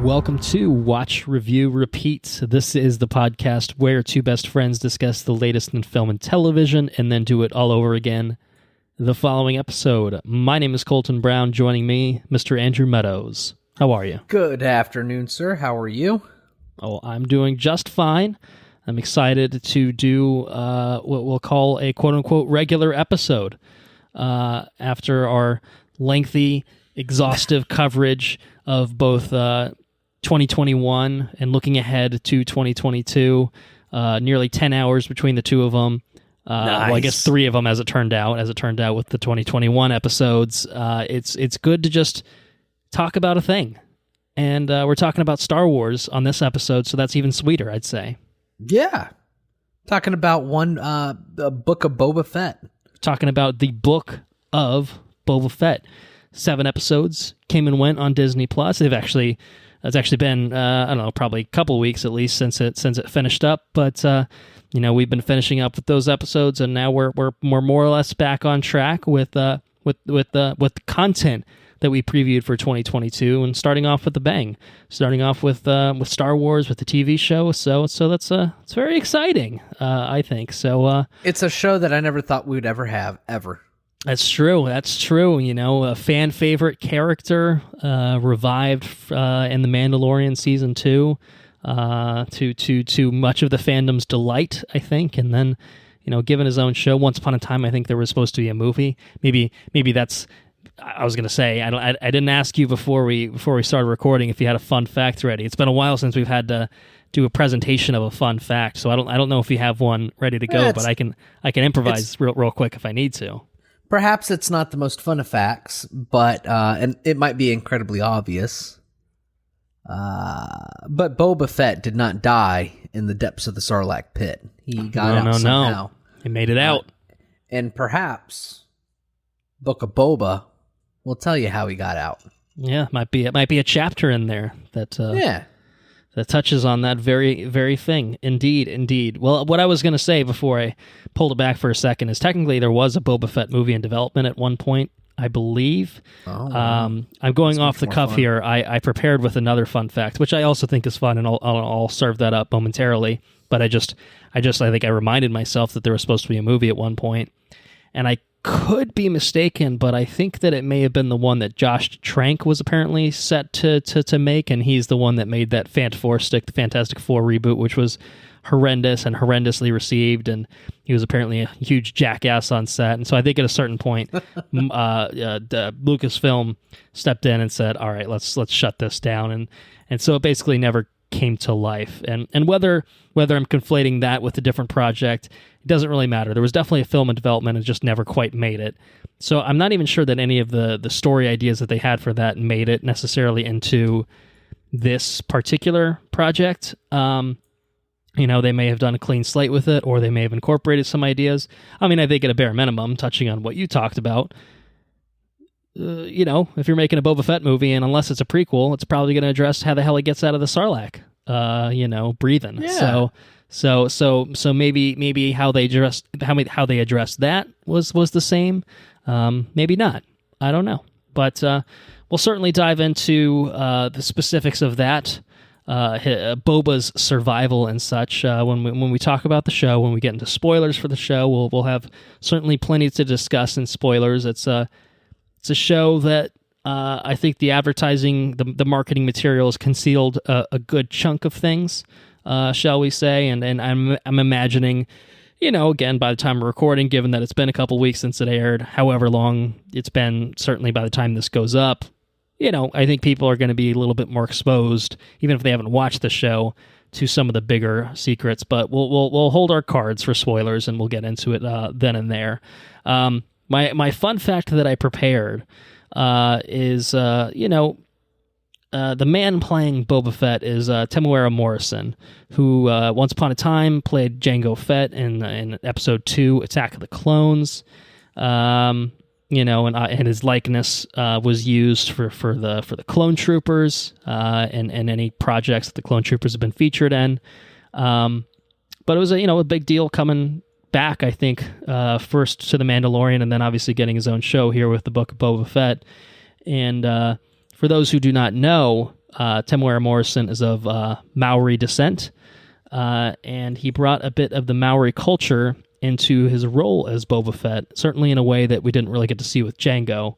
welcome to Watch, Review, Repeat. This is the podcast where two best friends discuss the latest in film and television and then do it all over again the following episode. My name is Colton Brown. Joining me, Mr. Andrew Meadows. How are you? Good afternoon, sir. How are you? Oh, I'm doing just fine. I'm excited to do what we'll call a quote-unquote regular episode after our lengthy, exhaustive coverage of both 2021 and looking ahead to 2022. Nearly 10 hours between the two of them. Nice. Well, I guess 3 of them as it turned out with the 2021 episodes. It's good to just talk about a thing. And we're talking about Star Wars on this episode, so that's even sweeter, I'd say. Yeah. Talking about the Book of Boba Fett. Talking about the Book of Boba Fett. 7 episodes came and went on Disney Plus. It's actually been I don't know, probably a couple weeks at least since it finished up. But we've been finishing up with those episodes, and now we're more or less back on track with the content that we previewed for 2022, and starting off with a bang. Starting off with Star Wars, with the TV show. So that's it's very exciting. I think so. It's a show that I never thought we would ever have ever. That's true. A fan favorite character revived in the Mandalorian season 2, to much of the fandom's delight, I think. And then, given his own show, once upon a time, I think there was supposed to be a movie. Maybe that's. I was going to say I didn't ask you before we started recording if you had a fun fact ready. It's been a while since we've had to do a presentation of a fun fact, so I don't know if you have one ready to go, but I can improvise real quick if I need to. Perhaps it's not the most fun of facts, but and it might be incredibly obvious. But Boba Fett did not die in the depths of the Sarlacc pit. He got out somehow. No. He made it out. And perhaps Book of Boba will tell you how he got out. Yeah, it might be a chapter in there that touches on that very, very thing. Indeed. Well, what I was going to say before I pulled it back for a second is technically there was a Boba Fett movie in development at one point, I believe. I'm going off the cuff here. I prepared with another fun fact, which I also think is fun, and I'll serve that up momentarily. But I think I reminded myself that there was supposed to be a movie at one point, and I could be mistaken, but I think that it may have been the one that Josh Trank was apparently set to make, and he's the one that made that the Fantastic Four reboot, which was horrendous and horrendously received, and he was apparently a huge jackass on set. And so I think at a certain point, Lucasfilm stepped in and said, "All right, let's shut this down," and so it basically never came to life. And whether I'm conflating that with a different project, it doesn't really matter. There was definitely a film in development and just never quite made it. So I'm not even sure that any of the story ideas that they had for that made it necessarily into this particular project. They may have done a clean slate with it, or they may have incorporated some ideas. I mean, I think at a bare minimum, touching on what you talked about, if you're making a Boba Fett movie, and unless it's a prequel, it's probably going to address how the hell he gets out of the Sarlacc, breathing. Yeah. So maybe how they addressed that was the same. Maybe not. I don't know. But we'll certainly dive into the specifics of that, Boba's survival and such when we talk about the show. When we get into spoilers for the show, we'll have certainly plenty to discuss in spoilers. It's a show that I think the advertising, the marketing materials concealed a good chunk of things, shall we say? And I'm imagining, again, by the time we're recording, given that it's been a couple weeks since it aired, however long it's been, certainly by the time this goes up, I think people are going to be a little bit more exposed, even if they haven't watched the show, to some of the bigger secrets. But we'll hold our cards for spoilers, and we'll get into it then and there. My fun fact that I prepared is, the man playing Boba Fett is Temuera Morrison, who once upon a time played Jango Fett in Episode 2, Attack of the Clones. And his likeness was used for the Clone Troopers and any projects that the Clone Troopers have been featured in. But it was a big deal coming back, I think, first to The Mandalorian, and then obviously getting his own show here with the Book of Boba Fett. And for those who do not know, Temuera Morrison is of Maori descent, and he brought a bit of the Maori culture into his role as Boba Fett, certainly in a way that we didn't really get to see with Jango.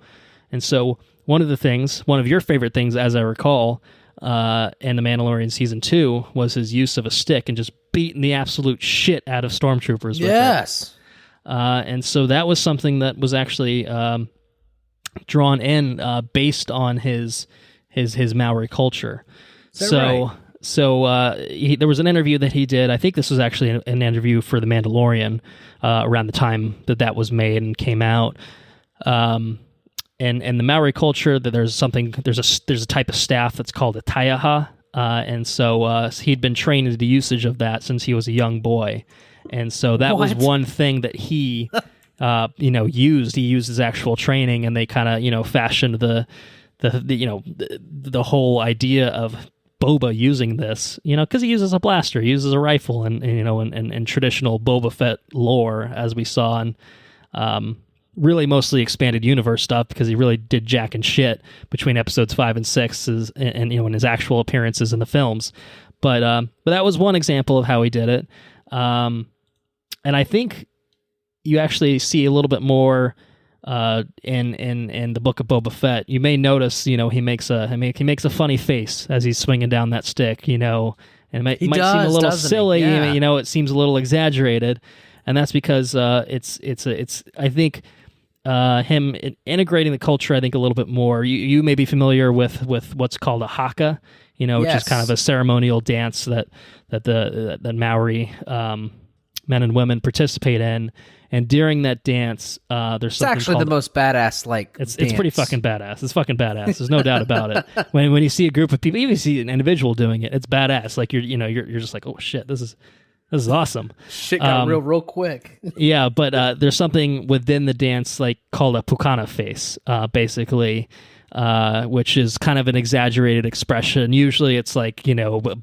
And so one of your favorite things, as I recall, in The Mandalorian Season 2, was his use of a stick and just beating the absolute shit out of stormtroopers with it. And so that was something that was actually drawn in based on his Maori culture. There was an interview that he did. I think this was actually an interview for The Mandalorian around the time that was made and came out. And the Maori culture, that there's a type of staff that's called a taiaha, and so he'd been trained in the usage of that since he was a young boy, and so that was one thing that he used. He used his actual training, and they kind of fashioned the whole idea of Boba using this, because he uses a blaster, he uses a rifle, and traditional Boba Fett lore, as we saw in really mostly expanded universe stuff, because he really did jack and shit between episodes 5 and 6 and in his actual appearances in the films. But that was one example of how he did it. And I think you actually see a little bit more in the Book of Boba Fett. You may notice, he makes a funny face as he's swinging down that stick, and it might seem a little silly. Yeah. It seems a little exaggerated, and that's because it's I think him integrating the culture, I think, a little bit more. You may be familiar with what's called a haka, which is kind of a ceremonial dance that the Maori men and women participate in. And during that dance, there's something It's actually the most badass, It's pretty fucking badass. It's fucking badass. There's no doubt about it. When you see a group of people, even if you see an individual doing it, it's badass. Like you're just like, oh shit, this is awesome. Shit got real quick. Yeah, but there's something within the dance called a pukana face, basically, which is kind of an exaggerated expression. Usually it's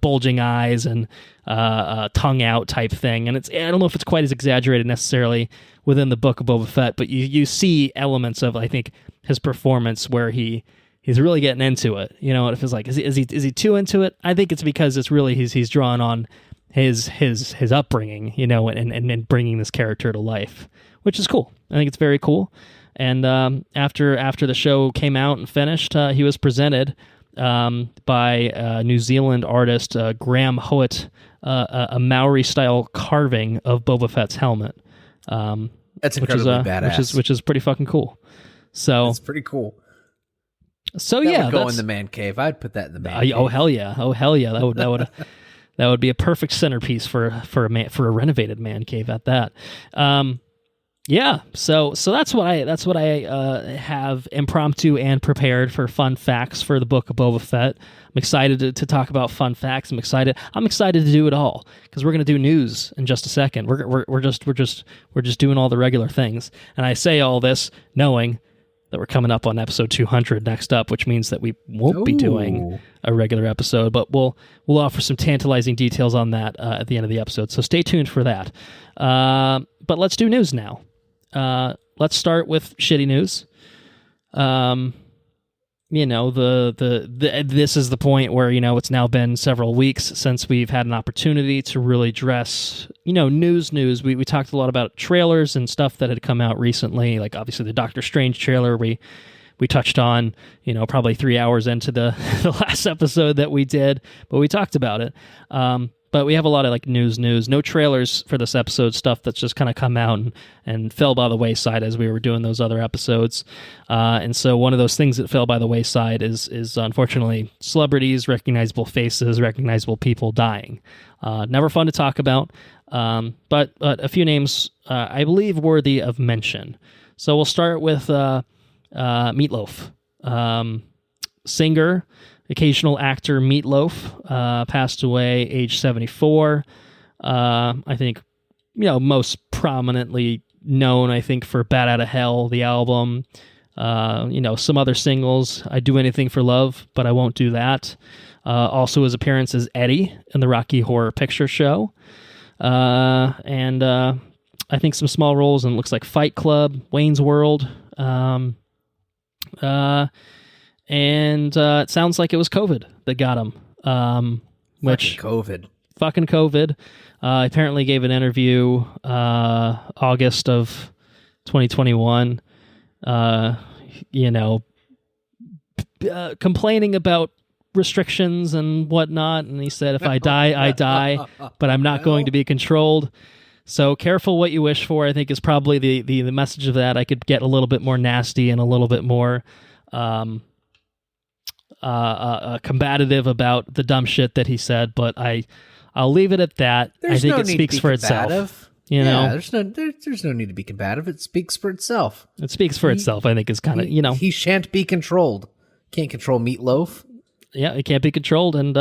bulging eyes and tongue out type thing. And I don't know if it's quite as exaggerated necessarily within the Book of Boba Fett, but you see elements of, I think, his performance where he's really getting into it. It feels like, is he too into it? I think it's because it's really he's drawn on his upbringing, and bringing this character to life, which is cool. I think it's very cool. And after the show came out and finished, he was presented by New Zealand artist Graham Howitt a Maori-style carving of Boba Fett's helmet. That's incredibly badass. Which is pretty fucking cool. So that's pretty cool. So that yeah, would go in the man cave. I'd put that in the man cave. Oh hell yeah! That would be a perfect centerpiece for a renovated man cave at that. Yeah, so that's what I have impromptu and prepared for fun facts for the Book of Boba Fett. I'm excited to talk about fun facts. I'm excited to do it all, because we're gonna do news in just a second. We're just doing all the regular things, and I say all this knowing that we're coming up on episode 200 next up, which means that we won't be doing a regular episode, but we'll offer some tantalizing details on that at the end of the episode. So stay tuned for that. But let's do news now. Let's start with shitty news. This is the point where, it's now been several weeks since we've had an opportunity to really address, news. We talked a lot about trailers and stuff that had come out recently, like obviously the Doctor Strange trailer we touched on, probably 3 hours into the last episode that we did, but we talked about it. But we have a lot of news, no trailers for this episode, stuff that's just kind of come out and fell by the wayside as we were doing those other episodes. And so one of those things that fell by the wayside is unfortunately celebrities, recognizable faces, recognizable people dying. Never fun to talk about, but a few names I believe worthy of mention. So we'll start with Meatloaf, singer, occasional actor Meatloaf, passed away age 74. I think, most prominently known, I think, for Bat Outta Hell, the album. Some other singles, I'd Do Anything for Love, but I Won't Do That. Also his appearance as Eddie in the Rocky Horror Picture Show. And I think some small roles in, looks like, Fight Club, Wayne's World. and it sounds like it was COVID that got him. Fucking COVID. Apparently gave an interview August of 2021. Complaining about restrictions and whatnot, and he said, "If I die, I die, but I'm not going to be controlled." So careful what you wish for, I think, is probably the message of that. I could get a little bit more nasty and a little bit more combative about the dumb shit that he said, but I'll leave it at that. I think it speaks for itself. There's no need to be combative. It speaks for itself. It speaks for itself, I think, is kind of, He shan't be controlled. Can't control Meatloaf. Yeah, it can't be controlled, and,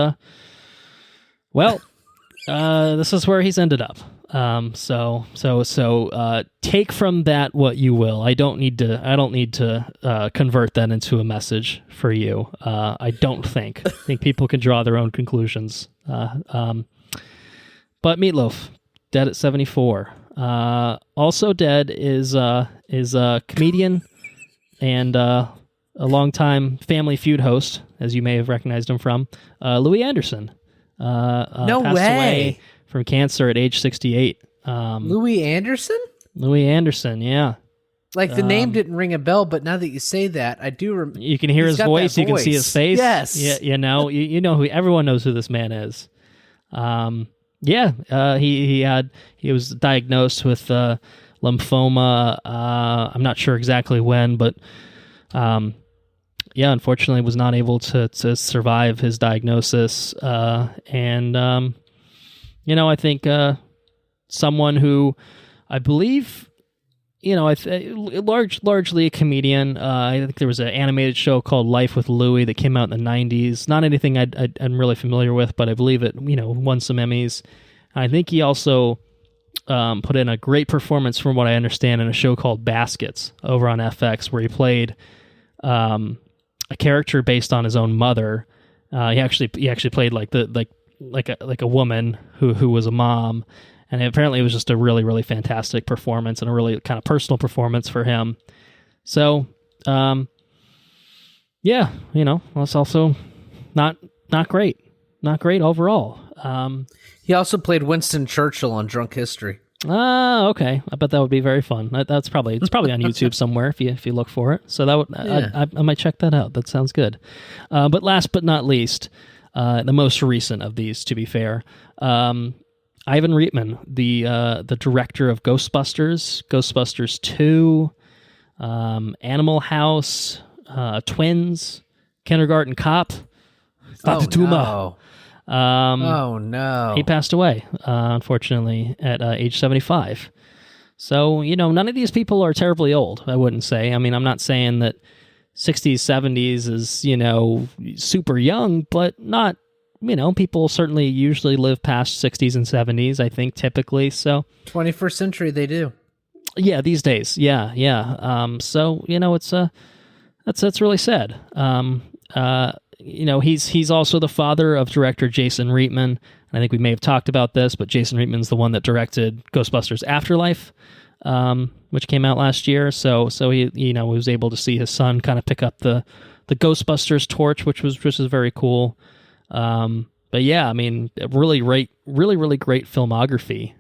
this is where he's ended up. So take from that what you will. I don't need to convert that into a message for you. I don't think. I think people can draw their own conclusions. But Meatloaf, dead at 74. Also dead is a comedian and a longtime Family Feud host, as you may have recognized him from, Louie Anderson. No passed way. Away from cancer at age 68. Louie Anderson? Louie Anderson, yeah. Like, the name didn't ring a bell, but now that you say that, I do remember. You can hear his voice, you can see his face. Yes. Yeah, you know who, everyone knows who this man is. He was diagnosed with lymphoma. I'm not sure exactly when, but unfortunately was not able to survive his diagnosis. I think someone who I believe, largely a comedian. I think there was an animated show called Life with Louie that came out in the 90s. Not anything I'm really familiar with, but I believe it, won some Emmys. I think he also put in a great performance, from what I understand, in a show called Baskets over on FX, where he played a character based on his own mother. He actually played like a woman who was a mom, and apparently it was just a really, really fantastic performance and a really kind of personal performance for him. So, that's also not great overall. He also played Winston Churchill on Drunk History. Okay. I bet that would be very fun. It's probably on YouTube somewhere if you look for it. So that would I might check that out. That sounds good. But last but not least, the most recent of these, to be fair, Ivan Reitman, the director of Ghostbusters, Ghostbusters 2, Animal House, Twins, Kindergarten Cop, Fatatuma. Oh no! He passed away, unfortunately, at age 75. So, none of these people are terribly old, I wouldn't say. I mean, I'm not saying that 60s, 70s is, super young, but not, people certainly usually live past 60s and 70s, I think, typically. So 21st century, they do. Yeah, these days. Yeah. So, that's really sad. He's also the father of director Jason Reitman. I think we may have talked about this, but Jason Reitman's the one that directed Ghostbusters Afterlife, which came out last year. So he was able to see his son kind of pick up the Ghostbusters torch, which is very cool. But yeah, I mean, really great filmography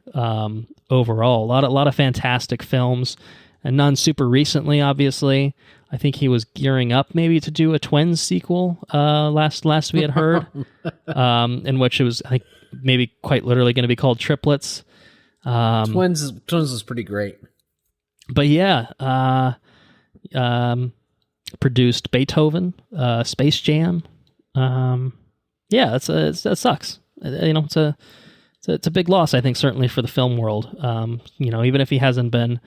overall. A lot of fantastic films, and none super recently, obviously. I think he was gearing up maybe to do a Twins sequel last we had heard, in which it was, I think, maybe quite literally going to be called Triplets. Twins is pretty great. But yeah, produced Beethoven, Space Jam. That sucks. It's a big loss, I think, certainly for the film world. Even if he hasn't been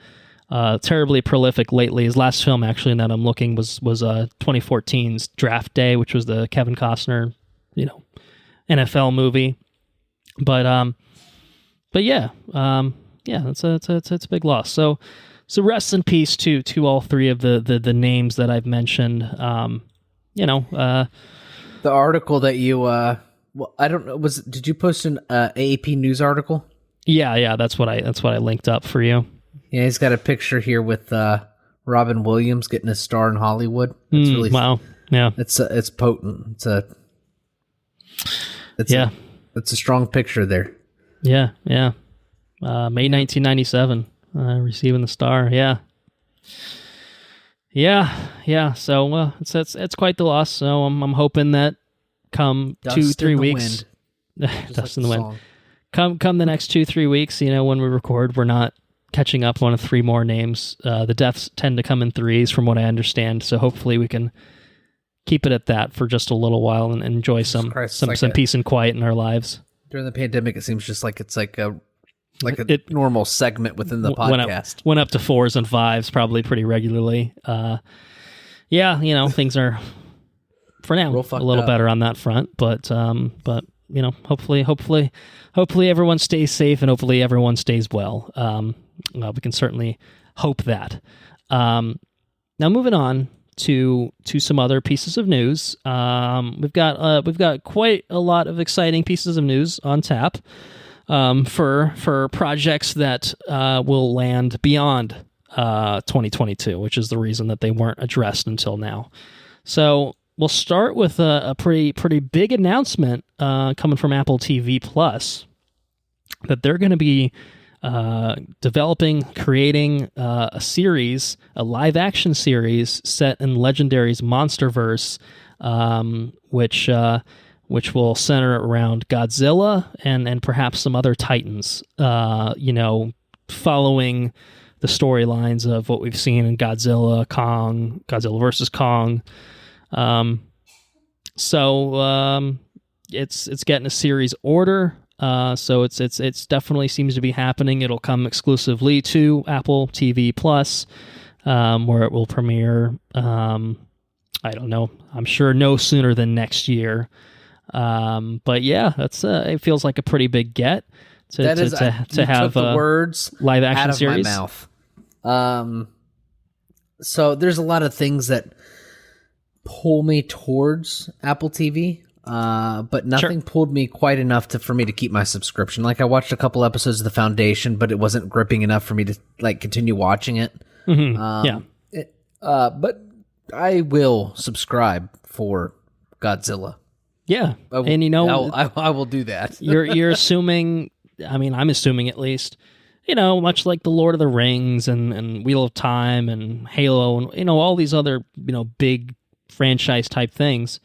terribly prolific lately. His last film, actually, that I'm looking, was 2014's Draft Day, which was the Kevin Costner, NFL movie. But yeah, it's a big loss. So rest in peace to all three of the names that I've mentioned. The article that you I don't know, did you post an AAP news article? Yeah, that's what I linked up for you. Yeah, he's got a picture here with Robin Williams getting a star in Hollywood. That's really wow. Yeah. It's potent. It's a strong picture there. Yeah. May 1997, receiving the star. Yeah. So it's quite the loss. So I'm hoping that come Dust 2-3 in the weeks, wind. dust in the wind. Come the next 2-3 weeks, when we record, we're not catching up on 3 more names. The deaths tend to come in threes, from what I understand. So hopefully we can keep it at that for just a little while and enjoy some peace and quiet in our lives. During the pandemic, it seems just like it's like a normal segment within the podcast. Went up to 4s and 5s probably pretty regularly. Things are for now a little better on that front, but hopefully everyone stays safe and hopefully everyone stays well. We can certainly hope that. Now moving on to some other pieces of news. We've got quite a lot of exciting pieces of news on tap for projects that will land beyond 2022, which is the reason that they weren't addressed until now. So we'll start with a pretty big announcement coming from Apple TV Plus that they're going to be creating a live action series set in Legendary's Monsterverse, which will center around Godzilla and perhaps some other titans, following the storylines of what we've seen in Godzilla versus Kong. It's getting a series order. So it's definitely seems to be happening. It'll come exclusively to Apple TV Plus, where it will premiere. I don't know. I'm sure no sooner than next year. But yeah, that's it feels like a pretty big get to have the words live action out of series. My mouth. So there's a lot of things that pull me towards Apple TV. But nothing pulled me quite enough for me to keep my subscription. Like I watched a couple episodes of The Foundation, but it wasn't gripping enough for me to continue watching it. Mm-hmm. But I will subscribe for Godzilla. Yeah, I will do that. you're assuming. I mean, I'm assuming at least. Much like the Lord of the Rings and Wheel of Time and Halo and all these other big franchise type things.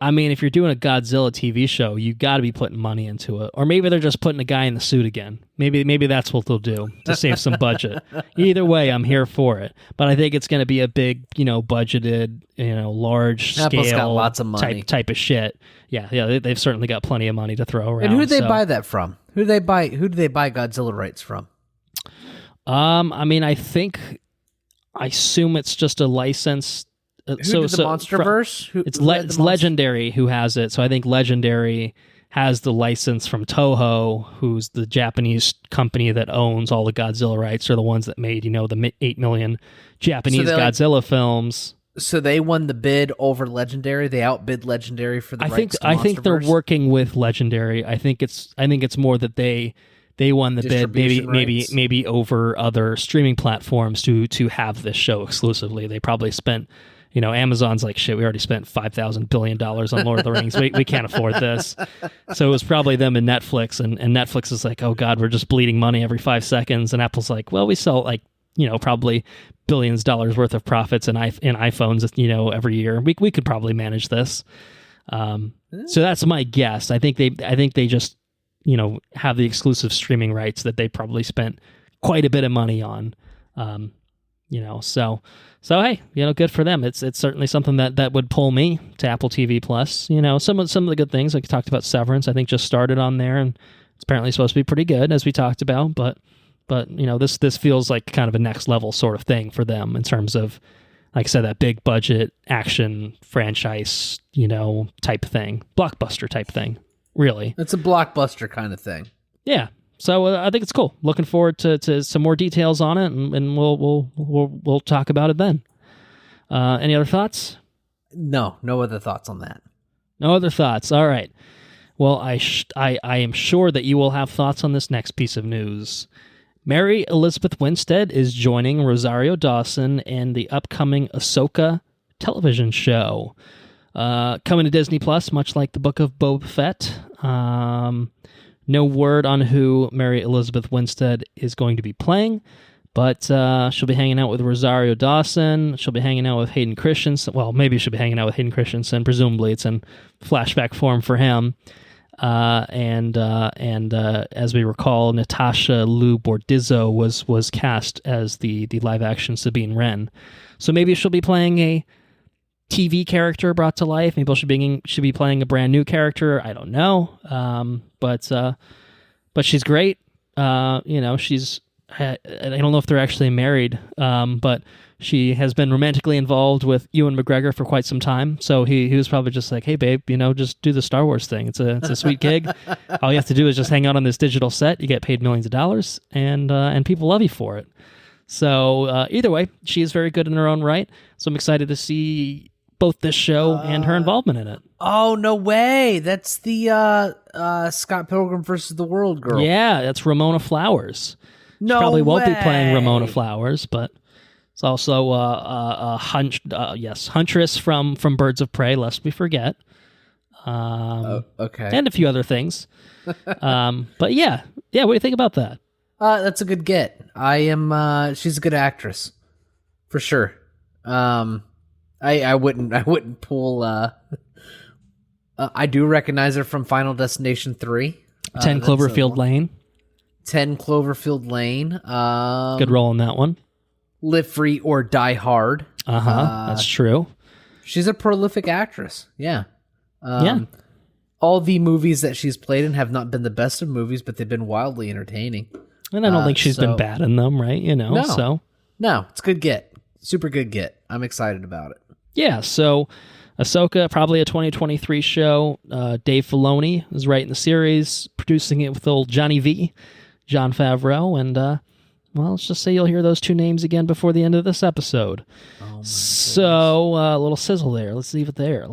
I mean, if you're doing a Godzilla TV show, you got to be putting money into it. Or maybe they're just putting a guy in the suit again. Maybe that's what they'll do to save some budget. Either way, I'm here for it. But I think it's going to be a big, budgeted, large Apple's scale got lots of money. type of shit. Yeah, they've certainly got plenty of money to throw around. And who do they buy that from? Who do they buy Godzilla rights from? I mean, I assume it's just a license. Who did the Monsterverse? It's Legendary who has it. So I think Legendary has the license from Toho, who's the Japanese company that owns all the Godzilla rights. Are the ones that made the 8 million Japanese Godzilla films. So they won the bid over Legendary. They outbid Legendary for the rights to Monsterverse? I think they're working with Legendary. I think it's more that they won the bid, maybe over other streaming platforms to have this show exclusively. They probably spent. Amazon's like, shit, we already spent $5,000 billion on Lord of the Rings. We can't afford this. So it was probably them and Netflix. And Netflix is like, oh, God, we're just bleeding money every 5 seconds. And Apple's like, well, we sell probably billions of dollars worth of profits in iPhones, every year. We could probably manage this. So that's my guess. I think they just, have the exclusive streaming rights that they probably spent quite a bit of money on. So hey, good for them. It's certainly something that would pull me to Apple TV Plus. Some of the good things, like you talked about Severance, I think just started on there, and it's apparently supposed to be pretty good, as we talked about. But this feels like kind of a next level sort of thing for them in terms of, like I said, that big budget action franchise, type thing, blockbuster type thing. Really, it's a blockbuster kind of thing. Yeah. So I think it's cool. Looking forward to some more details on it, and we'll talk about it then. Any other thoughts? No other thoughts on that. No other thoughts. All right. Well, I am sure that you will have thoughts on this next piece of news. Mary Elizabeth Winstead is joining Rosario Dawson in the upcoming Ahsoka television show. Coming to Disney Plus, much like the Book of Boba Fett. No word on who Mary Elizabeth Winstead is going to be playing, but she'll be hanging out with Rosario Dawson. She'll be hanging out with Hayden Christensen. Well, maybe she'll be hanging out with Hayden Christensen. Presumably, it's in flashback form for him. And as we recall, Natasha Lou Bordizzo was cast as the live action Sabine Wren. So maybe she'll be playing a TV character brought to life. Maybe she'll be playing a brand new character. I don't know. But she's great. She's. I don't know if they're actually married, but she has been romantically involved with Ewan McGregor for quite some time. So he was probably just like, hey, babe, just do the Star Wars thing. It's a sweet gig. All you have to do is just hang out on this digital set. You get paid millions of dollars, and people love you for it. So either way, she is very good in her own right. So I'm excited to see both this show and her involvement in it. Oh, no way. That's the Scott Pilgrim versus the World girl. Yeah, that's Ramona Flowers. No She probably way. won't be playing Ramona Flowers, but it's also Huntress from Birds of Prey, lest we forget. Okay. And a few other things. But yeah, what do you think about that? That's a good get. She's a good actress, for sure. I wouldn't pull. I do recognize her from Final Destination 3. 10 Cloverfield Lane. 10 Cloverfield Lane. Good role in that one. Live Free or Die Hard. That's true. She's a prolific actress. Yeah. Yeah. All the movies that she's played in have not been the best of movies, but they've been wildly entertaining. And I don't think she's been bad in them, right? No, so. No, it's a good get. Super good get. I'm excited about it. Yeah, so Ahsoka, probably a 2023 show. Dave Filoni is writing the series, producing it with old Johnny V, Jon Favreau, and let's just say you'll hear those two names again before the end of this episode. Oh So a little sizzle there. Let's leave it there.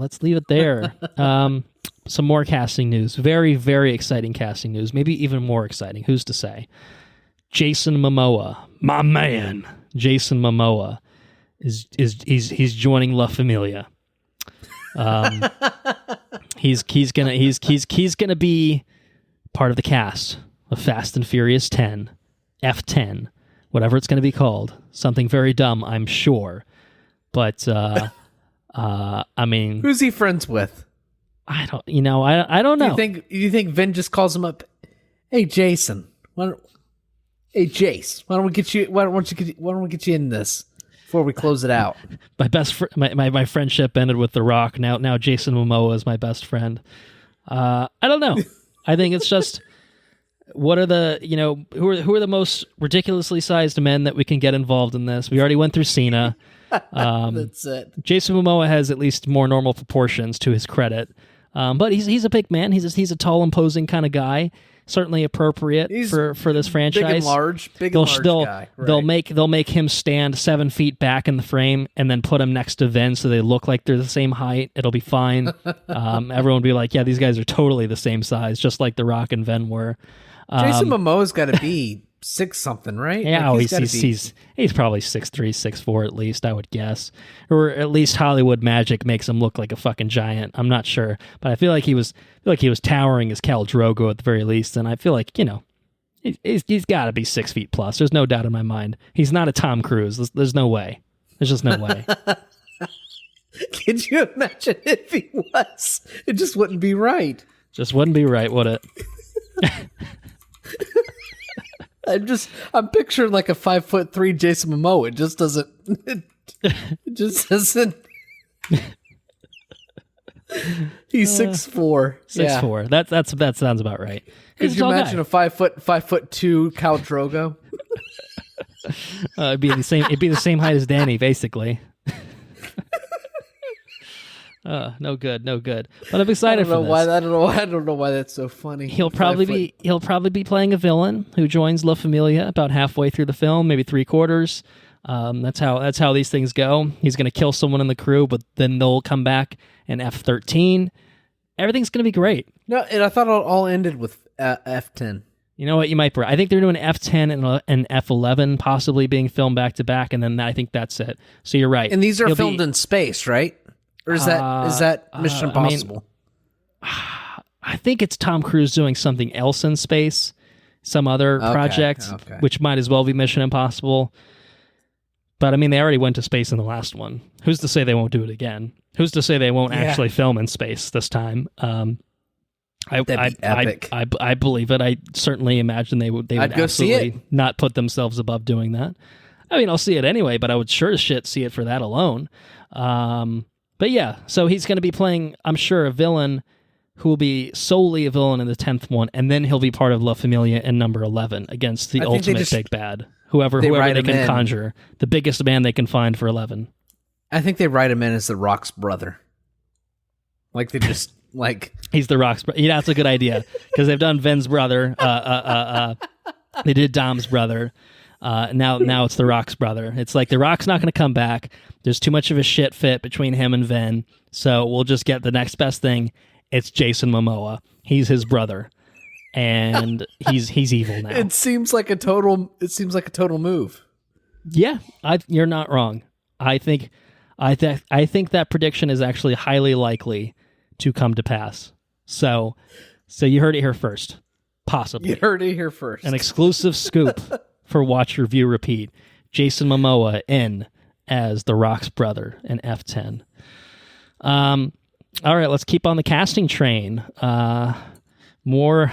Some more casting news. Very, very exciting casting news. Maybe even more exciting. Who's to say? Jason Momoa, my man. Jason Momoa he's joining La Familia. He's gonna be part of the cast of Fast and Furious 10, F10, whatever it's gonna be called. Something very dumb, I'm sure. But I mean, who's he friends with? I don't know. You think Vin just calls him up? Hey, Jason. Hey, Jace. Why don't we get you in this before we close it out? My friendship ended with The Rock. Now Jason Momoa is my best friend. I don't know. I think it's just what are the who are the most ridiculously sized men that we can get involved in this? We already went through Cena. That's it. Jason Momoa has at least more normal proportions to his credit, but he's a big man. He's a tall, imposing kind of guy. Certainly appropriate for this franchise. Big and large guy. Right. They'll make him stand 7 feet back in the frame and then put him next to Vin so they look like they're the same height. It'll be fine. Everyone will be like, yeah, these guys are totally the same size, just like The Rock and Vin were. Jason Momoa's got to be 6 something, right? Yeah, like he's probably 6'3", 6'4" at least, I would guess. Or at least Hollywood magic makes him look like a fucking giant. I'm not sure, but I feel like he was towering as Khal Drogo at the very least, and I feel like he's got to be 6 feet plus. There's no doubt in my mind. He's not a Tom Cruise. There's no way. There's just no way. Could you imagine if he was? It just wouldn't be right. Just wouldn't be right, would it? I'm picturing like a 5'3" Jason Momoa. It just doesn't. It just doesn't. He's 6'4". 6'4". That sounds about right. Could you imagine a 5'2" Khal Drogo? It'd be the same height as Danny, basically. No good. But I'm excited for this. I don't know why that's so funny. He'll probably be playing a villain who joins La Familia about halfway through the film, maybe 3/4. That's how these things go. He's going to kill someone in the crew, but then they'll come back in F13. Everything's going to be great. No, and I thought it all ended with F10. You know what? You might be right. I think they're doing F10 and F11 possibly being filmed back to back, and then I think that's it. So you're right. And these are filmed in space, right? Or is that Mission Impossible? I think it's Tom Cruise doing something else in space, some other project, which might as well be Mission Impossible. But I mean, they already went to space in the last one. Who's to say they won't do it again? Who's to say they won't actually film in space this time? That'd be epic. I believe it. I certainly imagine they would absolutely not put themselves above doing that. I mean, I'll see it anyway, but I would sure as shit see it for that alone. But yeah, so he's going to be playing, I'm sure, a villain who will be solely a villain in the 10th one, and then he'll be part of La Familia in number 11 against the ultimate big bad. Whoever they can conjure. The biggest man they can find for 11. I think they write him in as The Rock's brother. Like, they just, like... He's The Rock's brother. Yeah, that's a good idea. Because they've done Vin's brother. They did Dom's brother. Now it's The Rock's brother. It's like The Rock's not going to come back. There's too much of a shit fit between him and Vin. So we'll just get the next best thing. It's Jason Momoa. He's his brother. And he's evil now. It seems like a total move. Yeah, you're not wrong. I think that prediction is actually highly likely to come to pass. So you heard it here first. Possibly. You heard it here first. An exclusive scoop for Watch Review Repeat. Jason Momoa in as The Rock's brother in F10. All right, let's keep on the casting train. More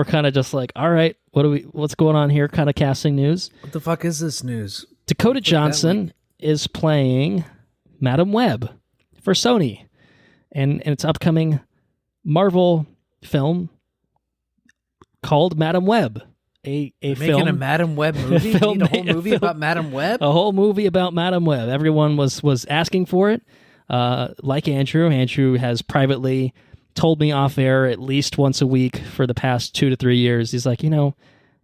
kind of just like, all right, what's going on here kind of casting news. What the fuck is this news? Dakota Johnson is playing Madam Web for Sony and its upcoming Marvel film called Madam Web. A film. Making a Madam Web movie? You need a whole movie about Madam Web? A whole movie about Madam Web. Everyone was asking for it. Like Andrew has privately told me off air at least once a week for the past 2 to 3 years. He's like, when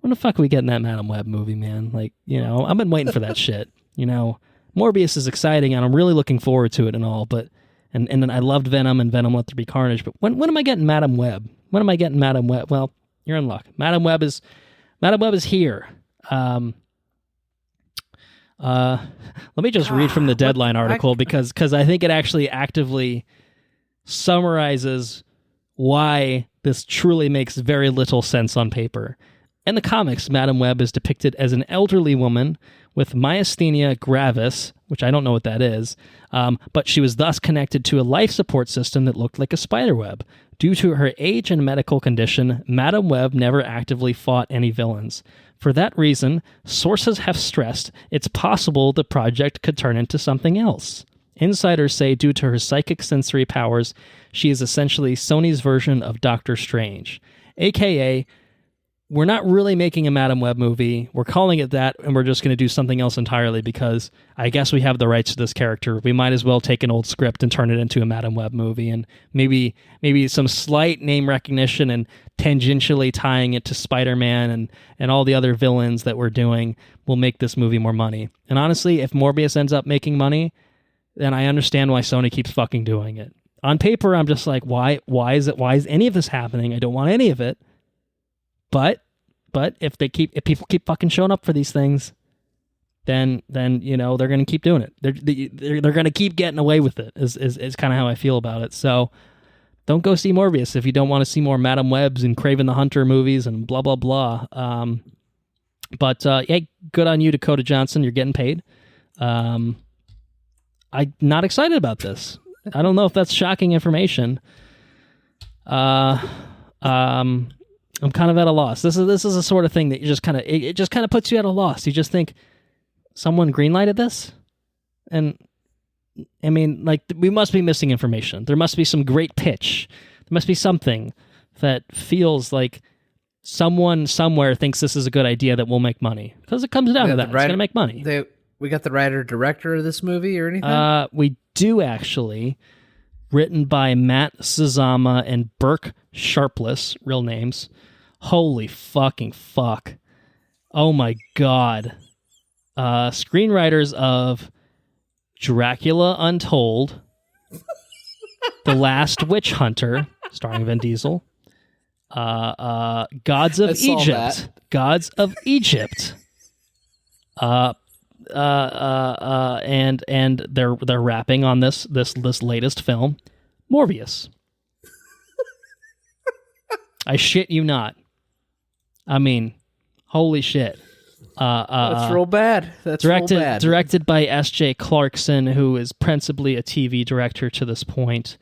the fuck are we getting that Madam Web movie, man? Like, I've been waiting for that shit. Morbius is exciting and I'm really looking forward to it and all, but and then I loved Venom and Venom Let There Be Carnage, but when am I getting Madam Web? When am I getting Madam Web? Well, you're in luck. Madam Web is here. Let me just read from the Deadline article because I think it actually actively summarizes why this truly makes very little sense on paper. In the comics, Madam Web is depicted as an elderly woman with myasthenia gravis, which I don't know what that is, but she was thus connected to a life support system that looked like a spider web. Due to her age and medical condition, Madam Web never actively fought any villains. For that reason, sources have stressed it's possible the project could turn into something else. Insiders say due to her psychic sensory powers, she is essentially Sony's version of Doctor Strange. AKA, we're not really making a Madam Web movie. We're calling it that, and we're just going to do something else entirely because I guess we have the rights to this character. We might as well take an old script and turn it into a Madam Web movie, and maybe some slight name recognition and tangentially tying it to Spider-Man and all the other villains that we're doing will make this movie more money. And honestly, if Morbius ends up making money, then I understand why Sony keeps fucking doing it. On paper, I'm just like, why is any of this happening? I don't want any of it. But if people keep fucking showing up for these things, then they're going to keep doing it. They're going to keep getting away with it. Is kind of how I feel about it. So don't go see Morbius if you don't want to see more Madam Webs and Kraven the Hunter movies and blah blah blah. But yeah, good on you, Dakota Johnson. You're getting paid. I'm not excited about this. I don't know if that's shocking information. I'm kind of at a loss. This is a sort of thing that you just kind of it just kind of puts you at a loss. You just think someone greenlighted this, and I mean, like, we must be missing information. There must be some great pitch. There must be something that feels like someone somewhere thinks this is a good idea that will make money, because it comes down to that. It's going to make money. We got the writer director of this movie or anything? We do actually. Written by Matt Sazama and Burke Sharpless, real names. Holy fucking fuck. Oh my god. Screenwriters of Dracula Untold, The Last Witch Hunter, starring Vin Diesel, Gods of I saw Egypt, that. Gods of Egypt, and they're wrapping on this latest film, Morbius. I shit you not. I mean, holy shit. That's real bad. That's real bad. Directed by S.J. Clarkson, who is principally a TV director to this point,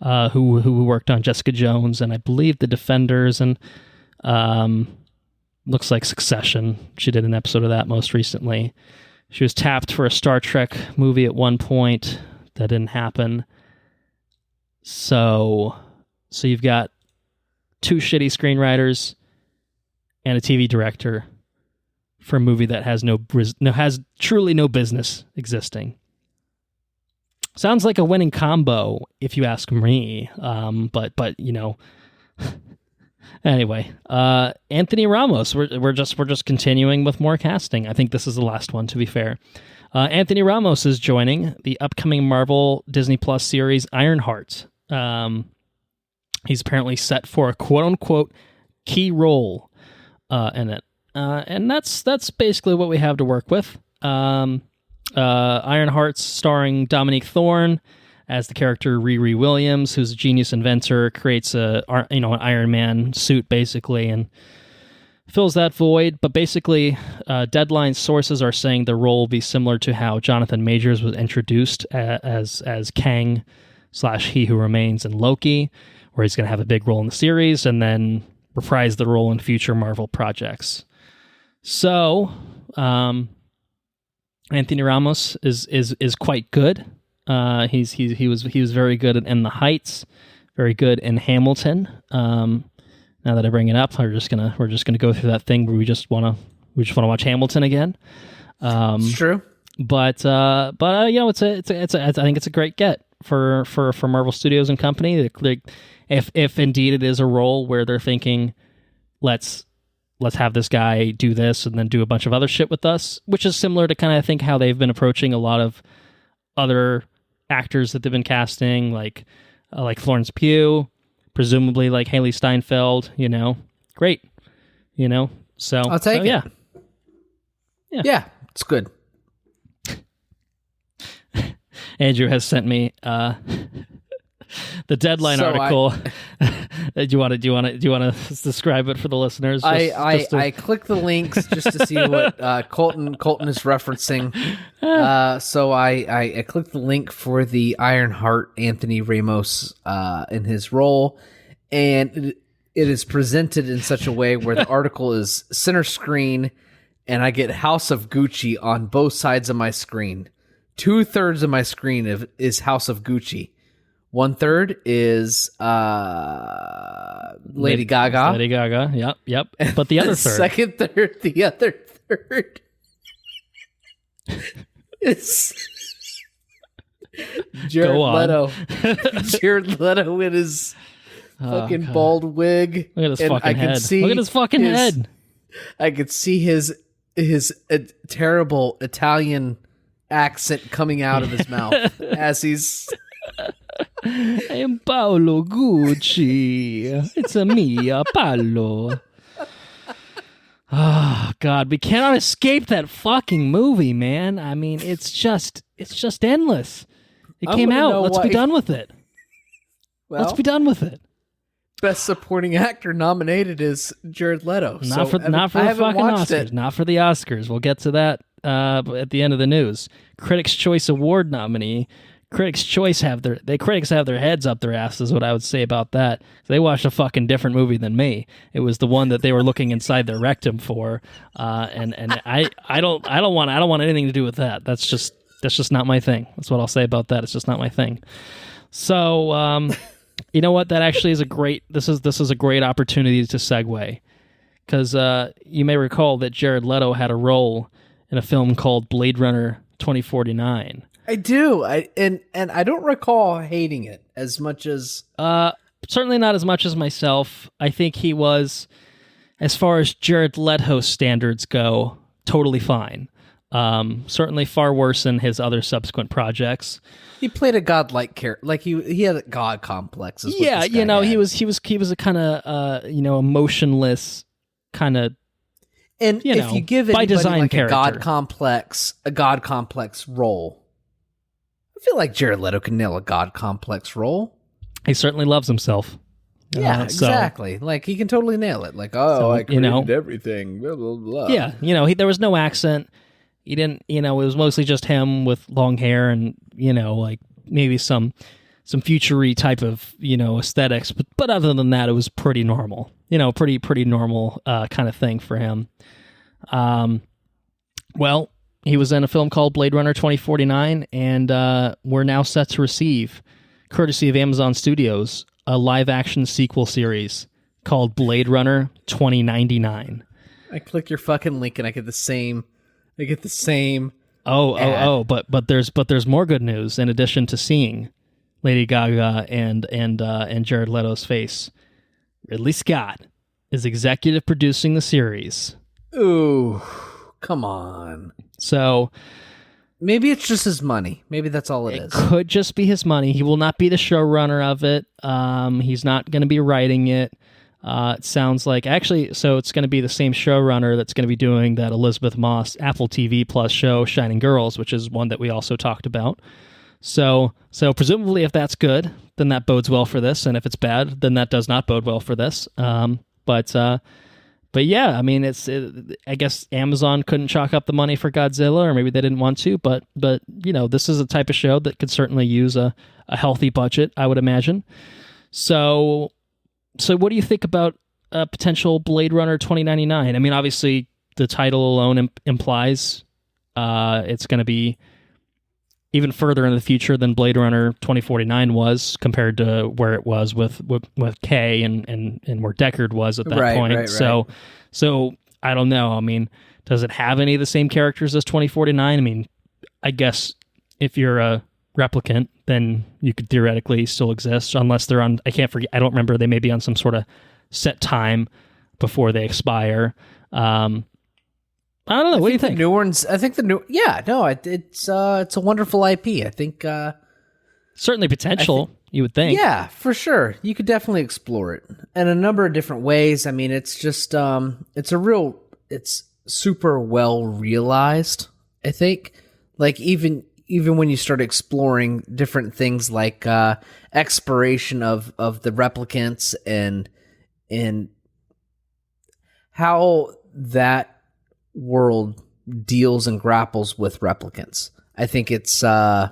who worked on Jessica Jones and I believe The Defenders and looks like Succession. She did an episode of that most recently. She was tapped for a Star Trek movie at one point. That didn't happen. So you've got two shitty screenwriters and a TV director for a movie that has has truly no business existing. Sounds like a winning combo, if you ask me. But you know. Anyway, Anthony Ramos. We're just continuing with more casting. I think this is the last one, to be fair. Anthony Ramos is joining the upcoming Marvel Disney Plus series Ironheart. He's apparently set for a quote-unquote key role in it. And that's basically what we have to work with. Ironheart's starring Dominique Thorne as the character Riri Williams, who's a genius inventor, creates an Iron Man suit basically, and fills that void. But basically, Deadline sources are saying the role will be similar to how Jonathan Majors was introduced as Kang / He Who Remains in Loki, where he's going to have a big role in the series and then reprise the role in future Marvel projects. So, Anthony Ramos is quite good. He was very good in The Heights, very good in Hamilton. Now that I bring it up, we're just gonna go through that thing where we just wanna watch Hamilton again. It's true, but I think it's a great get for Marvel Studios and company. If indeed it is a role where they're thinking, let's have this guy do this and then do a bunch of other shit with us, which is similar to kind of I think how they've been approaching a lot of other actors that they've been casting, like Florence Pugh, presumably like Haley Steinfeld. Great. So I'll take it. Yeah, it's good. Andrew has sent me the Deadline article. Do you want to describe it for the listeners? I clicked the links just to see what Colton is referencing. So I clicked the link for the Ironheart Anthony Ramos in his role, and it is presented in such a way where the article is center screen, and I get House of Gucci on both sides of my screen. 2/3 of my screen is House of Gucci. 1/3 is Lady Gaga. Lady Gaga, yep. But the other third. The other third is Jared Leto. Jared Leto in his fucking bald wig. Look at his fucking head. Look at his fucking head. I could see his terrible Italian accent coming out of his mouth as he's... I am Paolo Gucci. It's a me, Paolo. Oh God, we cannot escape that fucking movie, man. I mean, it's just endless. It came out. Let's be done with it. Let's be done with it. Best Supporting Actor nominated is Jared Leto. Not for the fucking Oscars. Not for the Oscars. We'll get to that at the end of the news. Critics' Choice Award nominee. Critics' have their heads up their ass is what I would say about that. They watched a fucking different movie than me. It was the one that they were looking inside their rectum for, and I don't want anything to do with that. That's just not my thing. That's what I'll say about that. It's just not my thing. So you know what? That actually is this is a great opportunity to segue, because you may recall that Jared Leto had a role in a film called Blade Runner 2049. I do. And I don't recall hating it as much as... certainly not as much as myself. I think he was, as far as Jared Leto standards go, totally fine. Certainly far worse in his other subsequent projects. He played a godlike character, like he had a god complex. Yeah, he was a kind of emotionless kind of, and if you give by anybody design like character. a god complex role, I feel like Jared Leto can nail a god complex role. He certainly loves himself. Yeah, exactly. Like he can totally nail it. Like, I created everything. Blah blah blah. Yeah, there was no accent. He didn't. It was mostly just him with long hair and like maybe some future-y type of aesthetics. But other than that, it was pretty normal. Pretty normal kind of thing for him. Well, he was in a film called Blade Runner 2049, and we're now set to receive, courtesy of Amazon Studios, a live-action sequel series called Blade Runner 2099. I click your fucking link and I get the same. ad. But there's more good news. In addition to seeing Lady Gaga and Jared Leto's face, Ridley Scott is executive producing the series. Ooh, come on. So maybe it's just his money. Maybe that's all it is. It could just be his money. He will not be the showrunner of it. He's not going to be writing it. It sounds like so it's going to be the same showrunner that's going to be doing that Elizabeth Moss Apple TV Plus show Shining Girls, which is one that we also talked about. So presumably if that's good, then that bodes well for this, and if it's bad, then that does not bode well for this. But yeah, I mean, I guess Amazon couldn't chalk up the money for Godzilla, or maybe they didn't want to. But this is a type of show that could certainly use a healthy budget, I would imagine. So what do you think about potential Blade Runner 2099? I mean, obviously the title alone implies it's going to be even further in the future than Blade Runner 2049 was, compared to where it was with Kay and where Deckard was at that point. Right. So I don't know. I mean, does it have any of the same characters as 2049? I mean, I guess if you're a replicant, then you could theoretically still exist, unless they're on, I don't remember, they may be on some sort of set time before they expire. I don't know. What do you think? The new ones, I think it's a wonderful IP. I think certainly potential. You would think. Yeah, for sure. You could definitely explore it in a number of different ways. I mean, it's just it's super well realized. I think, like even when you start exploring different things like exploration of the replicants and how that world deals and grapples with replicants. I think it's I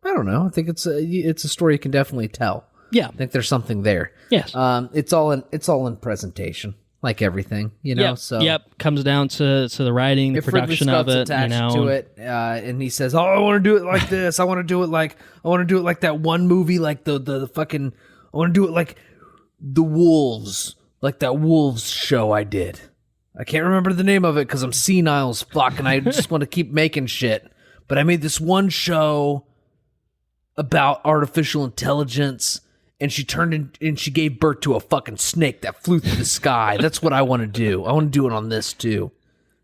don't know. I think it's a story you can definitely tell. Yeah, I think there's something there. Yes. It's all in presentation, like everything, Yep. So comes down to the writing, the production of it, attached to it, and he says, "Oh, I want to do it like this. I want to do it like that one movie, like the fucking. I want to do it like the Wolves, like that Wolves show I did. I can't remember the name of it because I'm senile as fuck, and I just want to keep making shit. But I made this one show about artificial intelligence." And she turned in, and she gave birth to a fucking snake that flew through the sky. That's what I want to do. I want to do it on this too.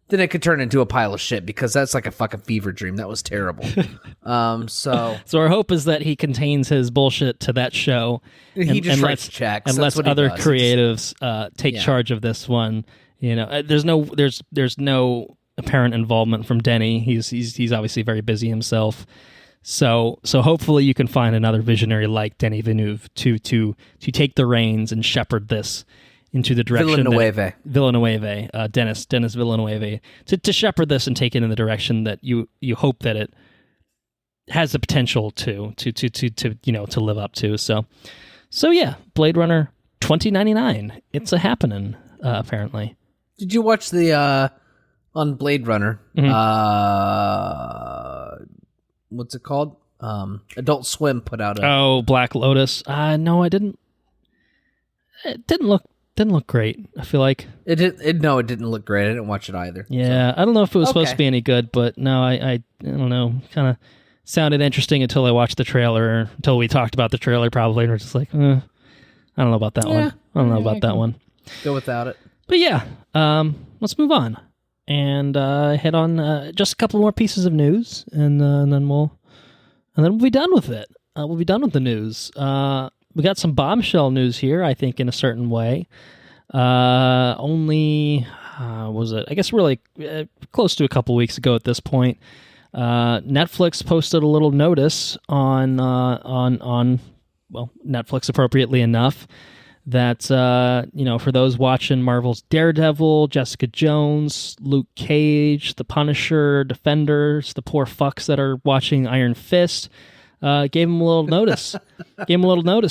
Then it could turn into a pile of shit because that's like a fucking fever dream. That was terrible. So our hope is that he contains his bullshit to that show. He just writes checks and lets other creatives take charge of this one. There's no apparent involvement from Denny. He's obviously very busy himself. So hopefully you can find another visionary like Denis Villeneuve to take the reins and shepherd this into the direction Dennis Villeneuve to shepherd this and take it in the direction that you hope that it has the potential to live up to. So yeah, Blade Runner 2099. It's a happening apparently. Did you watch the on Blade Runner? What's it called? Adult Swim put out Black Lotus. No, I didn't. It didn't look great. I feel like it didn't look great. I didn't watch it either. Yeah, so. I don't know if it was supposed to be any good, but no, I don't know. Kind of sounded interesting until I watched the trailer. Until we talked about the trailer, probably, and we're just like, I don't know about that one. I don't know about that one. Go without it. But yeah, let's move on. and hit on just a couple more pieces of news, and then we'll be done with it. We'll be done with the news. We got some bombshell news here, I think, in a certain way. Only was it? I guess really close to a couple weeks ago at this point. Netflix posted a little notice on Netflix, appropriately enough, that for those watching Marvel's Daredevil, Jessica Jones, Luke Cage, The Punisher, Defenders, the poor fucks that are watching Iron Fist, gave them a little notice.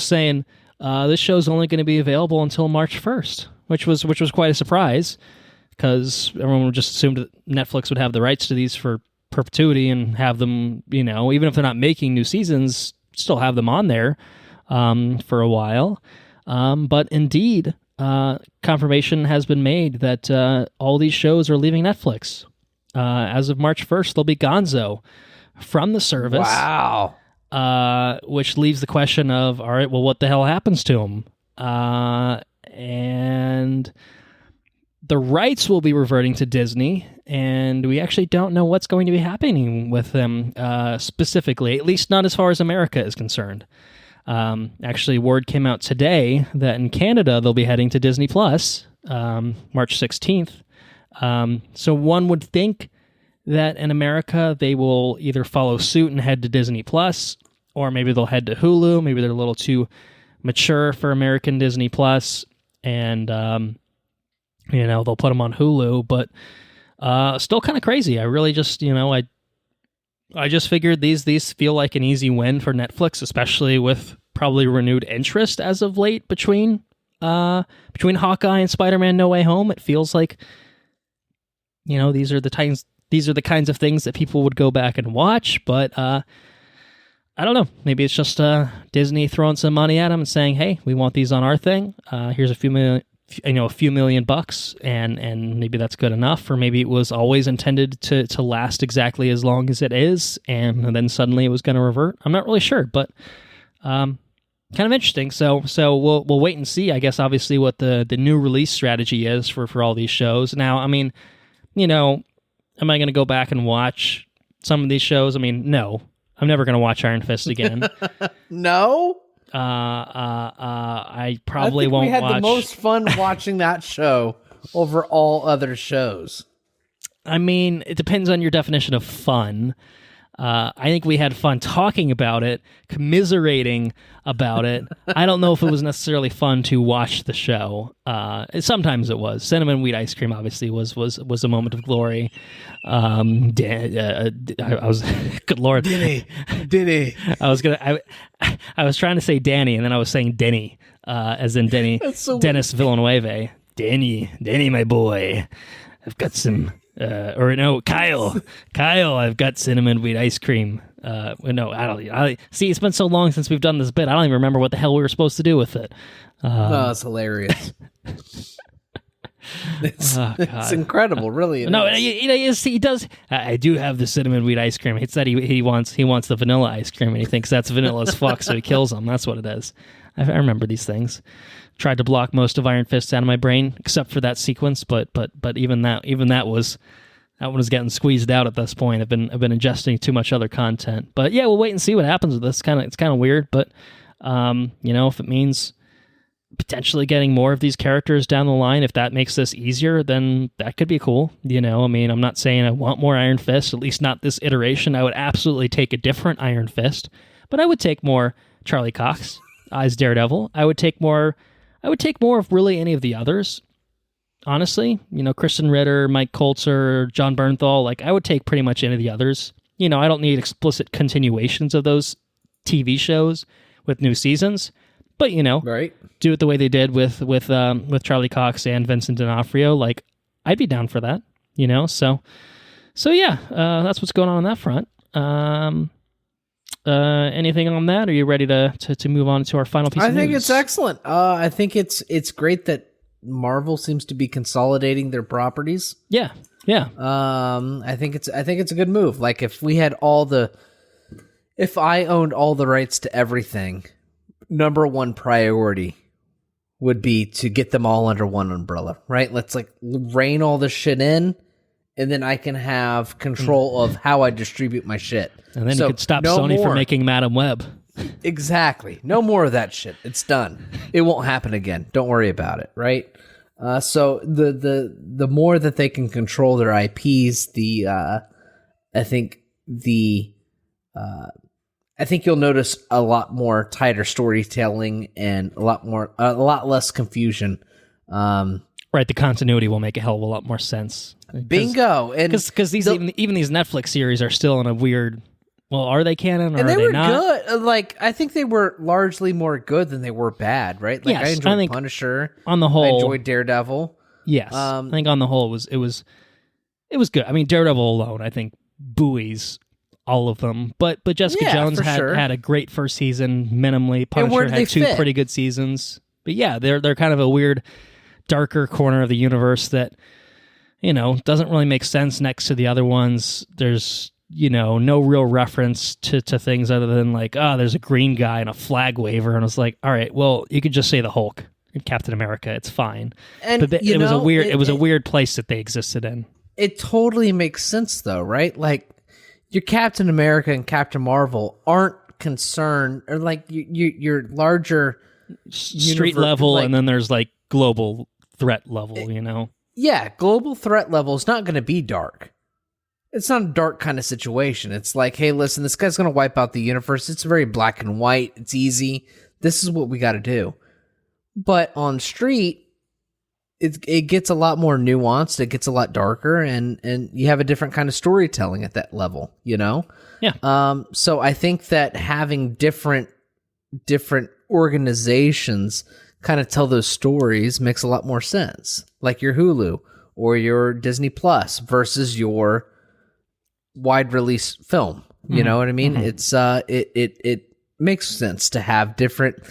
Saying this show's only going to be available until March 1st, which was quite a surprise, because everyone would just assumed that Netflix would have the rights to these for perpetuity and have them, even if they're not making new seasons, still have them on there for a while. But indeed, confirmation has been made that all these shows are leaving Netflix. As of March 1st, they'll be gonzo from the service. Wow. Which leaves the question of, all right, well, what the hell happens to them? And the rights will be reverting to Disney, and we actually don't know what's going to be happening with them specifically, at least not as far as America is concerned. Actually, word came out today that in Canada they'll be heading to Disney Plus March 16th. So one would think that in America they will either follow suit and head to Disney Plus, or maybe they'll head to Hulu. Maybe they're a little too mature for American Disney Plus, and they'll put them on Hulu. But still kind of crazy. I really just I just figured these feel like an easy win for Netflix, especially with probably renewed interest as of late between Hawkeye and Spider-Man No Way Home. It feels like these are the kinds of things that people would go back and watch. But I don't know. Maybe it's just Disney throwing some money at them and saying, "Hey, we want these on our thing. Here's a few million $1,000,000, and maybe that's good enough." Or maybe it was always intended to last exactly as long as it is, and then suddenly it was going to revert. I'm not really sure, but kind of interesting. So we'll wait and see, I guess, obviously, what the new release strategy is for all these shows. Now, I mean, am I going to go back and watch some of these shows? I mean, no. I'm never going to watch Iron Fist again. No? I probably won't watch. We had the most fun watching that show over all other shows. I mean, it depends on your definition of fun. I think we had fun talking about it, commiserating about it. I don't know if it was necessarily fun to watch the show. Sometimes it was. Cinnamon Wheat Ice Cream obviously was a moment of glory. I was good lord, Denny. I was trying to say Danny, and then I was saying Denny, as in Denny, Dennis Villeneuve. Denny, my boy, I've got some. Kyle, I've got cinnamon wheat ice cream. No, I don't. See, it's been so long since we've done this bit. I don't even remember what the hell we were supposed to do with it. It's hilarious. It's incredible, really. No, he does. I do have the cinnamon wheat ice cream. It's that he wants the vanilla ice cream, and he thinks that's vanilla as fuck, so he kills him. That's what it is. I remember these things. Tried to block most of Iron Fist out of my brain, except for that sequence. But even that was getting squeezed out at this point. I've been ingesting too much other content. But yeah, we'll wait and see what happens with this. It's kind of weird, but if it means potentially getting more of these characters down the line, if that makes this easier, then that could be cool. I mean, I'm not saying I want more Iron Fist, at least not this iteration. I would absolutely take a different Iron Fist, but I would take more Charlie Cox as Daredevil. I would take more of really any of the others. Honestly, Kristen Ritter, Mike Coulter, John Bernthal, I would take pretty much any of the others. I don't need explicit continuations of those TV shows with new seasons, but right. Do it the way they did with Charlie Cox and Vincent D'Onofrio. I'd be down for that. So yeah, that's what's going on that front. Anything on that? Are you ready to move on to our final piece of news? I think it's excellent. I think it's great that Marvel seems to be consolidating their properties. Yeah. I think it's a good move. If I owned all the rights to everything, number one priority would be to get them all under one umbrella, right? Let's rein all this shit in and then I can have control of how I distribute my shit. And then you could stop Sony from making Madam Web. Exactly. No more of that shit. It's done. It won't happen again. Don't worry about it, right? So the more that they can control their IPs, I think you'll notice a lot more tighter storytelling and a lot less confusion. Right, the continuity will make a hell of a lot more sense. Bingo, and because even these Netflix series are still in a weird. Well, are they canon or and they are they were not? good. Like I think they were largely more good than they were bad. Right? Like Yes, I enjoyed Punisher. On the whole, I enjoyed Daredevil. Yes, I think on the whole it was good. I mean, Daredevil alone, I think buoys all of them. But Jessica Jones had a great first season, minimally. Punisher had two pretty good seasons. But yeah, they're kind of a weird, darker corner of the universe that, doesn't really make sense next to the other ones. There's, no real reference to things other than like, there's a green guy and a flag waver. And I was like, all right, well, you could just say the Hulk and Captain America. It's fine. And but it was a weird place that they existed in. It totally makes sense though, right? Like your Captain America and Captain Marvel aren't concerned, or like your larger street level, and then there's like global threat level, Yeah, global threat level is not going to be dark. It's not a dark kind of situation. It's like, hey, listen, this guy's going to wipe out the universe. It's very black and white. It's easy. This is what we got to do. But on street, it gets a lot more nuanced. It gets a lot darker, and you have a different kind of storytelling at that level, Yeah. So I think that having different organizations kind of tell those stories makes a lot more sense. Like your Hulu or your Disney Plus versus your wide release film. You know what I mean? It's it makes sense to have different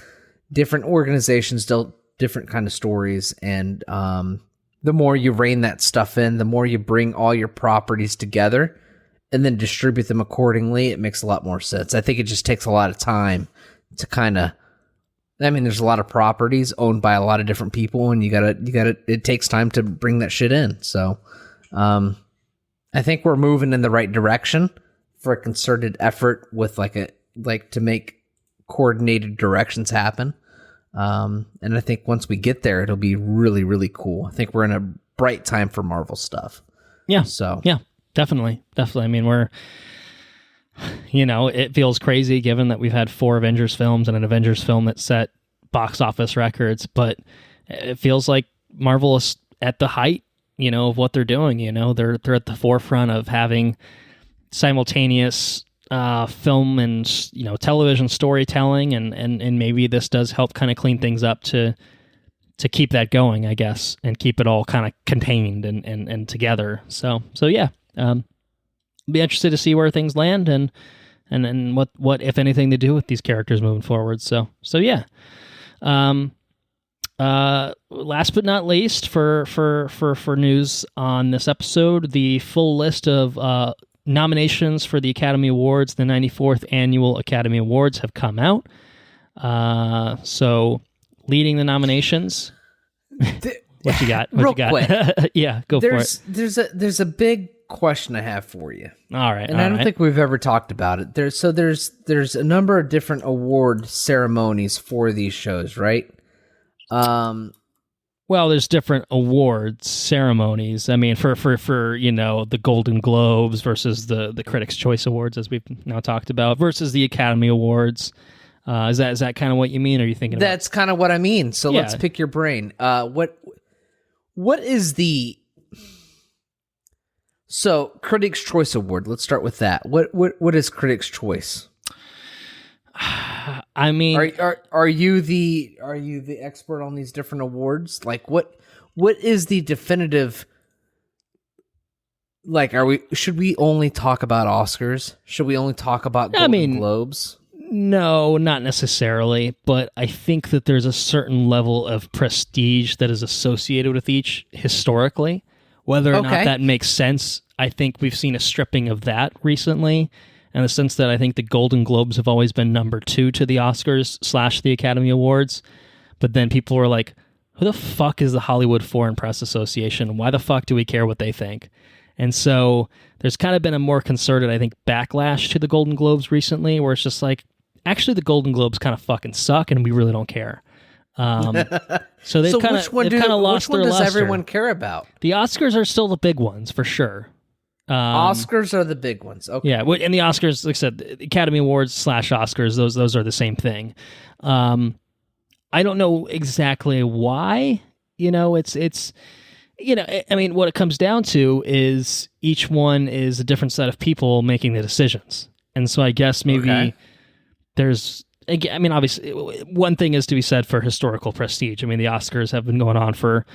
organizations tell different kind of stories, and the more you rein that stuff in, the more you bring all your properties together and then distribute them accordingly, it makes a lot more sense. I think it just takes a lot of time to kind of, there's a lot of properties owned by a lot of different people, and you gotta, it takes time to bring that shit in. So, I think we're moving in the right direction for a concerted effort with to make coordinated directions happen. And I think once we get there, it'll be really, really cool. I think we're in a bright time for Marvel stuff. Yeah. So yeah, definitely. I mean, we're, it feels crazy given that we've had 4 Avengers films and an Avengers film that set box office records, but it feels like Marvel is at the height, of what they're doing. They're at the forefront of having simultaneous film and television storytelling, and maybe this does help kind of clean things up to keep that going, I guess, and keep it all kind of contained and together. So yeah, be interested to see where things land and what if anything to do with these characters moving forward. So yeah. Last but not least, for news on this episode, the full list of nominations for the Academy Awards, the 94th Annual Academy Awards, have come out. So, leading the nominations, what you got? Real quick. Yeah, go for it. There's a big question I have for you. All right, and I don't think we've ever talked about it. There's a number of different award ceremonies for these shows, right? Well, there's different awards ceremonies. I mean, for the Golden Globes versus the Critics' Choice Awards, as we've now talked about, versus the Academy Awards. Is that kind of what you mean? Or are you thinking? That's kind of what I mean. So let's pick your brain. What is the Critics' Choice Award? Let's start with that. What is Critics' Choice? I mean, are you the expert on these different awards? Like, what is the definitive? Like, should we only talk about Oscars? Should we only talk about Golden Globes? No, not necessarily. But I think that there's a certain level of prestige that is associated with each historically. Whether or not that makes sense, I think we've seen a stripping of that recently. In the sense that I think the Golden Globes have always been number 2 to the Oscars / the Academy Awards. But then people were like, who the fuck is the Hollywood Foreign Press Association? Why the fuck do we care what they think? And so there's kind of been a more concerted, I think, backlash to the Golden Globes recently, where it's just like, actually, the Golden Globes kind of fucking suck, and we really don't care. So they've kind of lost their luster. Which one does everyone care about? The Oscars are still the big ones, for sure. Oscars are the big ones. Okay. Yeah, and the Oscars, like I said, the Academy Awards / Oscars, those are the same thing. I don't know exactly why. It's I mean, what it comes down to is each one is a different set of people making the decisions. And so I guess maybe there's, I mean, obviously, one thing is to be said for historical prestige. I mean, the Oscars have been going on for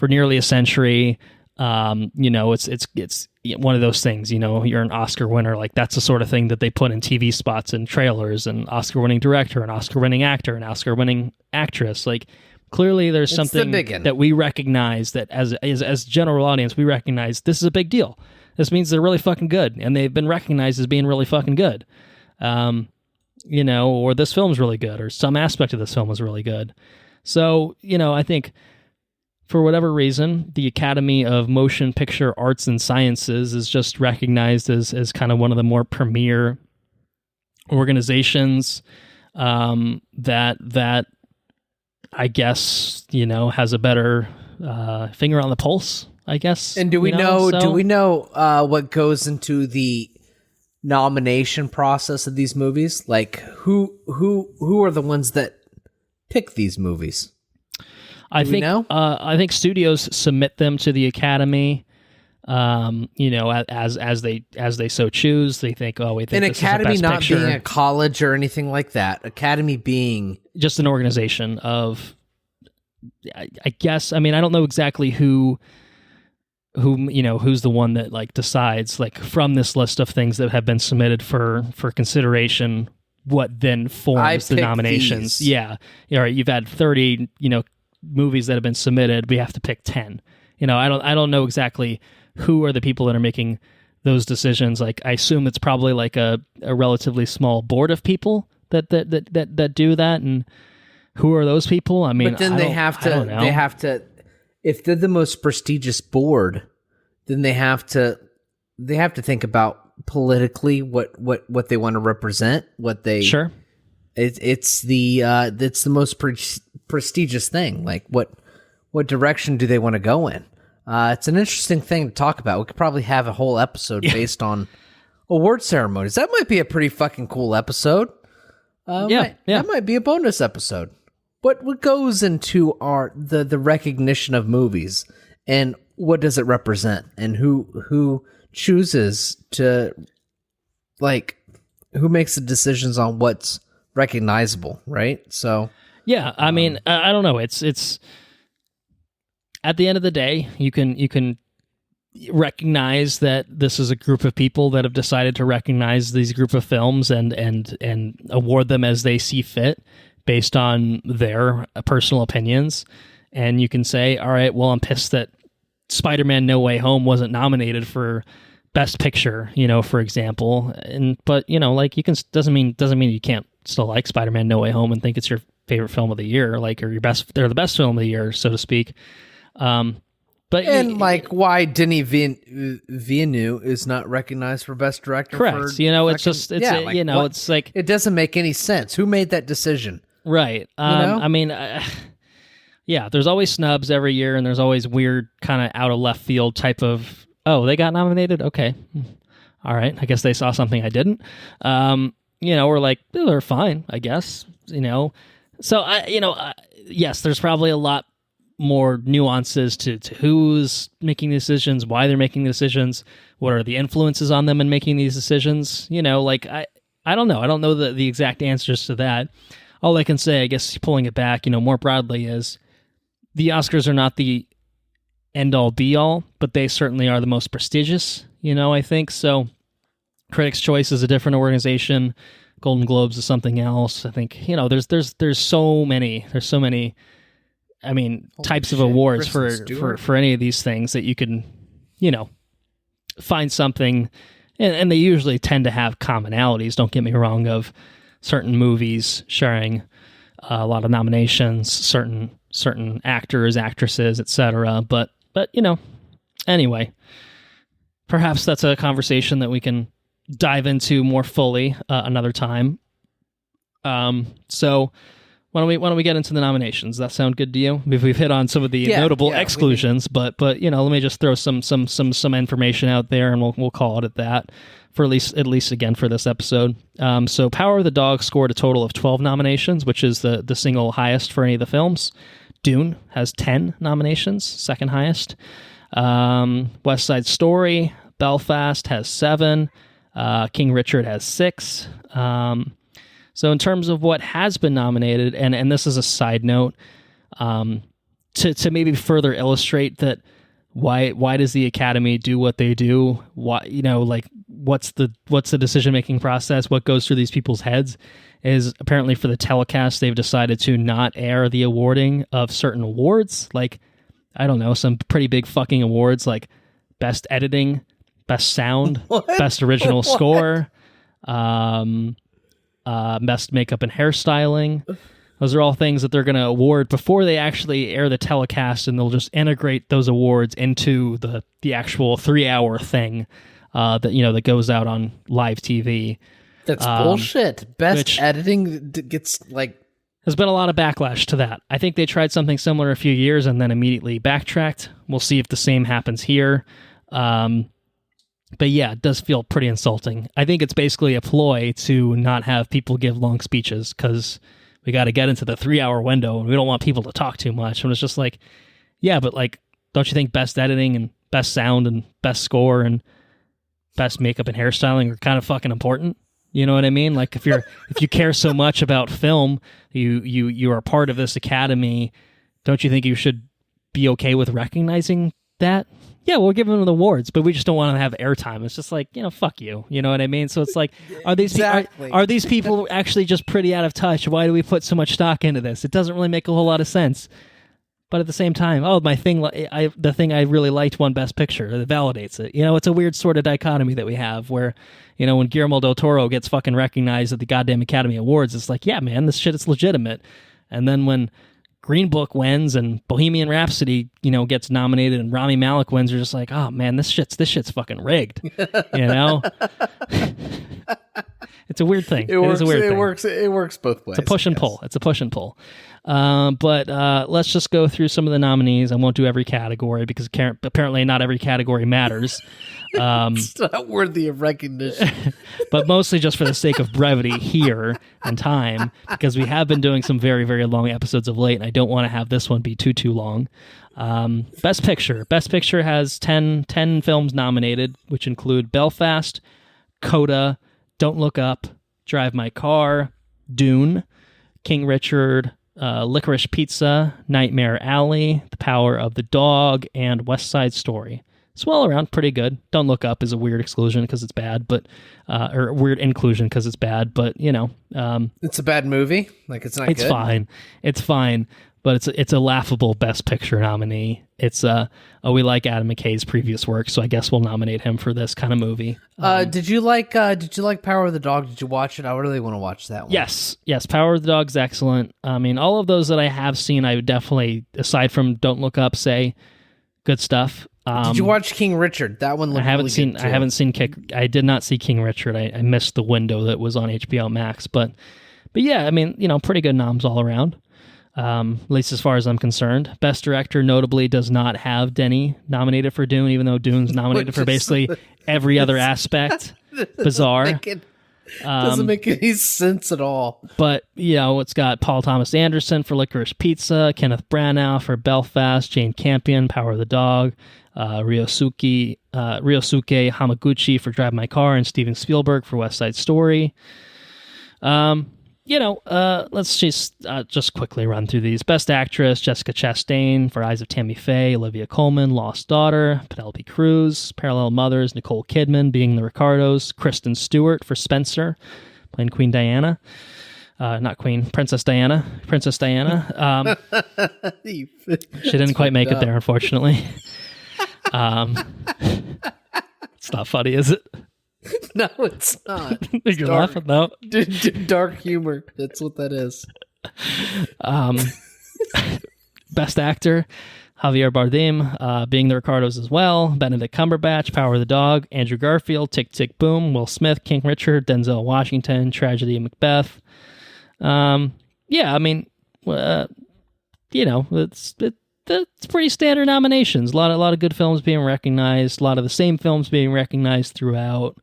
nearly a century. It's one of those things, you're an Oscar winner. Like, that's the sort of thing that they put in TV spots and trailers, and Oscar-winning director, and Oscar-winning actor, and Oscar-winning actress. Like, clearly there's something that we recognize, that as general audience, we recognize this is a big deal. This means they're really fucking good, and they've been recognized as being really fucking good. Or this film's really good, or some aspect of this film was really good. So, I think for whatever reason, the Academy of Motion Picture Arts and Sciences is just recognized as kind of one of the more premier organizations that I guess, has a better finger on the pulse, I guess. And do we know what goes into the nomination process of these movies? Like, who are the ones that pick these movies? I think studios submit them to the Academy, as they so choose. They think, we think an this Academy is the best not picture. being a college or anything like that. Academy being just an organization of, I guess. I mean, I don't know exactly who's the one that like decides, like, from this list of things that have been submitted for consideration, what then forms the nominations. These. Yeah. All right. You've had 30, movies that have been submitted. We have to pick 10. I don't know exactly who are the people that are making those decisions. Like, I assume it's probably like a relatively small board of people that do that. And who are those people? I mean, but then they have to, if they're the most prestigious board, then they have to think about politically what they want to represent, what they sure. It's the most prestigious thing. Like, what direction do they want to go in? It's an interesting thing to talk about. We could probably have a whole episode based on award ceremonies. That might be a pretty fucking cool episode. That might be a bonus episode. What goes into the recognition of movies, and what does it represent, and who chooses to, like, who makes the decisions on what's recognizable, right? So yeah, I mean, I don't know. It's at the end of the day, you can recognize that this is a group of people that have decided to recognize these group of films and award them as they see fit based on their personal opinions. And you can say, all right, well, I'm pissed that Spider-Man No Way Home wasn't nominated for Best Picture, for example. But like, you can doesn't mean you can't still like Spider-Man No Way Home and think it's your favorite film of the year, like, or they're the best film of the year, so to speak. Why Denis Villeneuve is not recognized for Best Director? Correct. It's like, it doesn't make any sense. Who made that decision? Right. I mean, there's always snubs every year, and there's always weird kind of out of left field type of, they got nominated? Okay. All right. I guess they saw something I didn't. We're like, they're fine, I guess, So, yes, there's probably a lot more nuances to who's making decisions, why they're making decisions, what are the influences on them in making these decisions. I don't know. I don't know the exact answers to that. All I can say, I guess, pulling it back, more broadly, is the Oscars are not the end-all, be-all, but they certainly are the most prestigious, I think. So Critics' Choice is a different organization. Golden Globes is something else. I think, there's so many, I mean, types of awards for any of these things that you can, find something, and they usually tend to have commonalities, don't get me wrong, of certain movies sharing a lot of nominations, certain actors, actresses, etc. But anyway, perhaps that's a conversation that we can dive into more fully another time. So why don't we get into the nominations? Does that sound good to you? We've hit on some of the notable exclusions, but let me just throw some information out there, and we'll call it at that for at least again for this episode. So Power of the Dog scored a total of 12 nominations, which is the single highest for any of the films. Dune has 10 nominations, second highest. West Side Story, Belfast has 7. King Richard has 6. So in terms of what has been nominated, and this is a side note, to maybe further illustrate that why does the Academy do what they do? Why, what's the decision making process? What goes through these people's heads? Is apparently for the telecast they've decided to not air the awarding of certain awards, like I don't know, some pretty big fucking awards like best editing, best sound, best original score, best makeup and hairstyling. Those are all things that they're going to award before they actually air the telecast, and they'll just integrate those awards into the actual 3-hour thing that goes out on live TV. That's bullshit. Best editing gets There's been a lot of backlash to that. I think they tried something similar a few years and then immediately backtracked. We'll see if the same happens here. But yeah, it does feel pretty insulting. I think it's basically a ploy to not have people give long speeches because we got to get into the 3-hour window and we don't want people to talk too much. And it's just like, yeah, but don't you think best editing and best sound and best score and best makeup and hairstyling are kind of fucking important? You know what I mean? Like if you care so much about film, you are part of this Academy. Don't you think you should be okay with recognizing that? Yeah, we'll give them the awards, but we just don't want to have airtime. It's just like, fuck you. You know what I mean? So it's like, are these people actually just pretty out of touch? Why do we put so much stock into this? It doesn't really make a whole lot of sense. But at the same time, the thing I really liked won Best Picture. It validates it. It's a weird sort of dichotomy that we have where, when Guillermo del Toro gets fucking recognized at the goddamn Academy Awards, it's like, yeah, man, this shit is legitimate. And then when Green Book wins and Bohemian Rhapsody, gets nominated and Rami Malek wins, you're just like, oh man, this shit's fucking rigged. It's a weird thing. It works both ways. It's a push and pull. It's a push and pull. But let's just go through some of the nominees. I won't do every category because apparently not every category matters. It's not worthy of recognition. But mostly just for the sake of brevity here and time, because we have been doing some very, very long episodes of late, and I don't want to have this one be too long. Best Picture. Best Picture has 10 films nominated, which include Belfast, CODA, Don't Look Up, Drive My Car, Dune, King Richard, Licorice Pizza, Nightmare Alley, The Power of the Dog, and West Side Story. It's all around pretty good. Don't Look Up is a weird exclusion because it's bad, but or weird inclusion because it's bad, but it's a bad movie. It's not. It's good. Fine. It's fine, but it's a laughable Best Picture nominee. It's we like Adam McKay's previous work, so I guess we'll nominate him for this kind of movie. Did you like Power of the Dog? Did you watch it? I really want to watch that one. Yes, Power of the Dog's excellent. I mean, all of those that I have seen, I would definitely, aside from Don't Look Up, say good stuff. Did you watch King Richard? That one looked really good too. I haven't seen I did not see King Richard. I missed the window that was on HBO Max, but yeah, I mean, pretty good noms all around. At least as far as I'm concerned. Best Director notably does not have Denny nominated for Dune, even though Dune's nominated for basically every other aspect. Bizarre. Doesn't make any sense at all. But, it's got Paul Thomas Anderson for Licorice Pizza, Kenneth Branagh for Belfast, Jane Campion, Power of the Dog, Ryosuke Hamaguchi for Drive My Car, and Steven Spielberg for West Side Story. Let's just quickly run through these. Best Actress, Jessica Chastain for Eyes of Tammy Faye, Olivia Colman, Lost Daughter, Penelope Cruz, Parallel Mothers, Nicole Kidman, Being the Ricardos, Kristen Stewart for Spencer, playing Queen Diana. Not Queen, Princess Diana. She didn't quite make it there, unfortunately. It's not funny, is it? No, it's not. It's You're laughing though. Dark humor. That's what that is. Best Actor. Javier Bardem being the Ricardos as well. Benedict Cumberbatch, Power of the Dog. Andrew Garfield, Tick, Tick, Boom. Will Smith, King Richard. Denzel Washington, Tragedy of Macbeth. Yeah, I mean, it's pretty standard nominations. A lot of good films being recognized. A lot of the same films being recognized throughout.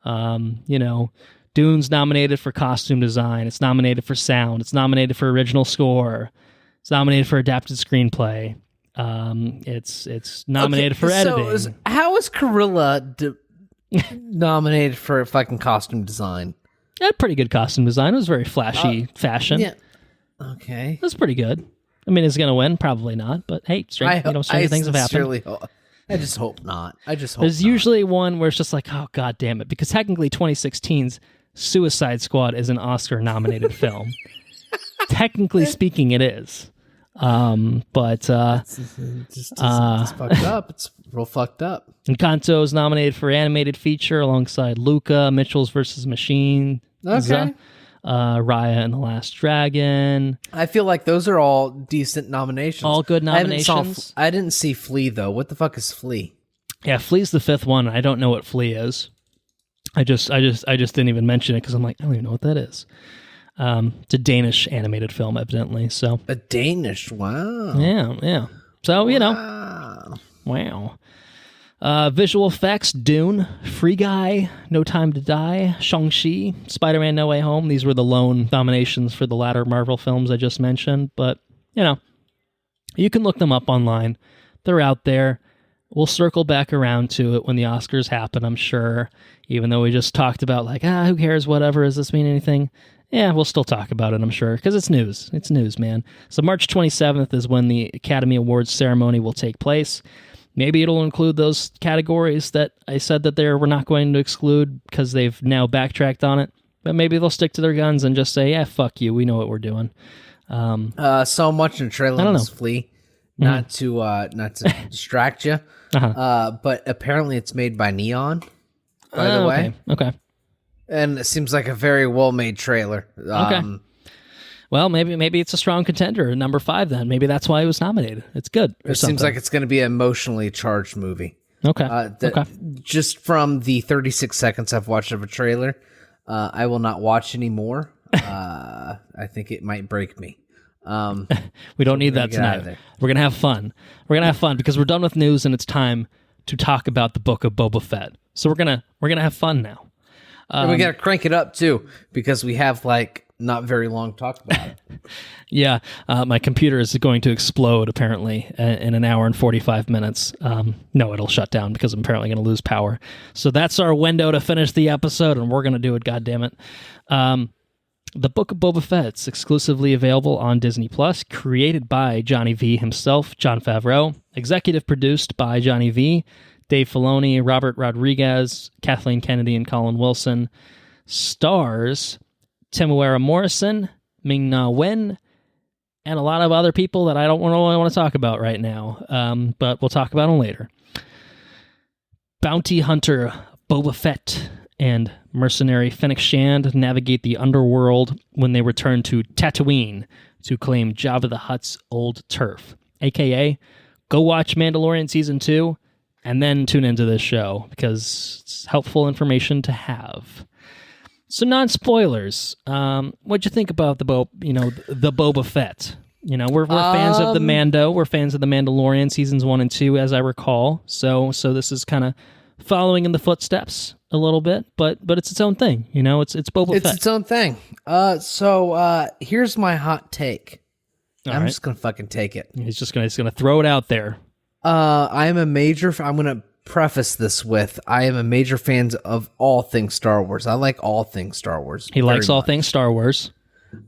Dune's nominated for costume design. It's nominated for sound. It's nominated for original score. It's nominated for adapted screenplay. It's nominated for editing. So how is Corilla nominated for fucking costume design? It had pretty good costume design. It was very flashy fashion. Yeah. Okay. It was pretty good. I mean, is it going to win? Probably not. But hey, stranger things have happened. I just hope not. There's usually one where it's just like, oh, God damn it. Because technically 2016's Suicide Squad is an Oscar-nominated film. Technically speaking, it is. But it's fucked up. It's real fucked up. Encanto is nominated for animated feature alongside Luca, Mitchell's vs. Machine, Okay. Raya and the Last Dragon. I feel like those are all decent nominations. All good nominations. I didn't see Flea though. What the fuck is Flea? Yeah, Flea's the fifth one. I don't know what Flea is. I just didn't even mention it because I'm like, I don't even know what that is. It's a Danish animated film, evidently. So A Danish? Wow. yeah. So wow. Visual effects: Dune, Free Guy, No Time to Die, Shang-Chi, Spider-Man: No Way Home. These were the lone nominations for the latter Marvel films I just mentioned. But you can look them up online. They're out there. We'll circle back around to it when the Oscars happen, I'm sure. Even though we just talked about like, who cares, whatever, does this mean anything? Yeah, we'll still talk about it, I'm sure, because it's news. It's news, man. So March 27th is when the Academy Awards ceremony will take place. Maybe it'll include those categories that I said that they were not going to exclude because they've now backtracked on it. But maybe they'll stick to their guns and just say, yeah, fuck you, we know what we're doing. So much in trailer on this Flea. Not to distract you, but apparently it's made by Neon, by the way. Okay. And it seems like a very well-made trailer. Okay. Well, maybe it's a strong contender, number 5 then. Maybe that's why it was nominated. It's good. It seems like it's going to be an emotionally charged movie. Okay. Just from the 36 seconds I've watched of a trailer, I will not watch anymore. I think it might break me. We don't need that tonight. We're going to have fun. We're going to have fun because we're done with news and it's time to talk about the Book of Boba Fett. So we're going to have fun now. And we got to crank it up too because we have not very long talk about it. Yeah, my computer is going to explode apparently in an hour and 45 minutes. No, it'll shut down because I'm apparently going to lose power. So that's our window to finish the episode, and we're going to do it, goddammit. The Book of Boba Fett's exclusively available on Disney+, created by Johnny V himself, Jon Favreau, executive produced by Johnny V, Dave Filoni, Robert Rodriguez, Kathleen Kennedy, and Colin Wilson. Stars Temuera Morrison, Ming-Na Wen, and a lot of other people that I don't really want to talk about right now, but we'll talk about them later. Bounty hunter Boba Fett and mercenary Fennec Shand navigate the underworld when they return to Tatooine to claim Jabba the Hutt's old turf, a.k.a. go watch Mandalorian Season 2 and then tune into this show because it's helpful information to have. So non-spoilers, what'd you think about the Boba Fett? We're fans of the Mando. We're fans of the Mandalorian Seasons 1 and 2, as I recall. So this is kind of following in the footsteps a little bit, but it's its own thing. It's Boba Fett. It's its own thing. So here's my hot take. I'm just gonna fucking take it. He's gonna throw it out there. I'm gonna preface this with I am a major fan of all things Star Wars. I like all things Star Wars. He likes all things Star Wars.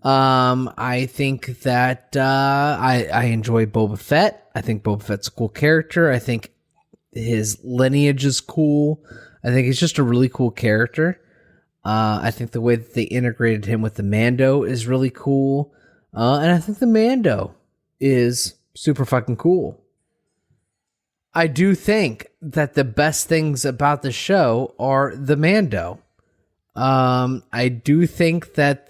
I think that I enjoy Boba Fett. I think Boba Fett's a cool character. I think his lineage is cool. I think he's just a really cool character. I think the way that they integrated him with the Mando is really cool. And I think the Mando is super fucking cool. I do think that the best things about the show are the Mando. I do think that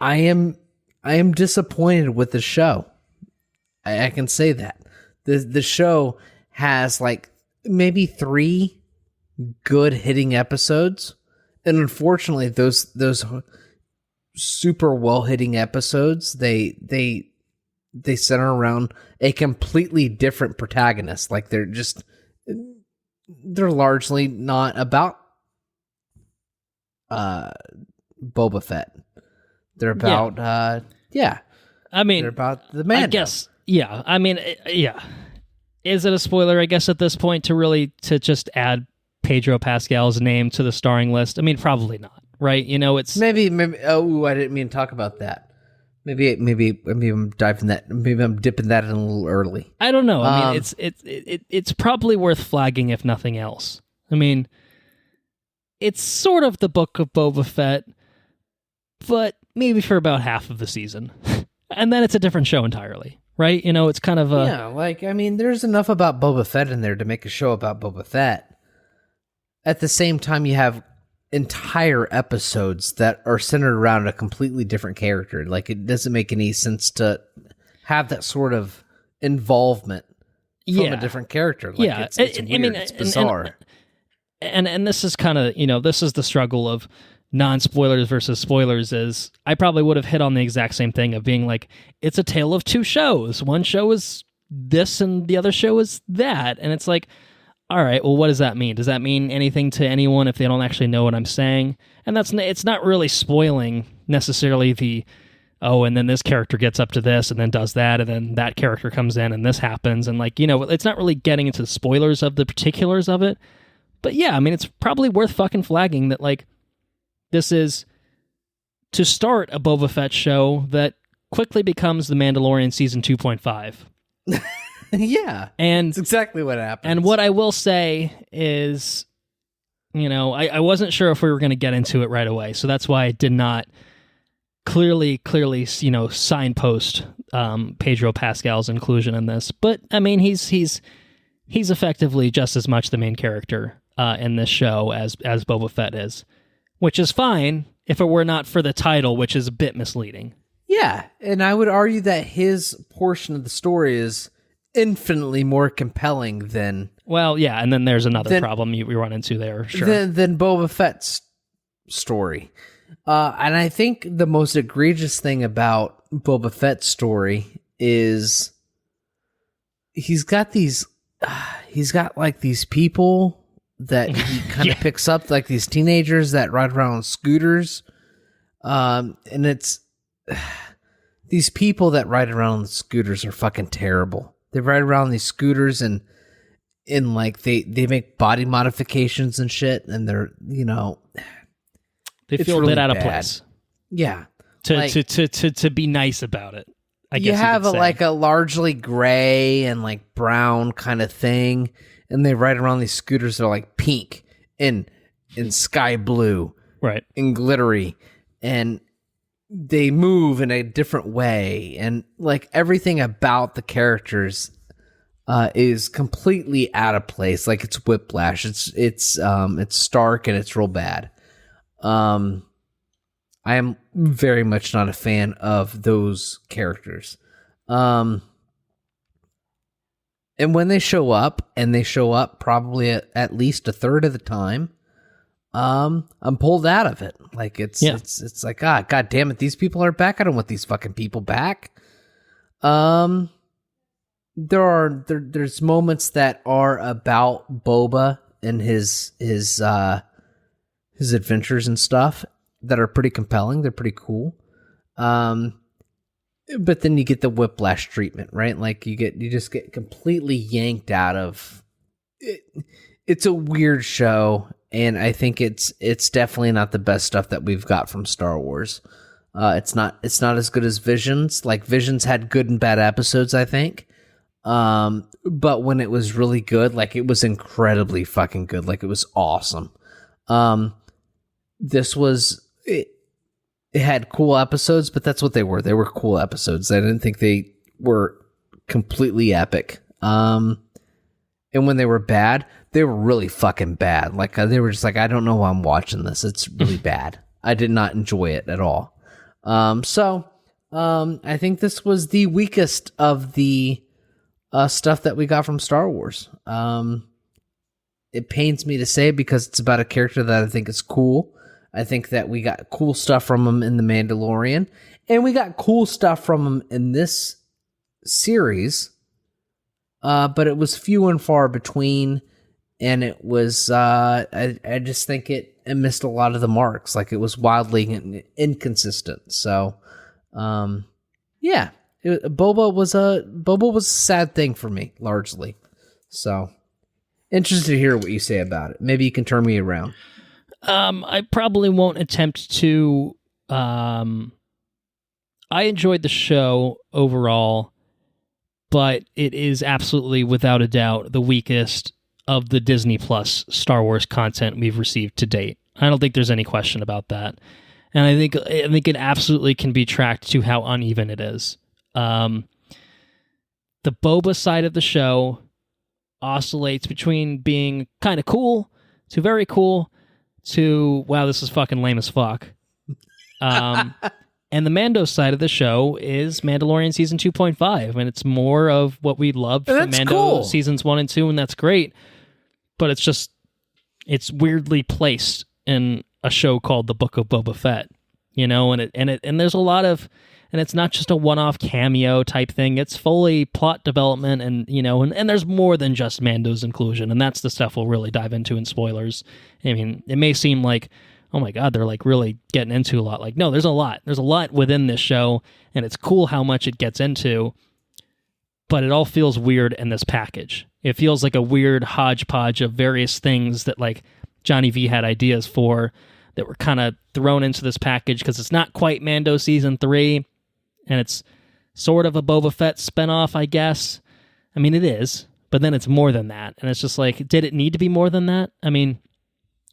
I am disappointed with the show I can say that. The show has like maybe 3 good hitting episodes, and unfortunately those super well hitting episodes, they center around a completely different protagonist. Like they're largely not about Boba Fett. They're about I mean, they're about the Mando. I guess I mean, yeah. Is it a spoiler, I guess, at this point to just add Pedro Pascal's name to the starring list? I mean, probably not, right? You know, it's maybe. Oh, I didn't mean to talk about that. Maybe I'm diving that. Maybe I'm dipping that in a little early. I don't know. I mean, it's probably worth flagging if nothing else. I mean, it's sort of the Book of Boba Fett, but maybe for about half of the season, and then it's a different show entirely, right? You know, it's kind of a I mean, there's enough about Boba Fett in there to make a show about Boba Fett. At the same time, you have entire episodes that are centered around a completely different character. Like, it doesn't make any sense to have that sort of involvement from a different character. Like, it's weird. I mean, it's bizarre. And this is kind of, you know, this is the struggle of non-spoilers versus spoilers. Is I probably would have hit on the exact same thing of being like, it's a tale of 2 shows. One show is this and the other show is that. And it's like, all right, well, what does that mean? Does that mean anything to anyone if they don't actually know what I'm saying? And it's not really spoiling necessarily and then this character gets up to this and then does that, and then that character comes in and this happens. And like, you know, it's not really getting into the spoilers of the particulars of it. But yeah, I mean, it's probably worth fucking flagging that, like, this is to start a Boba Fett show that quickly becomes The Mandalorian Season 2.5. Yeah, and it's exactly what happened. And what I will say is, you know, I wasn't sure if we were going to get into it right away, so that's why I did not clearly, you know, signpost Pedro Pascal's inclusion in this. But I mean, he's effectively just as much the main character in this show as Boba Fett is, which is fine if it were not for the title, which is a bit misleading. Yeah, and I would argue that his portion of the story is infinitely more compelling than... Well, yeah, and then there's another problem we run into there, sure. Than Boba Fett's story. And I think the most egregious thing about Boba Fett's story is he's got these people that he kind of picks up, like these teenagers that ride around on scooters. And it's... These people that ride around on scooters are fucking terrible. They ride around these scooters and like they make body modifications and shit, and they're, you know, they feel really a bit out of place. Yeah, to be nice about it. I guess you have a largely gray and like brown kind of thing, and they ride around these scooters that are like pink and sky blue, right, and glittery, and they move in a different way, and like everything about the characters is completely out of place. Like, it's whiplash. It's stark and it's real bad. I am very much not a fan of those characters. And when they show up, probably at least a third of the time, I'm pulled out of it. Like, it's like, God damn it, these people are back. I don't want these fucking people back. There's moments that are about Boba and his adventures and stuff that are pretty compelling. They're pretty cool. But then you get the whiplash treatment, right? Like, you just get completely yanked out of it. It's a weird show. And I think it's definitely not the best stuff that we've got from Star Wars. It's not as good as Visions. Like, Visions had good and bad episodes, I think. But when it was really good, like, it was incredibly fucking good. Like, it was awesome. This was it had cool episodes, but that's what they were. They were cool episodes. I didn't think they were completely epic. And when they were bad, they were really fucking bad. Like, they were just like, I don't know why I'm watching this. It's really bad. I did not enjoy it at all. So I think this was the weakest of the stuff that we got from Star Wars. It pains me to say because it's about a character that I think is cool. I think that we got cool stuff from him in The Mandalorian, and we got cool stuff from him in this series, but it was few and far between, and it was, I just think it missed a lot of the marks. Like, it was wildly inconsistent. So, yeah, Boba was a sad thing for me, largely. So, interested to hear what you say about it. Maybe you can turn me around. I probably won't attempt to. I enjoyed the show overall, but it is absolutely, without a doubt, the weakest of the Disney Plus Star Wars content we've received to date. I don't think there's any question about that, and I think it absolutely can be tracked to how uneven it is. The Boba side of the show oscillates between being kind of cool to very cool to, wow, this is fucking lame as fuck. And the Mando side of the show is Mandalorian Season 2.5, and it's more of what we loved from Mando Seasons 1 and 2, and that's great. But it's weirdly placed in a show called The Book of Boba Fett, and there's a lot of, and it's not just a one-off cameo type thing. It's fully plot development, and and there's more than just Mando's inclusion, and that's the stuff we'll really dive into in spoilers. I mean, it may seem like, oh my god, they're like really getting into a lot. Like, no, there's a lot. There's a lot within this show, and it's cool how much it gets into, but it all feels weird in this package. It feels like a weird hodgepodge of various things that like Johnny V had ideas for that were kind of thrown into this package because it's not quite Mando Season 3. And it's sort of a Boba Fett spinoff, I guess. I mean, it is, but then it's more than that. And it's just like, did it need to be more than that? I mean,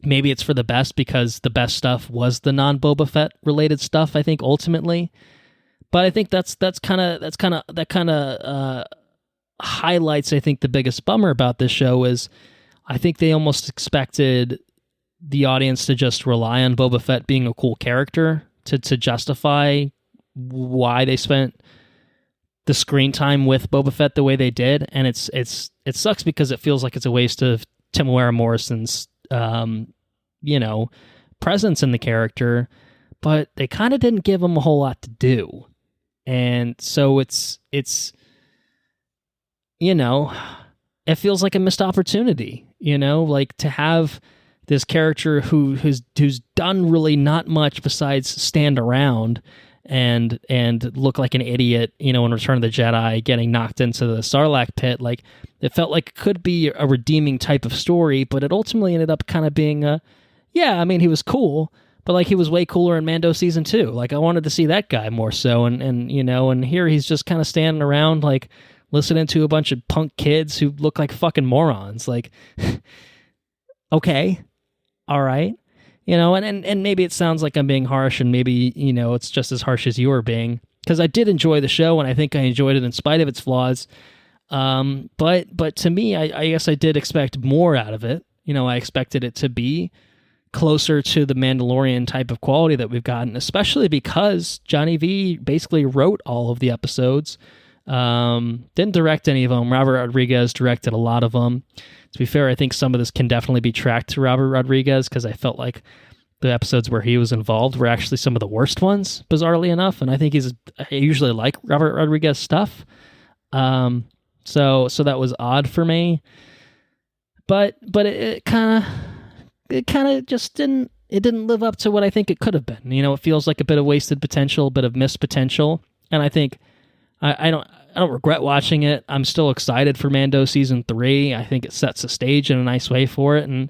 maybe it's for the best because the best stuff was the non-Boba Fett related stuff, I think, ultimately. But I think that kind of highlights, I think, the biggest bummer about this show is I think they almost expected the audience to just rely on Boba Fett being a cool character to justify why they spent the screen time with Boba Fett the way they did, and it sucks because it feels like it's a waste of Temuera Morrison's presence in the character, but they kind of didn't give him a whole lot to do, and so it's it feels like a missed opportunity, like to have this character who's done really not much besides stand around and look like an idiot, in Return of the Jedi, getting knocked into the Sarlacc pit. Like, it felt like it could be a redeeming type of story, but it ultimately ended up kind of being he was cool, but like he was way cooler in Mando Season 2. Like, I wanted to see that guy more so, and here he's just kind of standing around like listening to a bunch of punk kids who look like fucking morons. Like, okay, all right. And maybe it sounds like I'm being harsh, and maybe, it's just as harsh as you are being, because I did enjoy the show, and I think I enjoyed it in spite of its flaws. But to me, I guess I did expect more out of it. I expected it to be closer to the Mandalorian type of quality that we've gotten, especially because Johnny V basically wrote all of the episodes. Didn't direct any of them. Robert Rodriguez directed a lot of them. To be fair, I think some of this can definitely be tracked to Robert Rodriguez, because I felt like the episodes where he was involved were actually some of the worst ones, bizarrely enough. And I think I usually like Robert Rodriguez stuff. So that was odd for me. But it kind of just didn't live up to what I think it could have been. It feels like a bit of wasted potential, a bit of missed potential. And I think I don't regret watching it. I'm still excited for Mando Season 3. I think it sets the stage in a nice way for it, and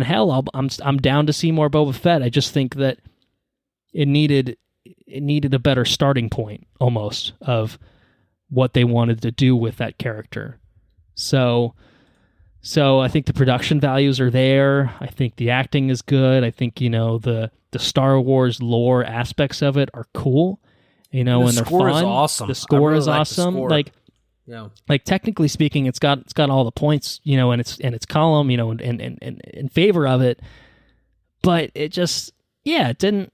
hell, I'm down to see more Boba Fett. I just think that it needed a better starting point, almost, of what they wanted to do with that character. So I think the production values are there. I think the acting is good. I think the Star Wars lore aspects of it are cool. And they're fun. Is awesome. The score is awesome. Like technically speaking, it's got all the points, in its column, and in favor of it. But it just, it didn't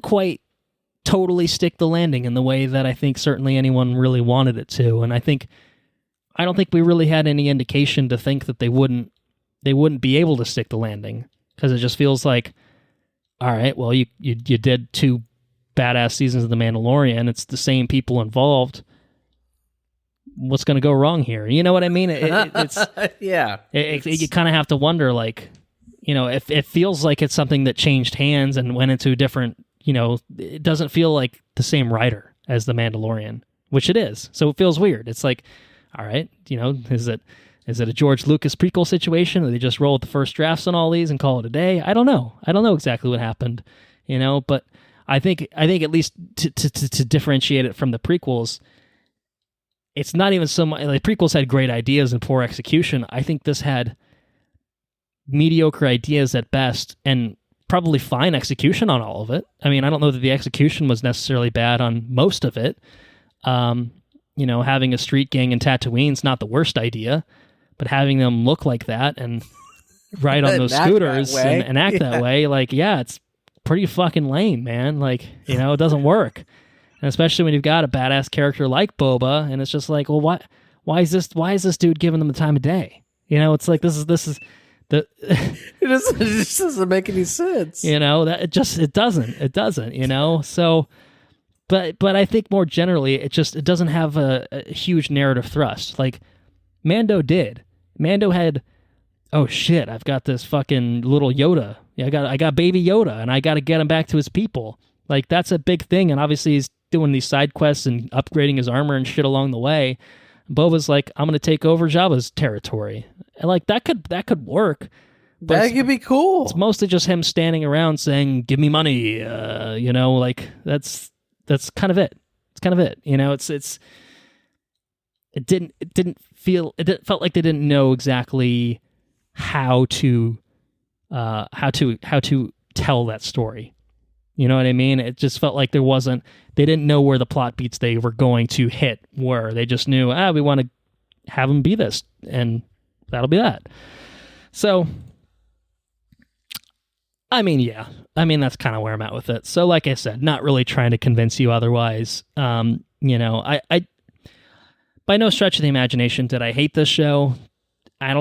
quite totally stick the landing in the way that I think certainly anyone really wanted it to. And I don't think we really had any indication to think that they wouldn't be able to stick the landing, because it just feels like, all right, well, you did 2 badass seasons of The Mandalorian. It's the same people involved. What's going to go wrong here? You know what I mean? It's yeah. You kind of have to wonder, like, you know, if it feels like it's something that changed hands and went into a different, you know, it doesn't feel like the same writer as The Mandalorian, which it is. So it feels weird. It's like, all right, you know, is it a George Lucas prequel situation, or they just roll with the first drafts on all these and call it a day? I don't know. I don't know exactly what happened, you know, but I think at least to differentiate it from the prequels, it's not even so much, like, prequels had great ideas and poor execution. I think this had mediocre ideas at best and probably fine execution on all of it. I mean, I don't know that the execution was necessarily bad on most of it. You know, having a street gang in Tatooine's not the worst idea, but having them look like that and ride on those scooters and act that way, like, yeah, it's pretty fucking lame, man. Like, you know, it doesn't work. And especially when you've got a badass character like Boba, and it's just like, well, why is this dude giving them the time of day? You know, it's like, this is the it just doesn't make any sense. You know, that it doesn't, you know. So but I think more generally it doesn't have a huge narrative thrust. Like Mando had, oh shit, I've got this fucking little Yoda. Yeah, I got baby Yoda, and I got to get him back to his people. Like, that's a big thing, and obviously he's doing these side quests and upgrading his armor and shit along the way. Boba's like, I'm going to take over Jabba's territory. And like, that could work. That could be cool. It's mostly just him standing around saying, "Give me money." You know, like that's kind of it. It's kind of it. You know, it felt like they didn't know exactly how to tell that story. You know what I mean? It just felt like they didn't know where the plot beats they were going to hit were. They just knew, we want to have them be this, and that'll be that. So, I mean, yeah. I mean, that's kind of where I'm at with it. So, like I said, not really trying to convince you otherwise. You know, I by no stretch of the imagination did I hate this show. I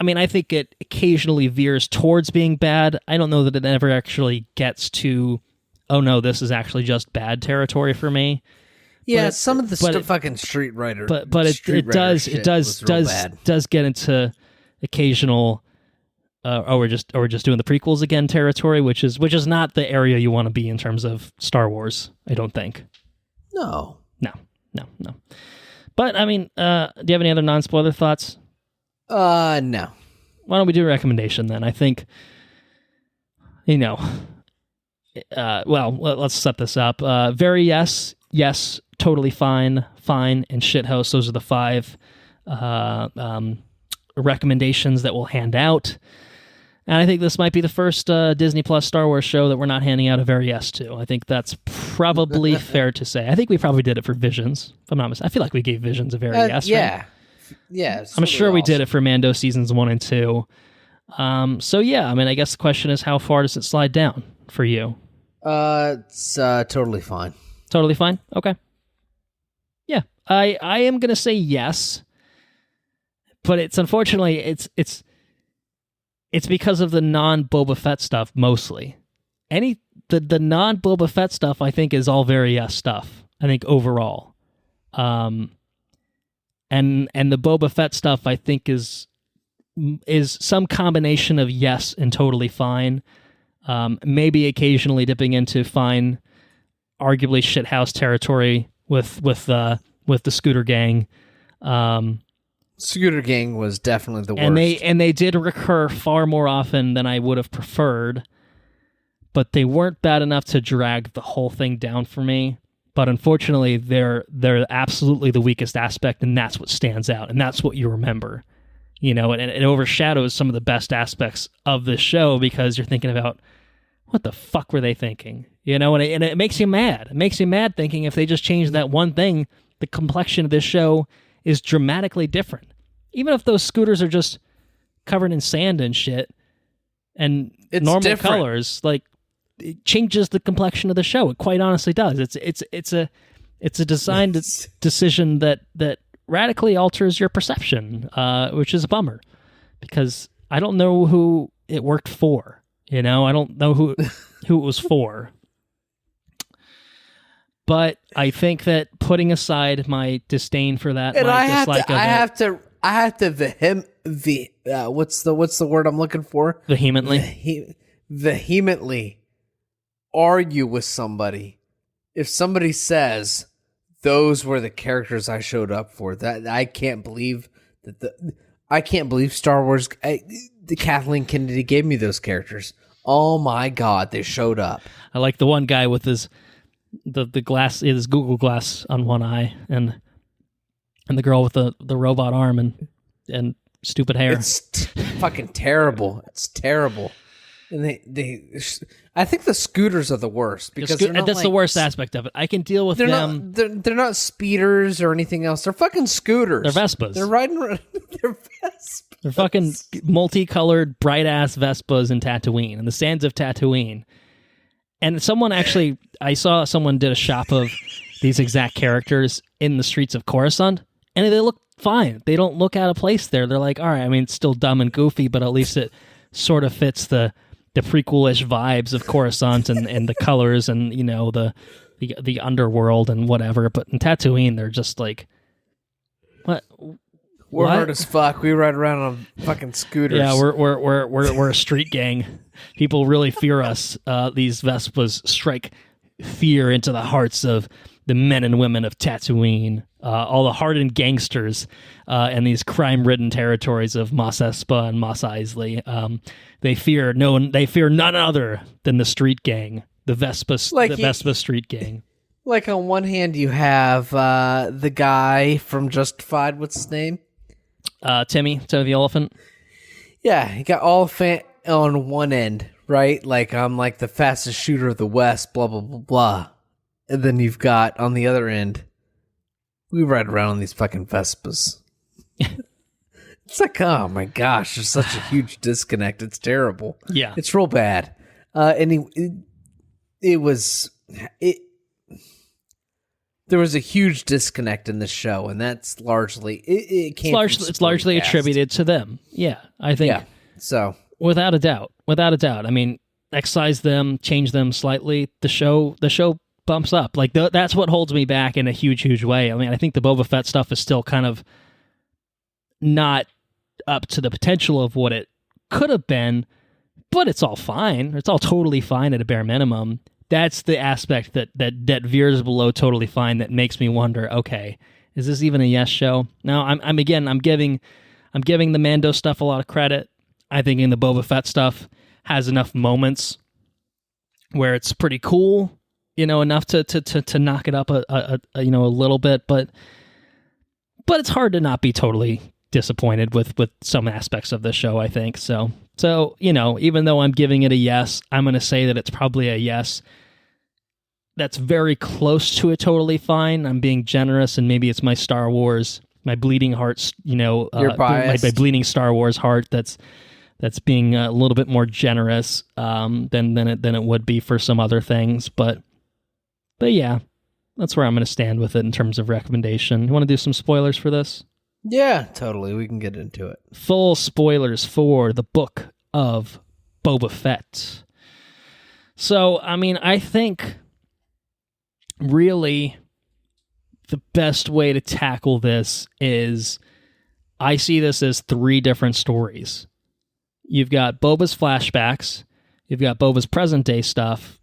mean, I think it occasionally veers towards being bad. I don't know that it ever actually gets to, oh no, this is actually just bad territory for me. Yeah, some of the fucking street writer, but it does get into occasional, we're just doing the prequels again territory, which is not the area you want to be in terms of Star Wars. I don't think. No. But I mean, do you have any other non-spoiler thoughts? No. Why don't we do a recommendation then? I think, you know, well, let's set this up. Very yes, totally fine, and shithouse. Those are the 5 recommendations that we'll hand out. And I think this might be the first Disney Plus Star Wars show that we're not handing out a very yes to. I think that's probably fair to say. I think we probably did it for Visions, if I'm not mistaken. I feel like we gave Visions a very yes. Yeah. Right? Yeah, I'm sure we did it for Mando seasons 1 and 2. So yeah, I mean, I guess the question is, how far does it slide down for you? It's totally fine. Totally fine? Okay. Yeah, I am gonna say yes, but it's unfortunately it's because of the non-Boba Fett stuff mostly. The non-Boba Fett stuff I think is all very yes stuff. I think overall. And the Boba Fett stuff, I think, is some combination of yes and totally fine. Maybe occasionally dipping into fine, arguably shithouse territory with the Scooter Gang. Scooter Gang was definitely the worst. And they did recur far more often than I would have preferred, but they weren't bad enough to drag the whole thing down for me. But unfortunately, they're absolutely the weakest aspect, and that's what stands out, and that's what you remember. You know, and it overshadows some of the best aspects of this show because you're thinking about, what the fuck were they thinking? You know, and it makes you mad. It makes you mad thinking if they just changed that one thing, the complexion of this show is dramatically different. Even if those scooters are just covered in sand and shit and it's normal different colors, like, it changes the complexion of the show. It quite honestly does. It's a design decision that radically alters your perception, which is a bummer, because I don't know who it worked for. I don't know who it was for. But I think that putting aside my disdain for that, and I have to what's the word I'm looking for? Vehemently argue with somebody if somebody says those were the characters I showed up for. That I can't believe Star Wars. The Kathleen Kennedy gave me those characters. Oh my God, they showed up. I like the one guy with his his Google Glass on one eye, and the girl with the robot arm and stupid hair. It's fucking terrible. It's terrible. And I think the scooters are the worst because that's the worst aspect of it. I can deal with them. They're not speeders or anything else. They're fucking scooters. They're Vespas. They're riding. They're Vespas. They're fucking multicolored, bright ass Vespas in Tatooine, in the sands of Tatooine. And I saw someone did a shop of these exact characters in the streets of Coruscant, and they look fine. They don't look out of place there. They're like, all right, I mean, it's still dumb and goofy, but at least it sort of fits the prequel-ish vibes of Coruscant and the colors and, the underworld and whatever. But in Tatooine, they're just like, what? We're hard as fuck. We ride around on fucking scooters. Yeah, we're a street gang. People really fear us. These Vespas strike fear into the hearts of the men and women of Tatooine. All the hardened gangsters in these crime-ridden territories of Mos Espa and Mos Eisley. They fear none other than the street gang, the Vespa street gang. Like on one hand, you have the guy from Justified. What's his name? Timmy the Elephant. Yeah, you got Oliphant on one end, right? Like, I'm like the fastest shooter of the West, blah, blah, blah, blah. And then you've got, on the other end, we ride around on these fucking Vespas. It's like, oh my gosh, there's such a huge disconnect. It's terrible. Yeah. It's real bad. And there was a huge disconnect in the show, and that's largely it's largely attributed to them. Yeah, I think. Yeah. So without a doubt. I mean, excise them, change them slightly. The show bumps up. Like that's what holds me back in a huge way. I mean, I think the Boba Fett stuff is still kind of not up to the potential of what it could have been, but it's all fine. It's all totally fine at a bare minimum. That's the aspect that veers below totally fine that makes me wonder, okay, is this even a yes show? Now, I'm giving the Mando stuff a lot of credit. I think in the Boba Fett stuff has enough moments where it's pretty cool, enough to knock it up a little bit, but it's hard to not be totally disappointed with some aspects of the show, I think. So even though I'm giving it a yes, I'm going to say that it's probably a yes that's very close to a totally fine. I'm being generous, and maybe it's my Star Wars, my bleeding hearts, my bleeding Star Wars heart that's being a little bit more generous than it would be for some other things. But yeah, that's where I'm going to stand with it in terms of recommendation. You want to do some spoilers for this? Yeah, totally. We can get into it. Full spoilers for the Book of Boba Fett. So, I mean, I think really the best way to tackle this is I see this as 3 different stories. You've got Boba's flashbacks, you've got Boba's present day stuff,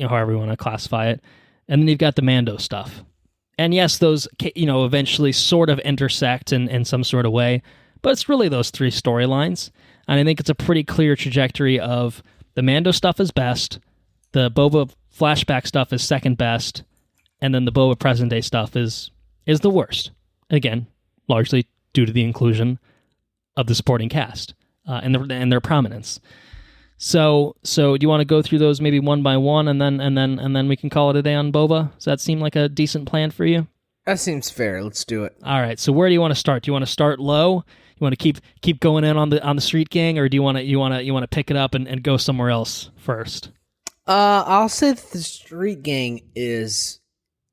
however you want to classify it, and then you've got the Mando stuff. And yes, those, eventually sort of intersect in some sort of way, but it's really those 3 storylines. And I think it's a pretty clear trajectory of the Mando stuff is best, the Boba flashback stuff is second best, and then the Boba present day stuff is the worst. Again, largely due to the inclusion of the supporting cast and their prominence. So do you want to go through those maybe one by one, and then we can call it a day on Boba? Does that seem like a decent plan for you? That seems fair. Let's do it. All right. So where do you want to start? Do you want to start low? You want to keep going in on the street gang, or do you want to pick it up and go somewhere else first? I'll say that the Street Gang is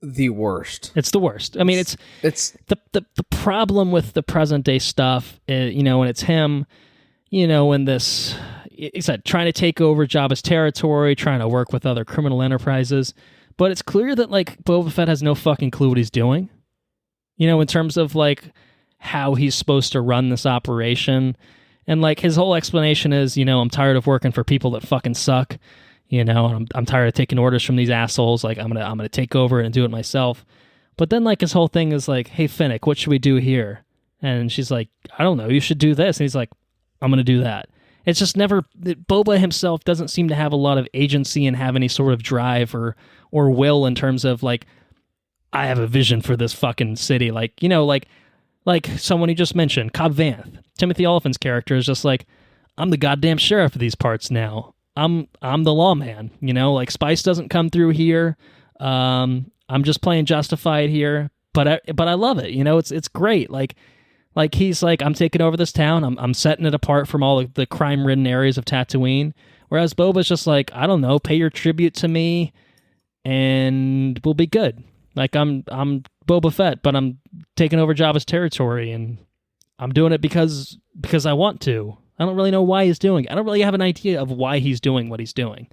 the worst. It's the worst. I mean, it's the problem with the present day stuff, and it's him, in this, it's like trying to take over Jabba's territory, trying to work with other criminal enterprises, but it's clear that, like, Boba Fett has no fucking clue what he's doing, in terms of, like, how he's supposed to run this operation, and, like, his whole explanation is, I'm tired of working for people that fucking suck, and I'm tired of taking orders from these assholes. Like, I'm gonna take over and do it myself. But then, like, his whole thing is like, hey, Finnick, what should we do here? And she's like, I don't know, you should do this. And he's like, I'm gonna do that. It's just never, Boba himself doesn't seem to have a lot of agency and have any sort of drive or will in terms of, like, I have a vision for this fucking city. Like, like someone you just mentioned, Cobb Vanth, Timothy Olyphant's character is just like, I'm the goddamn sheriff of these parts now. I'm the lawman, like, Spice doesn't come through here. I'm just playing Justified here, but I love it. It's great. Like he's like, I'm taking over this town. I'm setting it apart from all the crime-ridden areas of Tatooine. Whereas Boba's just like, I don't know, pay your tribute to me, and we'll be good. Like, I'm Boba Fett, but I'm taking over Jabba's territory, and I'm doing it because I want to. I don't really know why he's doing it. I don't really have an idea of why he's doing what he's doing.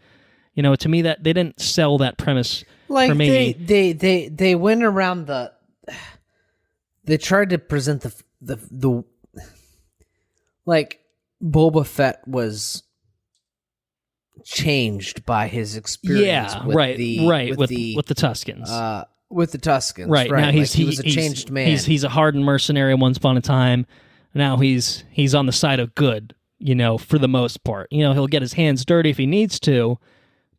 To me, that they didn't sell that premise for me. They went around they tried to present the like, Boba Fett was changed by his experience with the Tuskens. With the Tuskens. Right. Now he was a changed man. He's a hardened mercenary once upon a time. Now he's on the side of good, for the most part. He'll get his hands dirty if he needs to,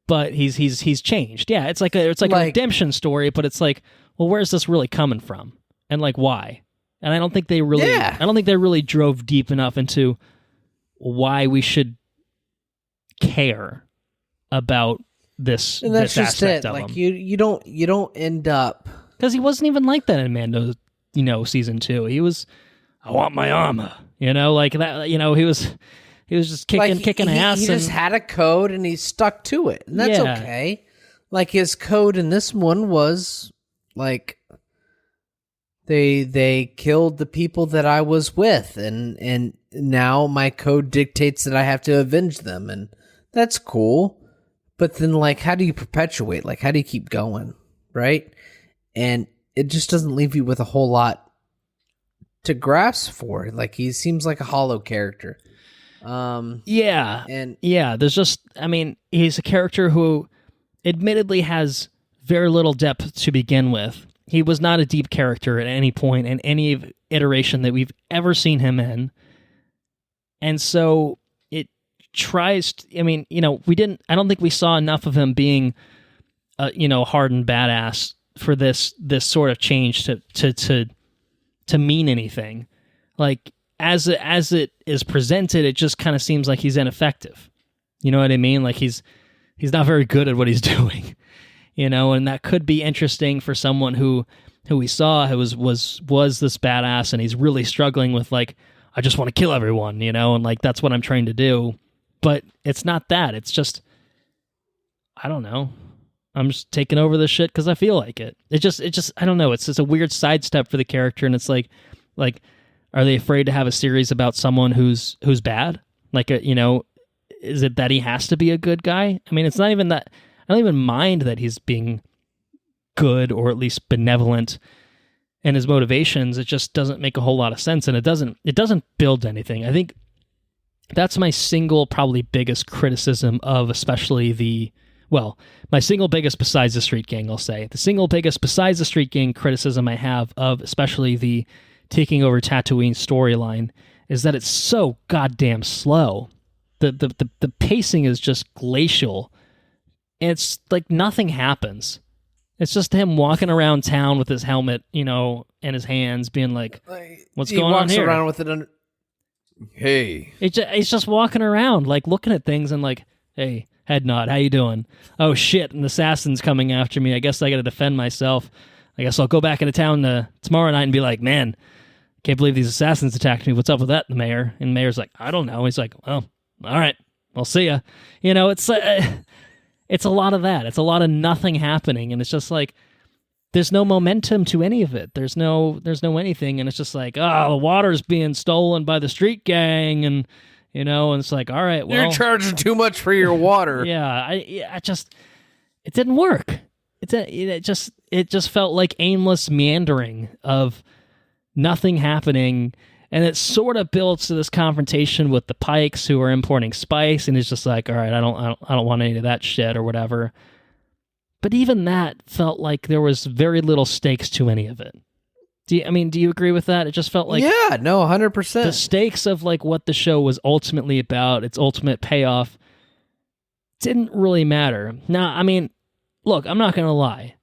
but he's changed. Yeah, it's like a redemption story, but it's like, well, where's this really coming from? And, like, why? And I don't think they really drove deep enough into why we should care about this. And that's this just aspect it. of Like, him. you don't end up, because he wasn't even like that in Mando, season 2. He was, I want my armor, like that. He was just kicking ass. He just had a code and he stuck to it, and that's okay. Like, his code in this one was like, they killed the people that I was with, and now my code dictates that I have to avenge them, and that's cool. But then, like, how do you perpetuate? Like, how do you keep going, right? And it just doesn't leave you with a whole lot to grasp for. Like, he seems like a hollow character. There's just, I mean, he's a character who admittedly has very little depth to begin with. He was not a deep character at any point in any iteration that we've ever seen him in. And so it tries, I don't think we saw enough of him being, hardened badass for this sort of change to mean anything. Like, as it is presented, it just kind of seems like he's ineffective. You know what I mean? Like, he's not very good at what he's doing. And that could be interesting for someone who we saw who was this badass, and he's really struggling with, like, I just want to kill everyone, and, like, that's what I'm trying to do. But it's not that. It's just, I don't know. I'm just taking over this shit because I feel like it. It just, I don't know. It's just a weird sidestep for the character, and it's like, are they afraid to have a series about someone who's bad? Like, is it that he has to be a good guy? I mean, it's not even that. I don't even mind that he's being good or at least benevolent in his motivations. It just doesn't make a whole lot of sense, and it doesn't build anything. I think that's my single probably biggest criticism of, especially my single biggest besides the Street Gang, I'll say. The single biggest besides the Street Gang criticism I have of especially the taking over Tatooine storyline is that it's so goddamn slow. The pacing is just glacial. It's like nothing happens. It's just him walking around town with his helmet, in his hands, being like, what's going on here? He walks around with it under... Hey. He's just walking around, like, looking at things and like, hey, head nod, how you doing? Oh, shit, an assassin's coming after me. I guess I gotta defend myself. I guess I'll go back into town tomorrow night and be like, man, can't believe these assassins attacked me. What's up with that, the mayor? And the mayor's like, I don't know. He's like, well, all right, I'll see ya. It's it's a lot of that. It's a lot of nothing happening, and it's just like there's no momentum to any of it. There's no anything, and it's just like, the water's being stolen by the street gang, and and it's like, all right, well, you're charging too much for your water. it didn't work. It just felt like aimless meandering of nothing happening, and it sort of builds to this confrontation with the Pikes who are importing spice, and it's just like, all right, I don't want any of that shit or whatever. But even that felt like there was very little stakes to any of it. Do you agree with that? It just felt like 100%. The stakes of like what the show was ultimately about, its ultimate payoff, didn't really matter. Now, I mean, look, I'm not gonna lie.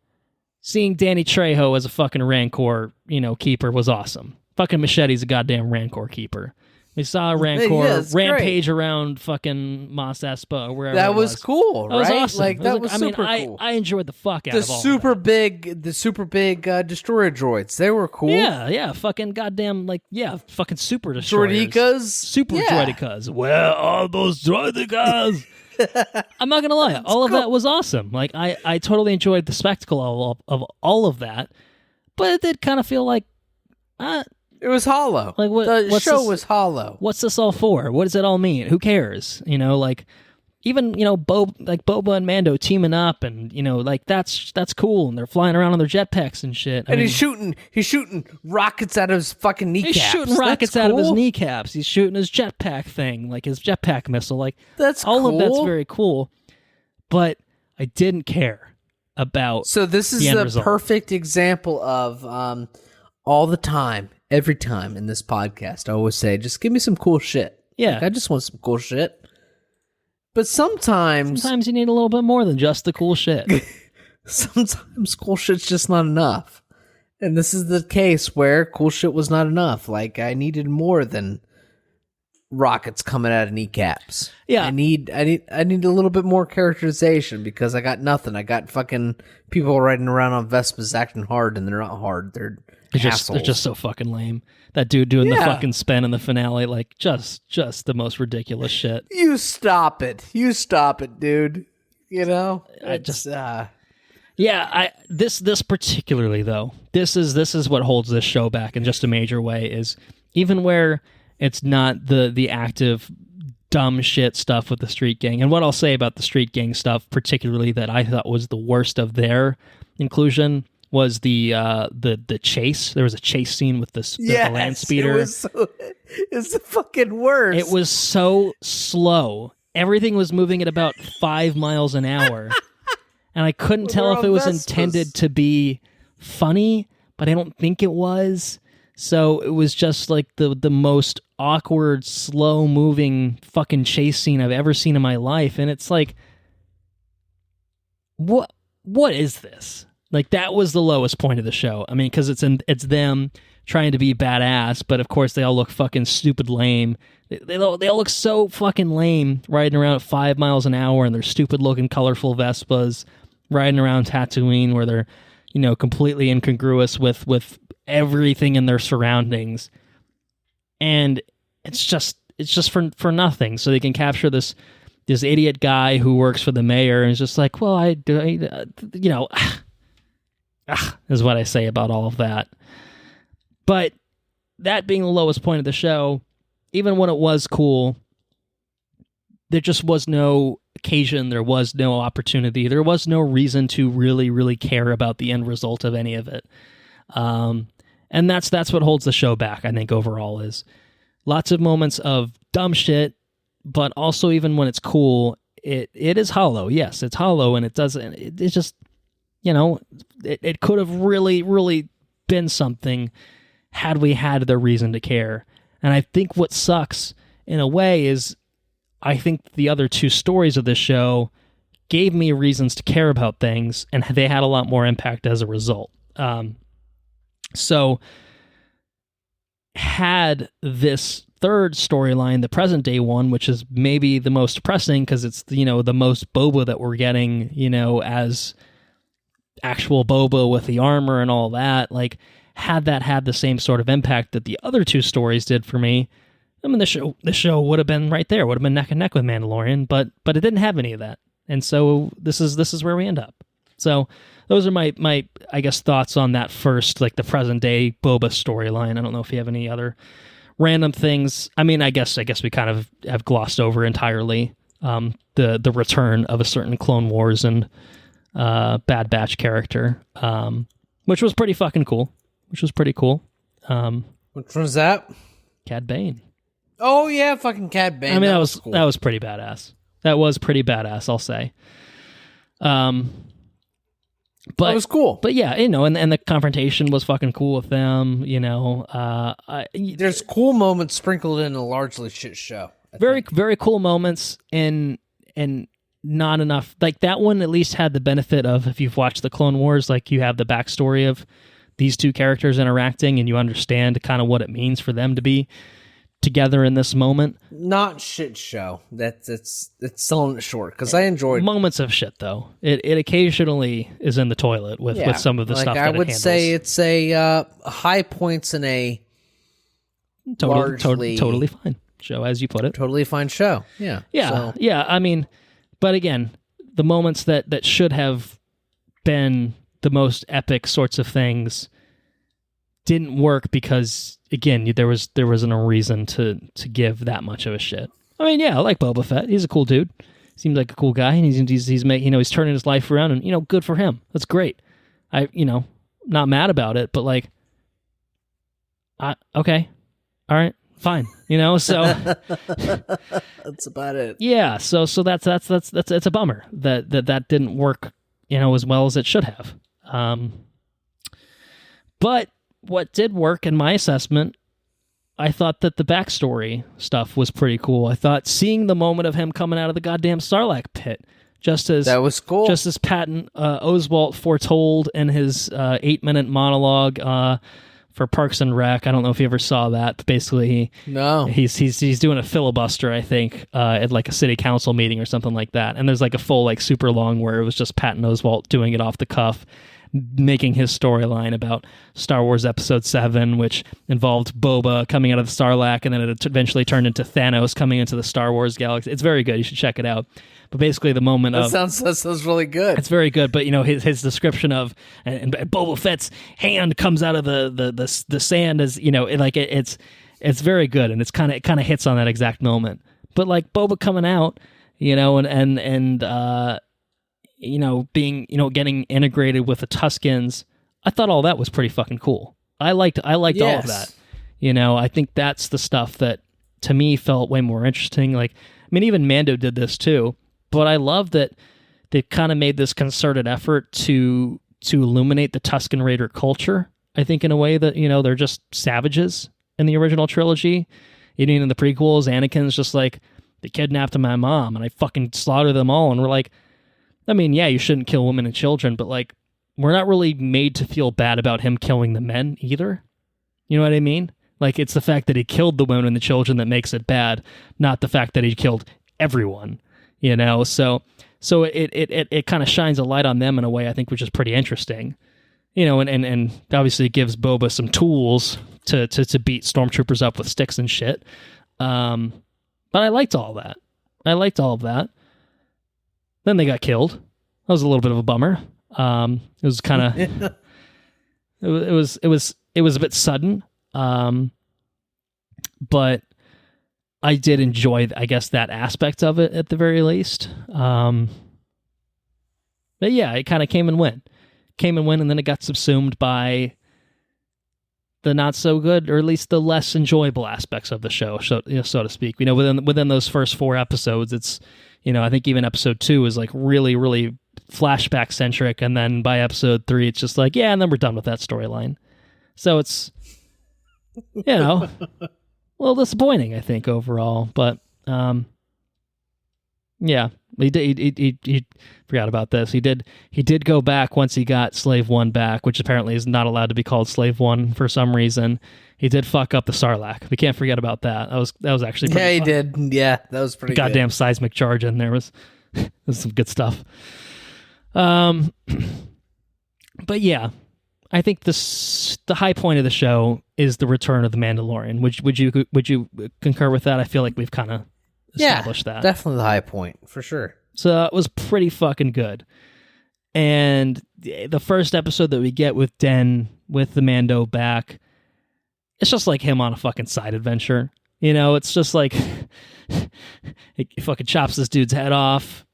Seeing Danny Trejo as a fucking Rancor, keeper was awesome. Fucking Machete's a goddamn Rancor keeper. We saw a Rancor rampage great. Around fucking Mos Espa or wherever. That was cool, right? That was awesome. Like that was super cool. I enjoyed the fuck out the of all of that. The super big destroyer droids. They were cool. Yeah, fucking goddamn fucking super destroyers. Droidicas. Super droidicas. Where are those droidicas? I'm not gonna lie, all of that was awesome. Like I totally enjoyed the spectacle of all of that, but it did kind of feel like it was hollow. Like the show was hollow. What's this all for? What does it all mean? Who cares? Like even Boba and Mando teaming up, and that's cool, and they're flying around on their jetpacks and shit. And he's shooting rockets out of his fucking kneecaps. He's shooting rockets out of his kneecaps. He's shooting his jetpack thing, like his jetpack missile. Like that's all cool. of that's very cool, but I didn't care about. So this is the perfect example of all the time. Every time in this podcast, I always say, just give me some cool shit. Yeah. Like, I just want some cool shit. But sometimes you need a little bit more than just the cool shit. Sometimes cool shit's just not enough. And this is the case where cool shit was not enough. Like, I needed more than rockets coming out of kneecaps. Yeah. I need a little bit more characterization because I got nothing. I got fucking people riding around on Vespas acting hard, and they're not hard. They're just so fucking lame. That dude doing the fucking spin in the finale, like just the most ridiculous shit. You stop it, dude. This particularly though, this is what holds this show back in just a major way. Is even where it's not the active dumb shit stuff with the street gang, and what I'll say about the street gang stuff, particularly that I thought was the worst of their inclusion, was the chase. There was a chase scene with the land speeder. It's the fucking worst. It was so slow. Everything was moving at about 5 miles an hour, and I couldn't tell if it was intended to be funny, but I don't think it was. So it was just like the most awkward, slow-moving fucking chase scene I've ever seen in my life, and it's like, what is this? Like, that was the lowest point of the show. I mean, because it's them trying to be badass, but of course they all look fucking stupid lame. They all look so fucking lame riding around at 5 miles an hour in their stupid looking colorful Vespas, riding around Tatooine where they're, completely incongruous with everything in their surroundings. And it's just for nothing. So they can capture this idiot guy who works for the mayor and is just like, well, is what I say about all of that. But that being the lowest point of the show, even when it was cool, there just was no occasion, there was no opportunity, there was no reason to really, really care about the end result of any of it. And that's what holds the show back, I think, overall, is lots of moments of dumb shit, but also even when it's cool, it is hollow. Yes, it's hollow, and it's just, it could have really, really been something had we had the reason to care. And I think what sucks, in a way, is I think the other two stories of this show gave me reasons to care about things, and they had a lot more impact as a result. So had this third storyline, the present day one, which is maybe the most depressing because it's, the most Boba that we're getting, as actual Boba with the armor and all that, like, had that had the same sort of impact that the other two stories did for me, I mean, the show would have been right there, would have been neck and neck with Mandalorian, but it didn't have any of that. And so this is where we end up. So those are my I guess thoughts on that first, like the present day Boba storyline. I don't know if you have any other random things. I mean, I guess we kind of have glossed over entirely the return of a certain Clone Wars and Bad Batch character, which was pretty fucking cool. Which Which one's that? Cad Bane. Oh yeah, fucking Cad Bane. I mean, cool. that was pretty badass. That was pretty badass, I'll say. But it was cool. But yeah, and the confrontation was fucking cool with them, There's cool moments sprinkled in a largely shit show. Very cool moments and not enough. Like that one at least had the benefit of, if you've watched the Clone Wars, like you have the backstory of these two characters interacting and you understand kind of what it means for them to be together in this moment. Not shit show. It's selling it short because I enjoyed moments of shit though. It occasionally is in the toilet with some of the stuff that I would say it's a high points in a totally fine show, as you put it. Totally fine show. Yeah. Yeah. I mean, but again, the moments that should have been the most epic sorts of things didn't work because, again, there wasn't a reason to give that much of a shit. I mean, yeah, I like Boba Fett. He's a cool dude. Seems like a cool guy, and he's making, he's turning his life around, and good for him. That's great. Not mad about it, but like, okay, all right, fine. So that's about it. Yeah. So that's it's a bummer that didn't work, as well as it should have. But what did work in my assessment, I thought that the backstory stuff was pretty cool. I thought seeing the moment of him coming out of the goddamn Sarlacc pit, that was cool. Just as Patton Oswalt foretold in his 8-minute monologue for Parks and Rec. I don't know if you ever saw that, but basically he's doing a filibuster, I think, at like a city council meeting or something like that. And there's like a full like super long where it was just Patton Oswalt doing it off the cuff, making his storyline about Star Wars Episode 7, which involved Boba coming out of the Sarlacc, and then it eventually turned into Thanos coming into the Star Wars galaxy. It's very good. You should check it out. But basically the moment that sounds really good. It's very good, but his description of and Boba Fett's hand comes out of the sand as, it's very good, and it kind of hits on that exact moment. But like Boba coming out, being, getting integrated with the Tuskens, I thought all that was pretty fucking cool. I liked all of that. I think that's the stuff that to me felt way more interesting. Like, I mean, even Mando did this too, but I love that they kind of made this concerted effort to illuminate the Tusken Raider culture. I think in a way that, they're just savages in the original trilogy. Even in the prequels, Anakin's just like, they kidnapped my mom and I fucking slaughtered them all. And we're like, I mean, yeah, you shouldn't kill women and children, but like, we're not really made to feel bad about him killing the men either. You know what I mean? Like, it's the fact that he killed the women and the children that makes it bad, not the fact that he killed everyone. So it kind of shines a light on them in a way I think which is pretty interesting. And obviously it gives Boba some tools to beat stormtroopers up with sticks and shit. But I liked all that. of that. Then they got killed. That was a little bit of a bummer. It was kind of it was a bit sudden. But I did enjoy, I guess, that aspect of it at the very least. But yeah, it kind of came and went, and then it got subsumed by the not so good, or at least the less enjoyable aspects of the show, so to speak. Within those first 4 episodes, it's, I think even episode 2 is like really, really flashback centric, and then by episode 3, it's just like, yeah, and then we're done with that storyline. So it's, a little disappointing, I think, overall. But yeah, he forgot about this. He did go back once he got Slave 1 back, which apparently is not allowed to be called Slave 1 for some reason. He did fuck up the Sarlacc. We can't forget about that. That was actually pretty fun. Did. Yeah, that was pretty goddamn seismic charge in there was some good stuff. But yeah, I think the high point of the show is the return of the Mandalorian. Would you concur with that? I feel like we've kind of established that. Definitely the high point for sure. So it was pretty fucking good. And the first episode that we get with Den, with the Mando back, it's just like him on a fucking side adventure. You know, it's just like he fucking chops this dude's head off,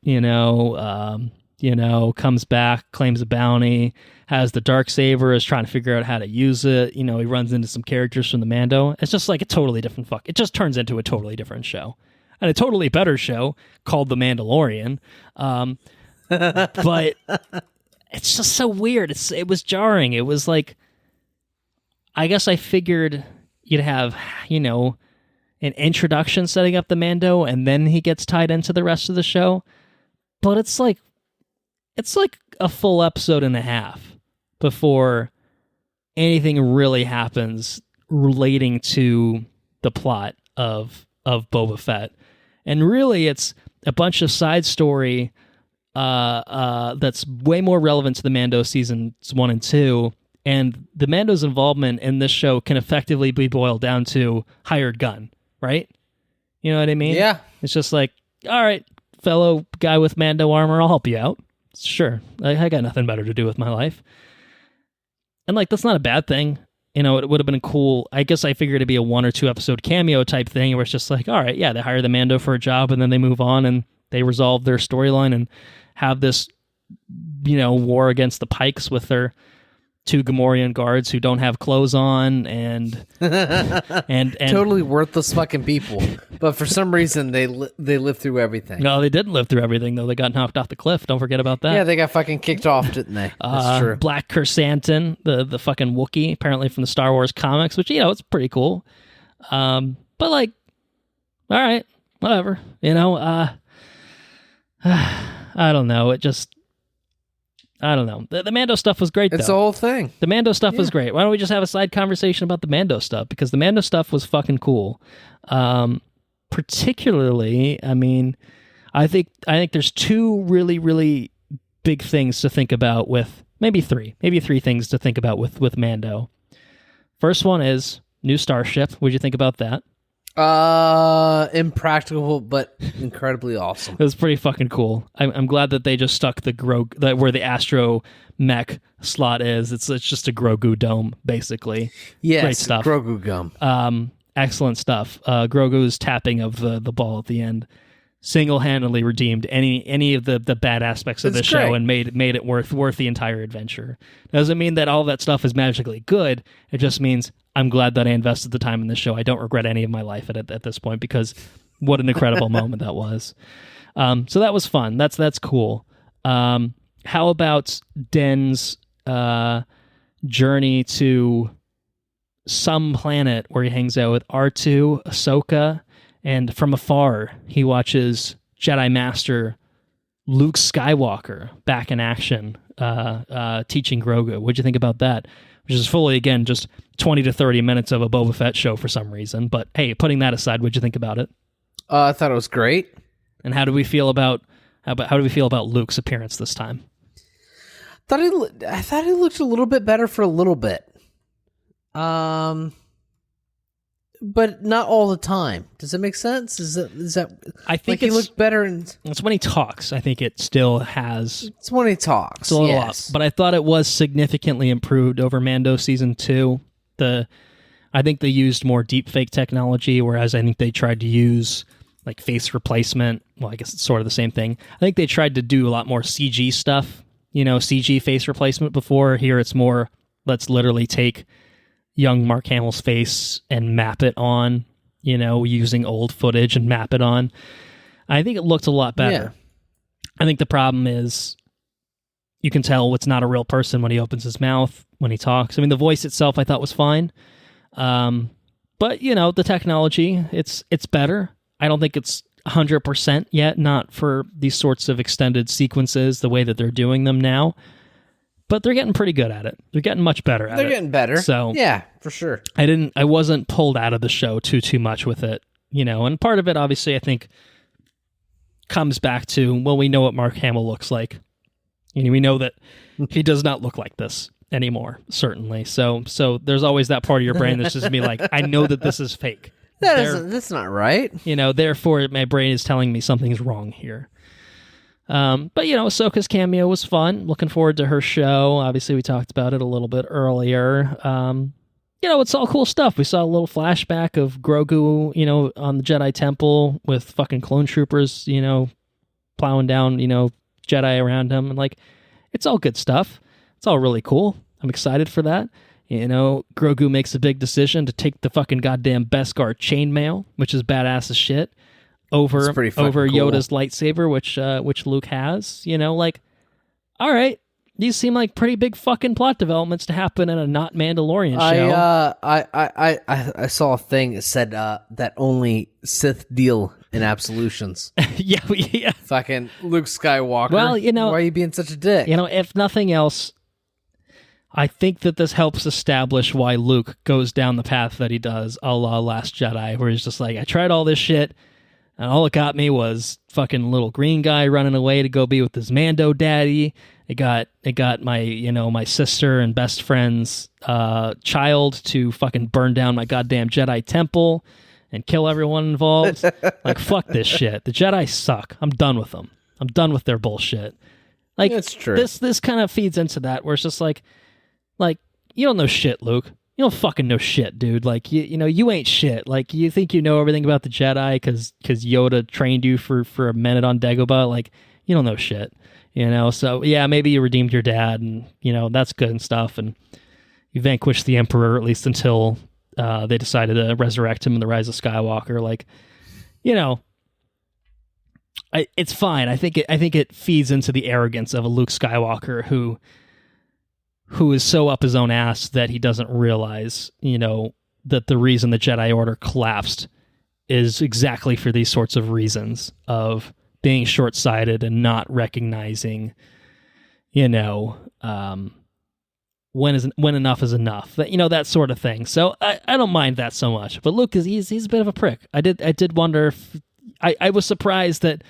comes back, claims a bounty, has the Darksaber, is trying to figure out how to use it. You know, he runs into some characters from the Mando. It's just like a totally different it just turns into a totally different show. And a totally better show called The Mandalorian. But it's just so weird. It was jarring. It was like, I guess I figured you'd have, an introduction setting up the Mando, and then he gets tied into the rest of the show. But it's like a full episode and a half before anything really happens relating to the plot of Boba Fett. And really, it's a bunch of side story that's way more relevant to the Mando seasons 1 and 2. And the Mando's involvement in this show can effectively be boiled down to hired gun, right? You know what I mean? Yeah. It's just like, all right, fellow guy with Mando armor, I'll help you out. Sure. I got nothing better to do with my life. And like, that's not a bad thing. It would have been cool. I guess I figured it'd be a 1 or 2 episode cameo type thing where it's just like, all right, yeah, they hire the Mando for a job and then they move on and they resolve their storyline and have this, war against the Pikes with their 2 Gamorrean guards who don't have clothes on and totally worthless fucking people. But for some reason they lived through everything. No, they didn't live through everything though. They got knocked off the cliff. Don't forget about that. Yeah, they got fucking kicked off, didn't they? That's true. Black Chrysanthemum, the fucking Wookiee, apparently from the Star Wars comics, which it's pretty cool. But like, all right, whatever. I don't know. I don't know. The Mando stuff was great, though. It's the whole thing. The Mando stuff was great. Why don't we just have a side conversation about the Mando stuff? Because the Mando stuff was fucking cool. Particularly, I think there's 2 really, really big things to think about with, maybe 3 things to think about with Mando. First one is new starship. What'd you think about that? Impractical, but incredibly awesome. It was pretty fucking cool. I'm glad that they just stuck where the Astro mech slot is. It's just a Grogu dome, basically. Yes, great stuff. Grogu gum. Excellent stuff. Grogu's tapping of the ball at the end single-handedly redeemed any of the bad aspects of the show and made it worth the entire adventure. Doesn't mean that all that stuff is magically good. It just means I'm glad that I invested the time in this show. I don't regret any of my life at this point because what an incredible moment that was. So that was fun. That's cool. How about Den's journey to some planet where he hangs out with R2, Ahsoka, and from afar he watches Jedi Master Luke Skywalker back in action, teaching Grogu. What'd you think about that? Which is fully, again, just 20 to 30 minutes of a Boba Fett show for some reason. But hey, putting that aside, what'd you think about it? I thought it was great. And how do we feel about Luke's appearance this time? I thought he looked a little bit better for a little bit. But not all the time. Does that make sense? Is that? I think he looked better. It's when he talks. I think it still has. It's when he talks. It's a little off, but I thought it was significantly improved over Mando season 2. I think they used more deepfake technology, whereas I think they tried to use like face replacement. Well, I guess it's sort of the same thing. I think they tried to do a lot more CG stuff. CG face replacement before. Here, it's more. Let's literally take young Mark Hamill's face and map it on, using old footage and map it on. I think it looked a lot better. Yeah. I think the problem is you can tell it's not a real person when he opens his mouth, when he talks. The voice itself I thought was fine. But, the technology, it's better. I don't think it's 100% yet, not for these sorts of extended sequences, the way that they're doing them now. But they're getting pretty good at it. They're getting much better at it. They're getting better. So yeah, for sure. I wasn't pulled out of the show too much with it, and part of it obviously I think comes back to, well, we know what Mark Hamill looks like. We know that he does not look like this anymore, certainly. So there's always that part of your brain that's just me like, I know that this is fake. That's not right. Therefore my brain is telling me something's wrong here. But Ahsoka's cameo was fun. Looking forward to her show. Obviously, we talked about it a little bit earlier. It's all cool stuff. We saw a little flashback of Grogu, on the Jedi Temple with fucking clone troopers, plowing down, Jedi around him. And it's all good stuff. It's all really cool. I'm excited for that. Grogu makes a big decision to take the fucking goddamn Beskar chainmail, which is badass as shit, over Yoda's lightsaber, which Luke has. All right, these seem like pretty big fucking plot developments to happen in a not Mandalorian show. I saw a thing that said that only Sith deal in absolutions. yeah. Fucking Luke Skywalker. Well, why are you being such a dick? If nothing else, I think that this helps establish why Luke goes down the path that he does, a la Last Jedi, where he's just like, I tried all this shit, and all it got me was fucking little green guy running away to go be with his Mando daddy. It got my, my sister and best friend's child to fucking burn down my goddamn Jedi temple and kill everyone involved. Fuck this shit. The Jedi suck. I'm done with them. I'm done with their bullshit. That's true. This kind of feeds into that, where it's just like, you don't know shit, Luke. You don't fucking know shit, dude. You ain't shit. You think you know everything about the Jedi because Yoda trained you for a minute on Dagobah. You don't know shit. So yeah, maybe you redeemed your dad, and that's good and stuff, and you vanquished the Emperor, at least until they decided to resurrect him in the Rise of Skywalker. It's fine. I think it feeds into the arrogance of a Luke Skywalker who is so up his own ass that he doesn't realize, that the reason the Jedi Order collapsed is exactly for these sorts of reasons of being short-sighted and not recognizing, when enough is enough. That sort of thing. So I don't mind that so much. But Luke he's a bit of a prick. I did wonder if I was surprised that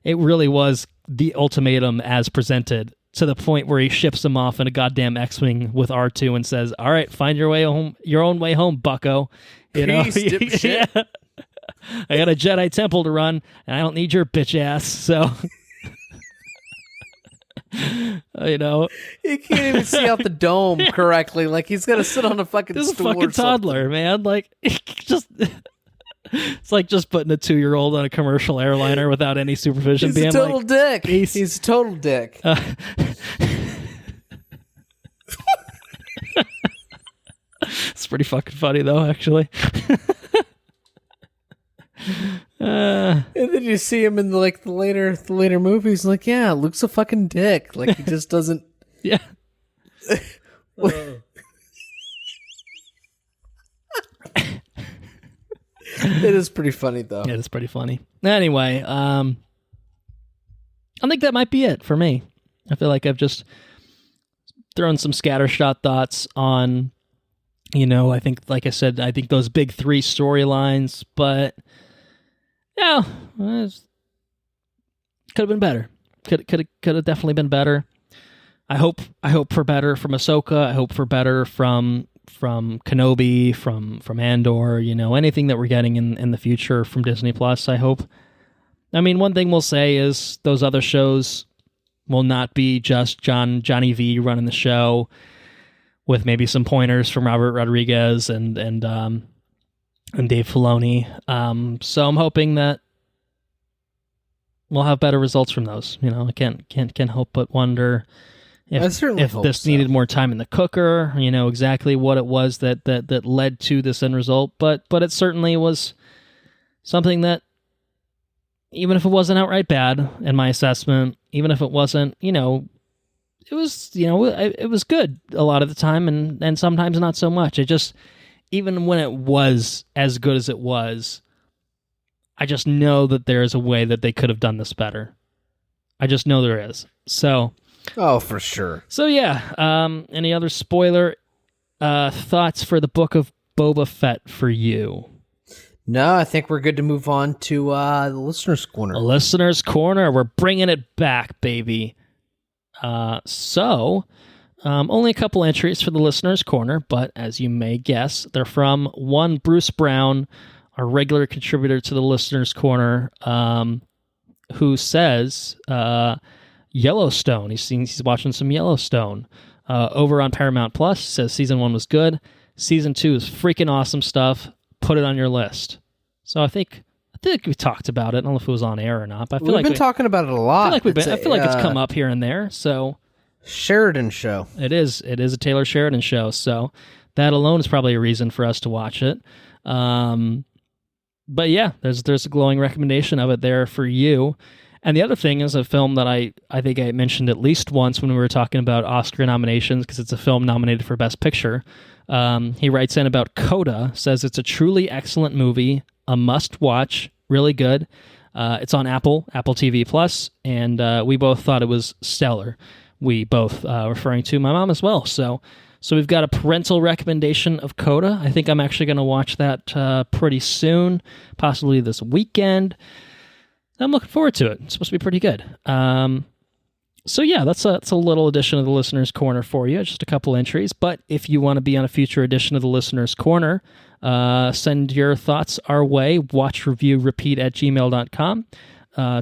it really was the ultimatum as presented, to the point where he ships him off in a goddamn X-Wing with R2 and says, all right, find your way home, your own way home, bucko. Peace, dipshit. Yeah. I got a Jedi temple to run, and I don't need your bitch ass, so... He can't even see out the dome correctly. He's got to sit on a fucking this stool. This is a fucking toddler, man. It's like just putting a 2-year-old on a commercial airliner without any supervision. He's a total dick. He's a total dick. It's pretty fucking funny, though, actually. And then you see him in the later movies. Yeah, Luke's a fucking dick. He just doesn't. Yeah. It is pretty funny, though. It is pretty funny. Anyway, I think that might be it for me. I feel like I've just thrown some scattershot thoughts on, I think, like I said, I think those big 3 storylines, but yeah, could have been better. Could have definitely been better. I hope for better from Ahsoka. I hope for better from Kenobi, from Andor, anything that we're getting in the future from Disney Plus, I hope. I mean, one thing we'll say is those other shows will not be just Johnny V running the show with maybe some pointers from Robert Rodriguez and Dave Filoni. So I'm hoping that we'll have better results from those. I can't help but wonder if this needed more time in the cooker, exactly what it was that led to this end result. But it certainly was something that, even if it wasn't outright bad in my assessment, even if it wasn't, it was good a lot of the time, and sometimes not so much. It just, even when it was as good as it was, I just know that there is a way that they could have done this better. I just know there is. So... Oh, for sure. So yeah, any other spoiler thoughts for the Book of Boba Fett for you? No, I think we're good to move on to the Listener's Corner. The Listener's Corner. We're bringing it back, baby. So, only a couple entries for the Listener's Corner, but as you may guess, they're from one Bruce Brown, our regular contributor to the Listener's Corner, who says Yellowstone. He's watching some Yellowstone over on Paramount Plus. Says season 1 was good. Season 2 is freaking awesome stuff. Put it on your list. So I think we talked about it. I don't know if it was on air or not, but I feel we've been talking about it a lot. I feel like it's come up here and there. So Sheridan show. It is a Taylor Sheridan show. So that alone is probably a reason for us to watch it. But yeah, there's a glowing recommendation of it there for you. And the other thing is a film that I think I mentioned at least once when we were talking about Oscar nominations, because it's a film nominated for Best Picture. He writes in about CODA, says it's a truly excellent movie, a must-watch, really good. It's on Apple TV Plus, and we both thought it was stellar. We both, referring to my mom as well. So we've got a parental recommendation of CODA. I think I'm actually going to watch that pretty soon, possibly this weekend. I'm looking forward to it. It's supposed to be pretty good. So yeah, that's a little edition of the Listener's Corner for you. Just a couple entries. But if you want to be on a future edition of the Listener's Corner, send your thoughts our way. watchreviewrepeat@gmail.com.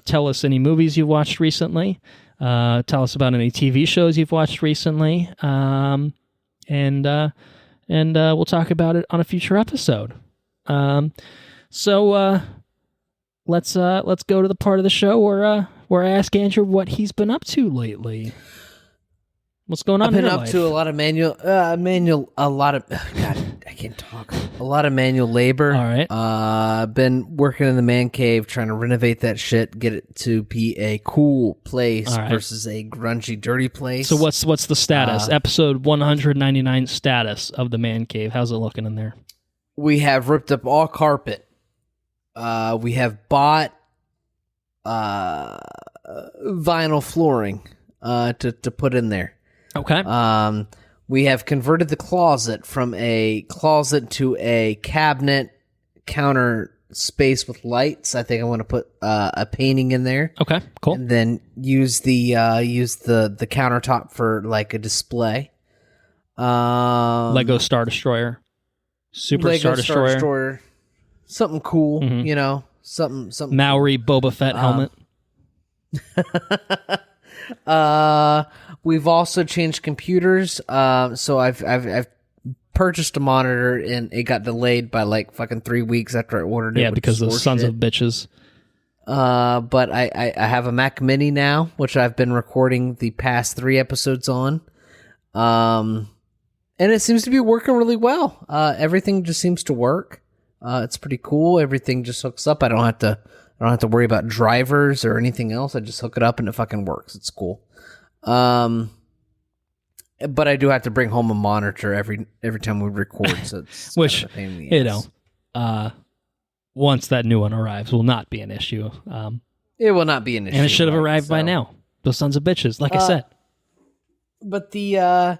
Tell us any movies you've watched recently. Tell us about any TV shows you've watched recently. And we'll talk about it on a future episode. So let's go to the part of the show where I ask Andrew what he's been up to lately. What's going on? I've been up to a lot of manual, a lot of God, I can't talk. A lot of manual labor. All right. Been working in the man cave, trying to renovate that shit, get it to be a cool place versus a grungy, dirty place. So what's the status? Episode 199 status of the man cave. How's it looking in there? We have ripped up all carpet. We have bought vinyl flooring to put in there. Okay. We have converted the closet from a closet to a cabinet counter space with lights. I think I want to put a painting in there. Okay, cool. And then use the countertop for like a display. Lego Star Destroyer. Super Star Destroyer. Something cool, you know. Something Maori Boba Fett helmet. We've also changed computers. So I've purchased a monitor and it got delayed by like fucking 3 weeks after I ordered it. Yeah, because those sons of bitches. But I have a Mac Mini now, which I've been recording the past 3 episodes on. And it seems to be working really well. Everything just seems to work. It's pretty cool. Everything just hooks up. I don't have to worry about drivers or anything else. I just hook it up and it fucking works. It's cool. But I do have to bring home a monitor every time we record. So it's which, kind of a pain in the ass. Once that new one arrives, will not be an issue. It will not be an issue. And it should have arrived by now. Those sons of bitches, like I said. But the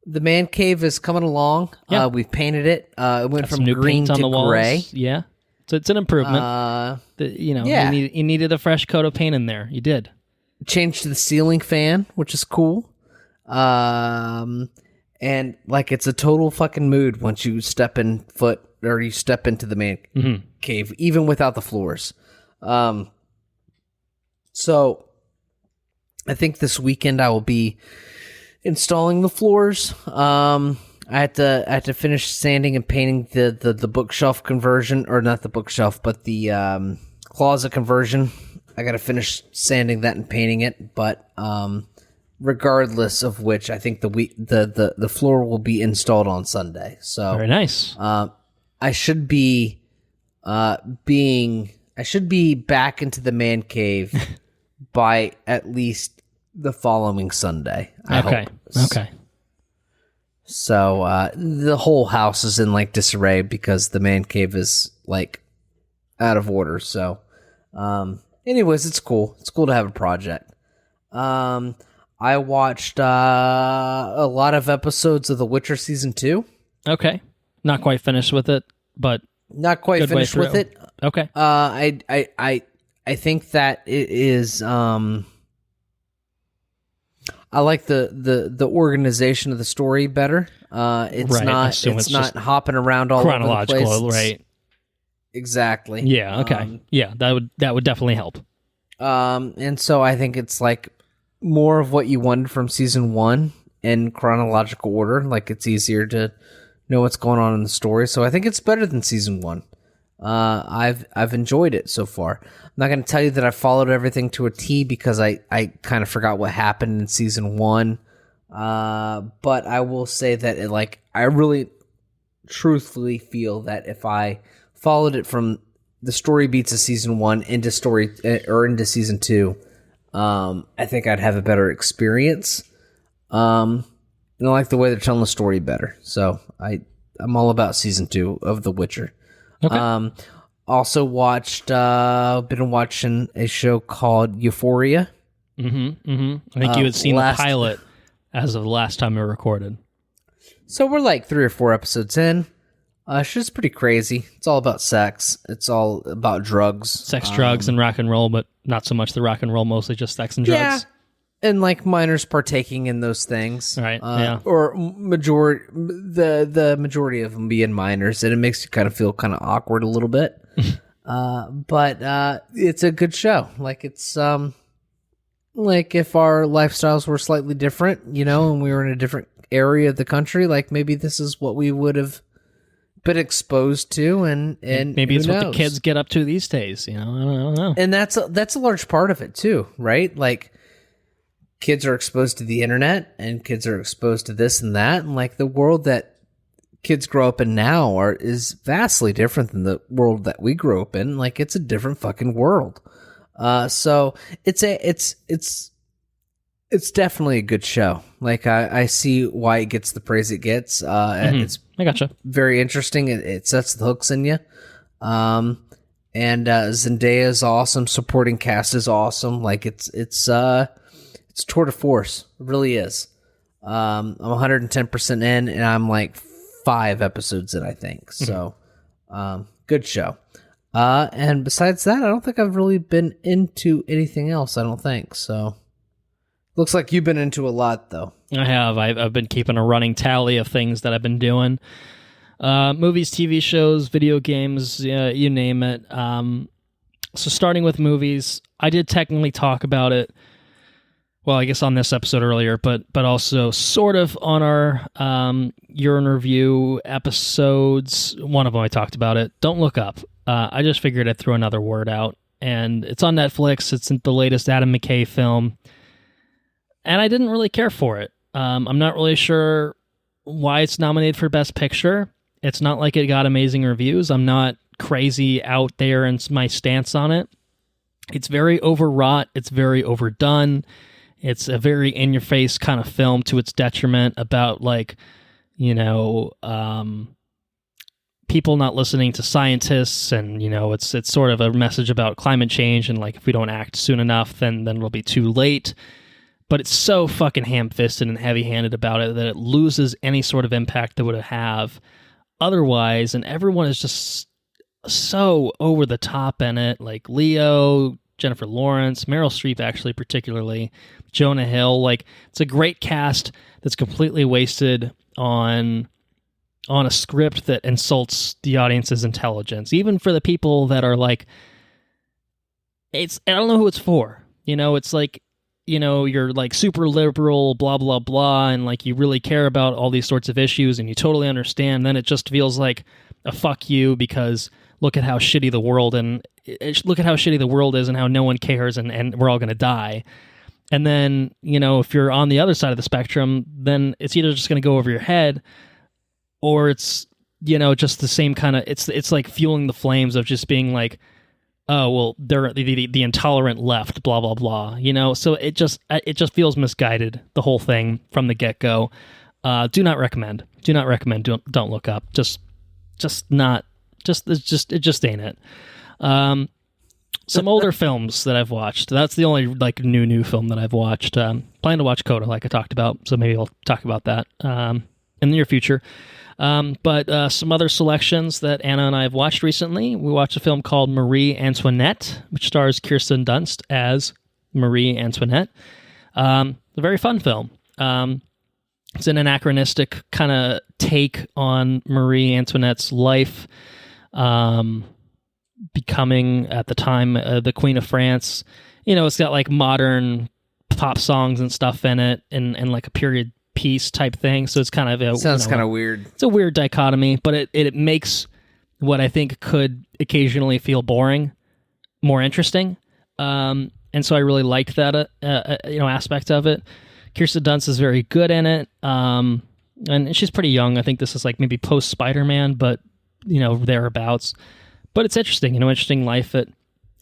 man cave is coming along. Yeah. We've painted it. It went from new green paint on to the walls. gray. Yeah. So it's an improvement. Yeah. You needed a fresh coat of paint in there. You did. Changed to the ceiling fan, which is cool. And like it's a total fucking mood once you step into the man cave, even without the floors. So I think this weekend I will be installing the floors. I had to finish sanding and painting the bookshelf conversion, or not the bookshelf, but the closet conversion. I got to finish sanding that and painting it, but regardless of which, I think the floor will be installed on Sunday. So very nice. I should be back into the man cave by at least the following Sunday. I hope. Okay. So the whole house is in like disarray because the man cave is like out of order. So anyways, it's cool. It's cool to have a project. I watched a lot of episodes of The Witcher season 2. Okay. Not quite finished with it, but not quite finished with it. Okay. I think that it is I like the organization of the story better. It's not hopping around all over the place. Right? Exactly. Yeah. Okay. Yeah, that would definitely help. And so I think it's like more of what you wanted from season 1 in chronological order. Like it's easier to know what's going on in the story. So I think it's better than season 1. I've enjoyed it so far. I'm not going to tell you that I followed everything to a T because I kind of forgot what happened in season 1. But I will say that I really truthfully feel that if I followed it from the story beats of season 1 into season 2, I think I'd have a better experience. And I like the way they're telling the story better. So I'm all about season 2 of The Witcher. Okay. Also been watching a show called Euphoria. I think you had seen the pilot as of the last time we recorded. So we're like 3 or 4 episodes in. Shit's pretty crazy. It's all about sex. It's all about drugs. Sex, drugs, and rock and roll, but not so much the rock and roll, mostly just sex and drugs. Yeah. And like minors partaking in those things. Right, yeah. Or the majority of them being minors, and it makes you kind of feel kind of awkward a little bit. But it's a good show. Like it's like if our lifestyles were slightly different, and we were in a different area of the country, like maybe this is what we would have been exposed to, and maybe it's what the kids get up to these days. I don't know. And that's a large part of it too, right? Like kids are exposed to the internet, and kids are exposed to this and that, and like the world that kids grow up in now is vastly different than the world that we grew up in. Like it's a different fucking world. So it's definitely a good show. Like I see why it gets the praise it gets. It's I gotcha. Very interesting. It sets the hooks in you. And Zendaya is awesome. Supporting cast is awesome. Like it's tour de force. It really is. I'm 110% in, and I'm like 5 episodes in, I think. So, good show. And besides that, I don't think I've really been into anything else. I don't think so. Looks like you've been into a lot, though. I have. I've been keeping a running tally of things that I've been doing. Movies, TV shows, video games, you name it. So starting with movies, I did technically talk about it, well, I guess on this episode earlier, but also sort of on our Year in Review episodes. One of them I talked about it. Don't Look Up. I just figured I'd throw another word out. And it's on Netflix. It's the latest Adam McKay film. And I didn't really care for it. I'm not really sure why it's nominated for Best Picture. It's not like it got amazing reviews. I'm not crazy out there in my stance on it. It's very overwrought. It's very overdone. It's a very in-your-face kind of film to its detriment about, people not listening to scientists, and, it's sort of a message about climate change, and, if we don't act soon enough, then it'll be too late. But it's so fucking ham-fisted and heavy-handed about it that it loses any sort of impact that would have otherwise, and everyone is just so over the top in it, like Leo, Jennifer Lawrence, Meryl Streep actually particularly, Jonah Hill. It's a great cast that's completely wasted on a script that insults the audience's intelligence, even for the people that are I don't know who it's for. It's you're super liberal, blah, blah, blah, and you really care about all these sorts of issues and you totally understand. Then it just feels like a fuck you because look at how shitty the world is and how no one cares and we're all going to die. And then, if you're on the other side of the spectrum, then it's either just going to go over your head or it's, just the same kind of, it's like fueling the flames of just being like, oh, well, they're the intolerant left, blah, blah, blah, so it just feels misguided, the whole thing from the get-go. Do not recommend. Don't Look Up. It just ain't it. Some older films that I've watched. That's the only new film that I've watched. Plan to watch CODA, like I talked about, so maybe I'll talk about that in the near future. But some other selections that Anna and I have watched recently. We watched a film called Marie Antoinette, which stars Kirsten Dunst as Marie Antoinette. A very fun film. It's an anachronistic kind of take on Marie Antoinette's life, becoming, at the time, the Queen of France, it's got like modern pop songs and stuff in it, and like a period piece type thing. So it's kind of sounds kind of weird. It's a weird dichotomy, but it makes what I think could occasionally feel boring more interesting. And so I really liked that aspect of it. Kirsten Dunst is very good in it. And she's pretty young. I think this is like maybe post Spider-Man, but thereabouts. But it's interesting, interesting life an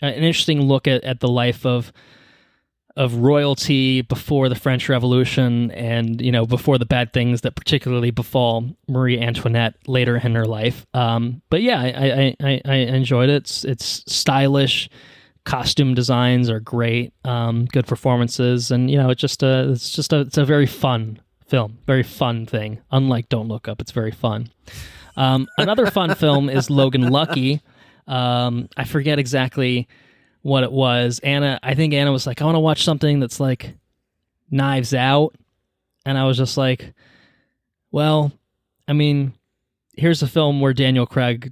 interesting look at the life of royalty before the French Revolution, and before the bad things that particularly befall Marie Antoinette later in her life. But yeah, I enjoyed it. It's stylish. Costume designs are great. Good performances, and it's a very fun film, very fun thing. Unlike Don't Look Up, it's very fun. Another fun film is Logan Lucky. I forget exactly what it was. I think Anna was like, I want to watch something that's like Knives Out. And I was just like, well, I mean, here's a film where Daniel Craig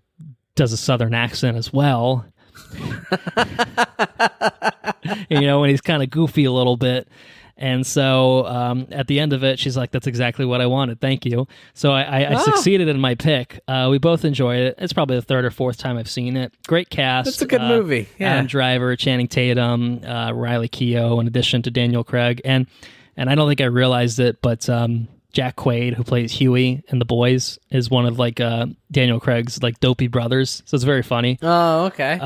does a Southern accent as well. When he's kind of goofy a little bit. And so at the end of it, she's like, that's exactly what I wanted. Thank you. So I succeeded in my pick. We both enjoyed it. It's probably the third or fourth time I've seen it. Great cast. It's a good movie. Yeah. Adam Driver, Channing Tatum, Riley Keough, in addition to Daniel Craig. And I don't think I realized it, but Jack Quaid, who plays Huey in The Boys, is one of like Daniel Craig's like dopey brothers. So it's very funny. Oh, okay.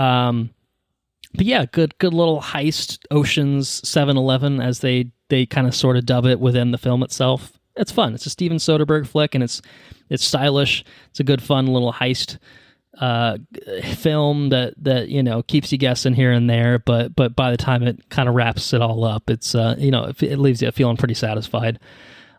But yeah, good little heist, Ocean's 7-Eleven, as they kind of sort of dub it within the film itself. It's fun. It's a Steven Soderbergh flick, and it's stylish. It's a good, fun little heist film that keeps you guessing here and there. But by the time it kind of wraps it all up, it's it leaves you feeling pretty satisfied.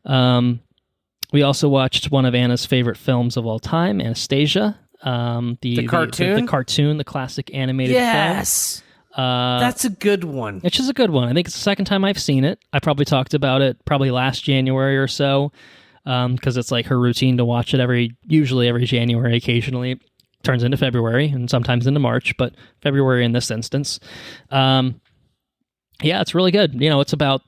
We also watched one of Anna's favorite films of all time, Anastasia. The cartoon, the classic animated film. Yes. That's a good one. It's just a good one. I think it's the second time I've seen it. I probably talked about it last January or so, because it's like her routine to watch it usually every January. Occasionally it turns into February and sometimes into March, but February in this instance. Yeah, it's really good. It's about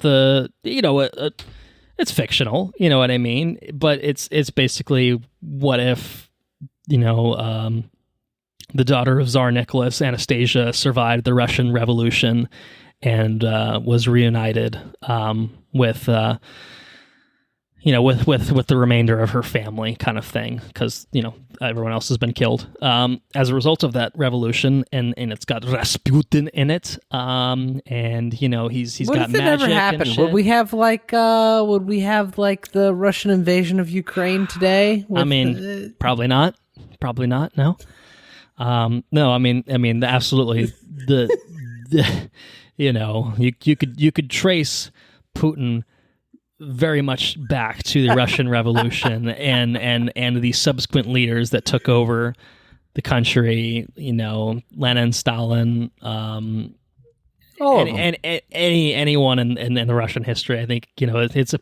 it's fictional, you know what I mean? But it's basically what if, the daughter of Tsar Nicholas, Anastasia, survived the Russian Revolution and was reunited with the remainder of her family, kind of thing, because everyone else has been killed as a result of that revolution, and it's got Rasputin in it, and he's what got if it magic never happened? and shit. Would we have like the Russian invasion of Ukraine today? Probably not. No. No, I mean, absolutely. You could trace Putin very much back to the Russian Revolution and the subsequent leaders that took over the country. Lenin, Stalin, anyone in the Russian history. I think it's a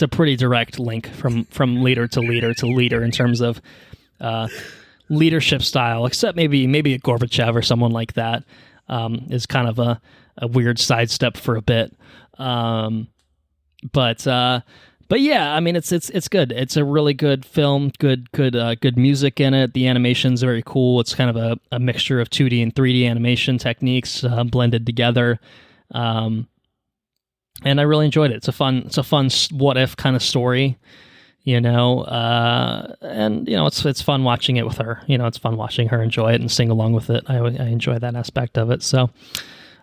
pretty direct link from leader to leader to leader in terms of leadership style, except maybe a Gorbachev or someone like that is kind of a weird sidestep for a bit. But yeah, I mean, it's good. It's a really good film. Good music in it. The animation's very cool. It's kind of a mixture of 2D and 3D animation techniques blended together. And I really enjoyed it. It's a fun what if kind of story. It's fun watching it with her. It's fun watching her enjoy it and sing along with it. I enjoy that aspect of it. So,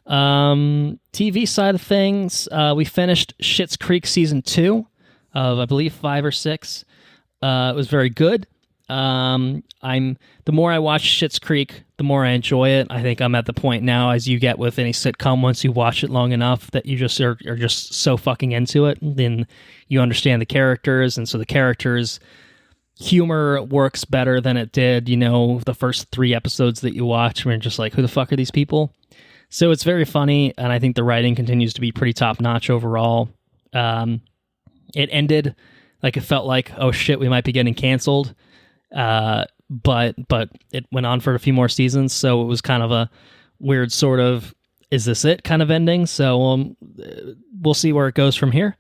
TV side of things, we finished Schitt's Creek season 2 of, I believe, 5 or 6. It was very good. The more I watch Schitt's Creek, the more I enjoy it. I think I'm at the point now, as you get with any sitcom, once you watch it long enough, that you just are just so fucking into it, then you understand the characters, and so the characters' humor works better than it did, the first 3 episodes that you watch, where you're just like, who the fuck are these people? So it's very funny, and I think the writing continues to be pretty top-notch overall. It ended like it felt like, oh shit, we might be getting canceled. But it went on for a few more seasons, so it was kind of a weird sort of is this it kind of ending. So we'll see where it goes from here.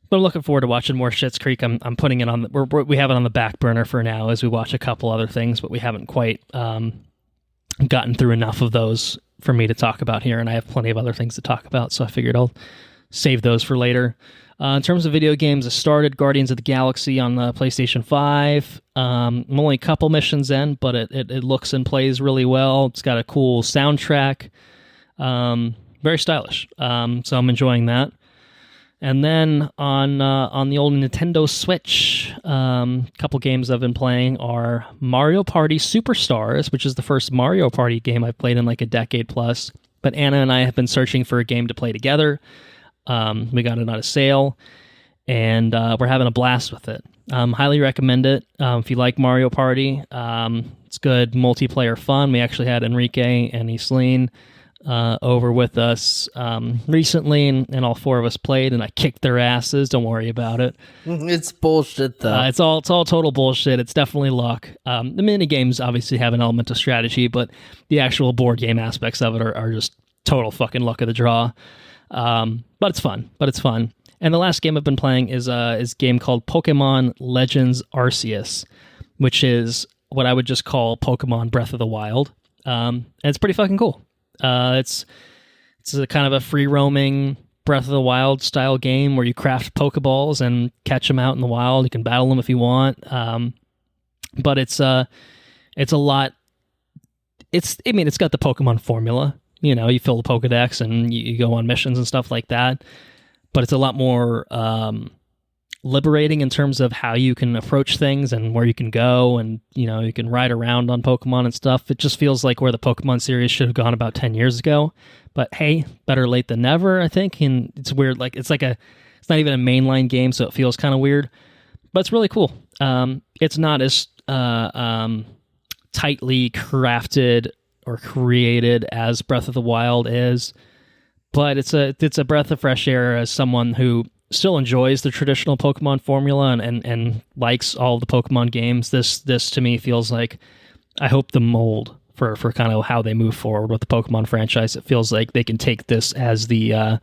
But I'm looking forward to watching more Schitt's Creek. I'm putting it on. We have it on the back burner for now as we watch a couple other things, but we haven't quite gotten through enough of those for me to talk about here, and I have plenty of other things to talk about, so I figured I'll save those for later. In terms of video games, I started Guardians of the Galaxy on the PlayStation 5. I'm only a couple missions in, but it looks and plays really well. It's got a cool soundtrack. Very stylish. So I'm enjoying that. And then on the old Nintendo Switch, a couple games I've been playing are Mario Party Superstars, which is the first Mario Party game I've played in like a decade plus. But Anna and I have been searching for a game to play together. We got it on a sale, and we're having a blast with it. Highly recommend it. If you like Mario Party, it's good multiplayer fun. We actually had Enrique and Iselin over with us recently, and all four of us played, and I kicked their asses. Don't worry about it. It's bullshit, though. It's all total bullshit. It's definitely luck. The mini games obviously have an element of strategy, but the actual board game aspects of it are just total fucking luck of the draw. But it's fun. And the last game I've been playing is a game called Pokemon Legends Arceus, which is what I would just call Pokemon Breath of the Wild. And it's pretty fucking cool. It's a kind of a free roaming Breath of the Wild style game where you craft Pokeballs and catch them out in the wild. You can battle them if you want. But it's a lot. It's got the Pokemon formula. You know, you fill the Pokedex and you go on missions and stuff like that. But it's a lot more liberating in terms of how you can approach things and where you can go, and you can ride around on Pokemon and stuff. It just feels like where the Pokemon series should have gone about 10 years ago. But hey, better late than never, I think. And it's weird, it's not even a mainline game, so it feels kind of weird. But it's really cool. It's not as tightly crafted or created as Breath of the Wild is, but it's a breath of fresh air as someone who still enjoys the traditional Pokemon formula and likes all the Pokemon games. This to me feels like, I hope, the mold for kind of how they move forward with the Pokemon franchise. It feels like they can take this as the as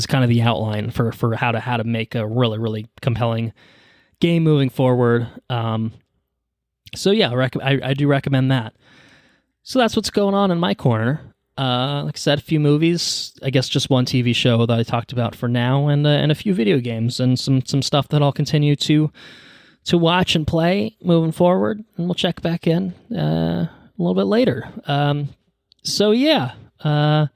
kind of the outline for how to make a really, really compelling game moving forward. So yeah, I do recommend that. So that's what's going on in my corner. Like I said, a few movies, I guess just one TV show that I talked about for now, and a few video games and some stuff that I'll continue to watch and play moving forward, and we'll check back in a little bit later. So yeah, does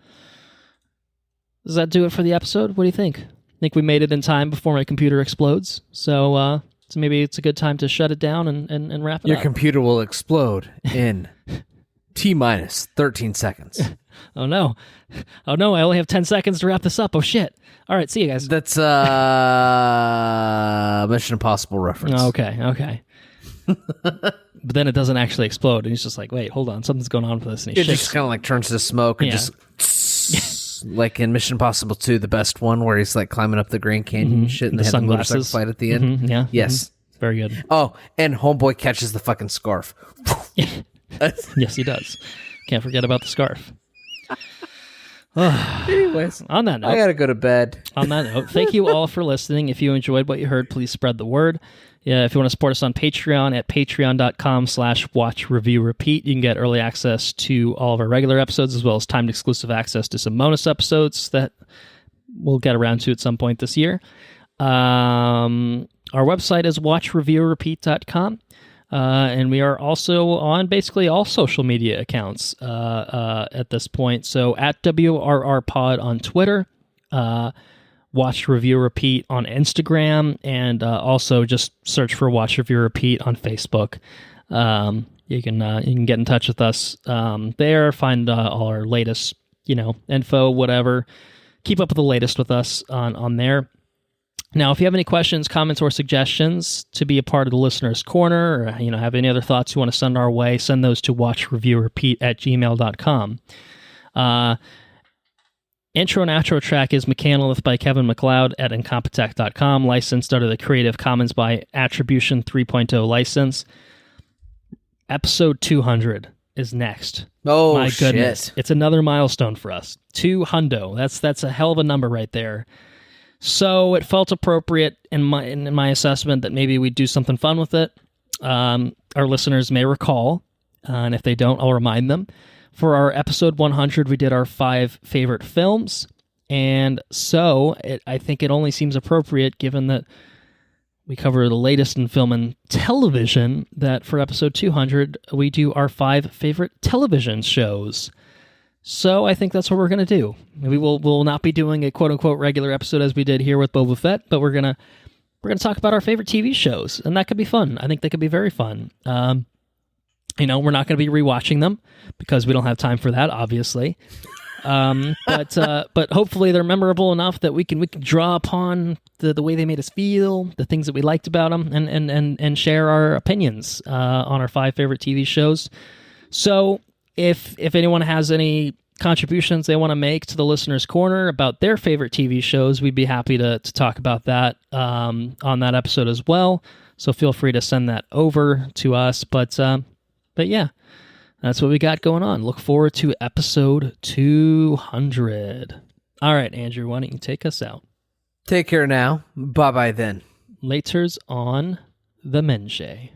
that do it for the episode? What do you think? I think we made it in time before my computer explodes. So maybe it's a good time to shut it down and wrap it up. Your computer will explode in T-minus 13 seconds. Oh no, I only have 10 seconds to wrap this up. Oh shit. All right, see you guys. That's Mission Impossible reference. Okay. But then it doesn't actually explode, and he's just like, wait, hold on, something's going on with this. And it just kind of like turns to smoke and just like in Mission Impossible 2, the best one, where he's like climbing up the Grand Canyon and shit, and the they have the motorcycle sunglasses fight at the end. Mm-hmm, yeah. Yes. Mm-hmm. Very good. Oh, and Homeboy catches the fucking scarf. Yes, he does. Can't forget about the scarf. Anyways, on that note, I gotta go to bed. On that note, thank you all for listening. If you enjoyed what you heard, please spread the word. Yeah, if you want to support us on Patreon at patreon.com/watchreviewrepeat, you can get early access to all of our regular episodes, as well as timed exclusive access to some bonus episodes that we'll get around to at some point this year. Our website is watchreviewrepeat.com. And we are also on basically all social media accounts at this point. So at WRR Pod on Twitter, Watch Review Repeat on Instagram, and also just search for Watch Review Repeat on Facebook. You can get in touch with us there, find all our latest info, whatever. Keep up with the latest with us on there. Now, if you have any questions, comments, or suggestions to be a part of the Listener's Corner, or have any other thoughts you want to send our way, send those to watchreviewrepeat@gmail.com. Intro and outro track is Mechanolith by Kevin MacLeod at Incompetech.com, licensed under the Creative Commons by Attribution 3.0 license. Episode 200. is next. Oh, my goodness. shit. It's another milestone for us. 200. That's a hell of a number right there. So it felt appropriate in my assessment that maybe we'd do something fun with it. Our listeners may recall, and if they don't, I'll remind them. For our episode 100, we did our 5 favorite films, and so I think it only seems appropriate, given that we cover the latest in film and television, that for episode 200, we do our 5 favorite television shows. So I think that's what we're going to do. We'll not be doing a quote-unquote regular episode as we did here with Boba Fett, but we're going to talk about our favorite TV shows, and that could be fun. I think they could be very fun. We're not going to be rewatching them because we don't have time for that, obviously. But hopefully they're memorable enough that we can draw upon the way they made us feel, the things that we liked about them, and share our opinions on our 5 favorite TV shows. So if anyone has any contributions they want to make to the Listener's Corner about their favorite TV shows, we'd be happy to talk about that on that episode as well. So feel free to send that over to us. But yeah, that's what we got going on. Look forward to episode 200. All right, Andrew, why don't you take us out? Take care now. Bye-bye then. Laters on the Menche.